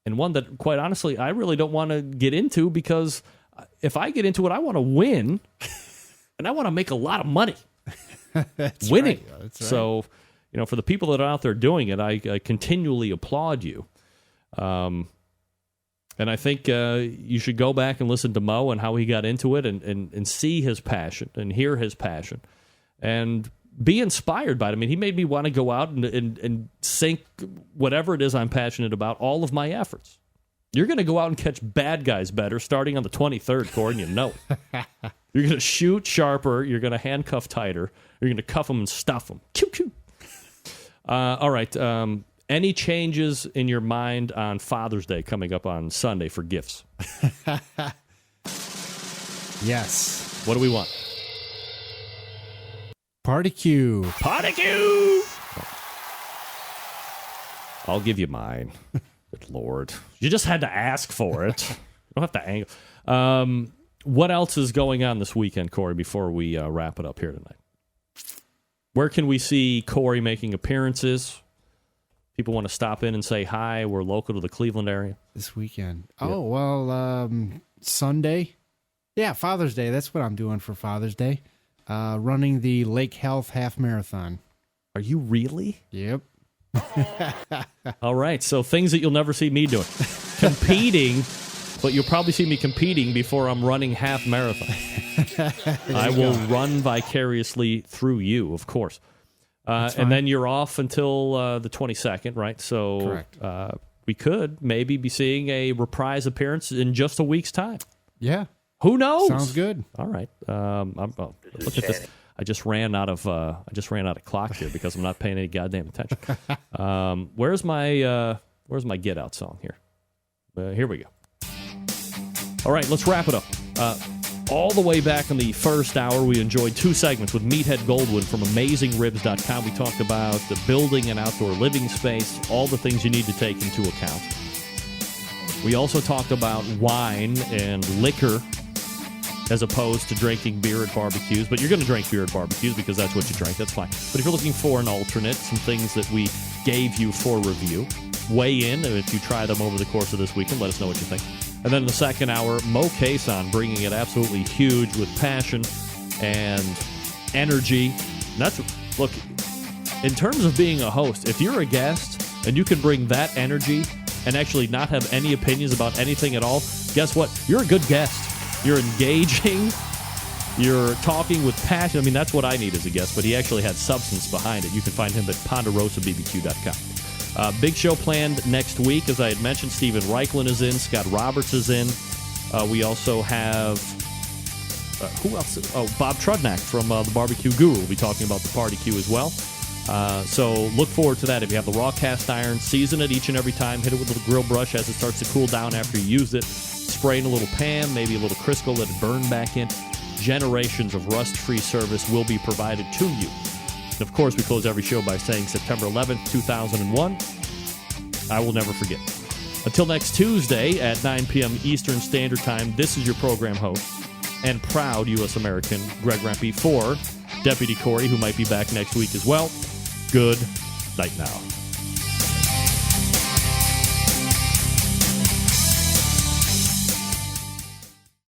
and one that, quite honestly, I really don't want to get into because if I get into it, I want to win, and I want to make a lot of money That's winning. Right. That's right. So, for the people that are out there doing it, I continually applaud you. And I think you should go back and listen to Mo and how he got into it and see his passion and hear his passion and be inspired by it. I mean, he made me want to go out and sink whatever it is I'm passionate about, all of my efforts. You're going to go out and catch bad guys better starting on the 23rd, Corey, and you know it. You're going to shoot sharper. You're going to handcuff tighter. You're going to cuff them and stuff them. Choo, choo. All right. Any changes in your mind on Father's Day coming up on Sunday for gifts? Yes. What do we want? Party Q. Party Q! I'll give you mine. Good Lord. You just had to ask for it. You don't have to angle. What else is going on this weekend, Corey, before we wrap it up here tonight? Where can we see Corey making appearances? People want to stop in and say hi. We're local to the Cleveland area. This weekend. Oh, well, Sunday. Yeah, Father's Day. That's what I'm doing for Father's Day. Running the Lake Health Half Marathon. Are you really? Yep. All right, so things that you'll never see me doing. Competing, but you'll probably see me competing before I'm running half marathon. I will run vicariously through you, of course. And then you're off until the 22nd, right? So correct. We could maybe be seeing a reprise appearance in just a week's time. Yeah. Who knows? Sounds good. All right. Look at this. I just ran out of clock here because I'm not paying any goddamn attention. Where's my Get Out song here? Here we go. All right, let's wrap it up. All the way back in the first hour, we enjoyed two segments with Meathead Goldwyn from AmazingRibs.com. We talked about the building and outdoor living space, all the things you need to take into account. We also talked about wine and liquor as opposed to drinking beer at barbecues. But you're going to drink beer at barbecues because that's what you drink. That's fine. But if you're looking for an alternate, some things that we gave you for review, weigh in. And if you try them over the course of this weekend, let us know what you think. And then in the second hour, Moe Cason bringing it absolutely huge with passion and energy. And that's, look, in terms of being a host, if you're a guest and you can bring that energy and actually not have any opinions about anything at all, guess what? You're a good guest. You're engaging. You're talking with passion. I mean, that's what I need as a guest, but he actually had substance behind it. You can find him at PonderosaBBQ.com. Big show planned next week. As I had mentioned, Stephen Reichlin is in. Scott Roberts is in. We also have... who else? Oh, Bob Trudnak from the BBQ Guru will be talking about the Party Q as well. So look forward to that. If you have the raw cast iron, season it each and every time. Hit it with a little grill brush as it starts to cool down after you use it. Spray in a little Pam, maybe a little Crisco, let it burn back in. Generations of rust-free service will be provided to you. And of course, we close every show by saying September 11th, 2001. I will never forget. Until next Tuesday at 9 p.m. Eastern Standard Time, this is your program host and proud U.S. American, Greg Rempe, for Deputy Corey, who might be back next week as well. Good night now.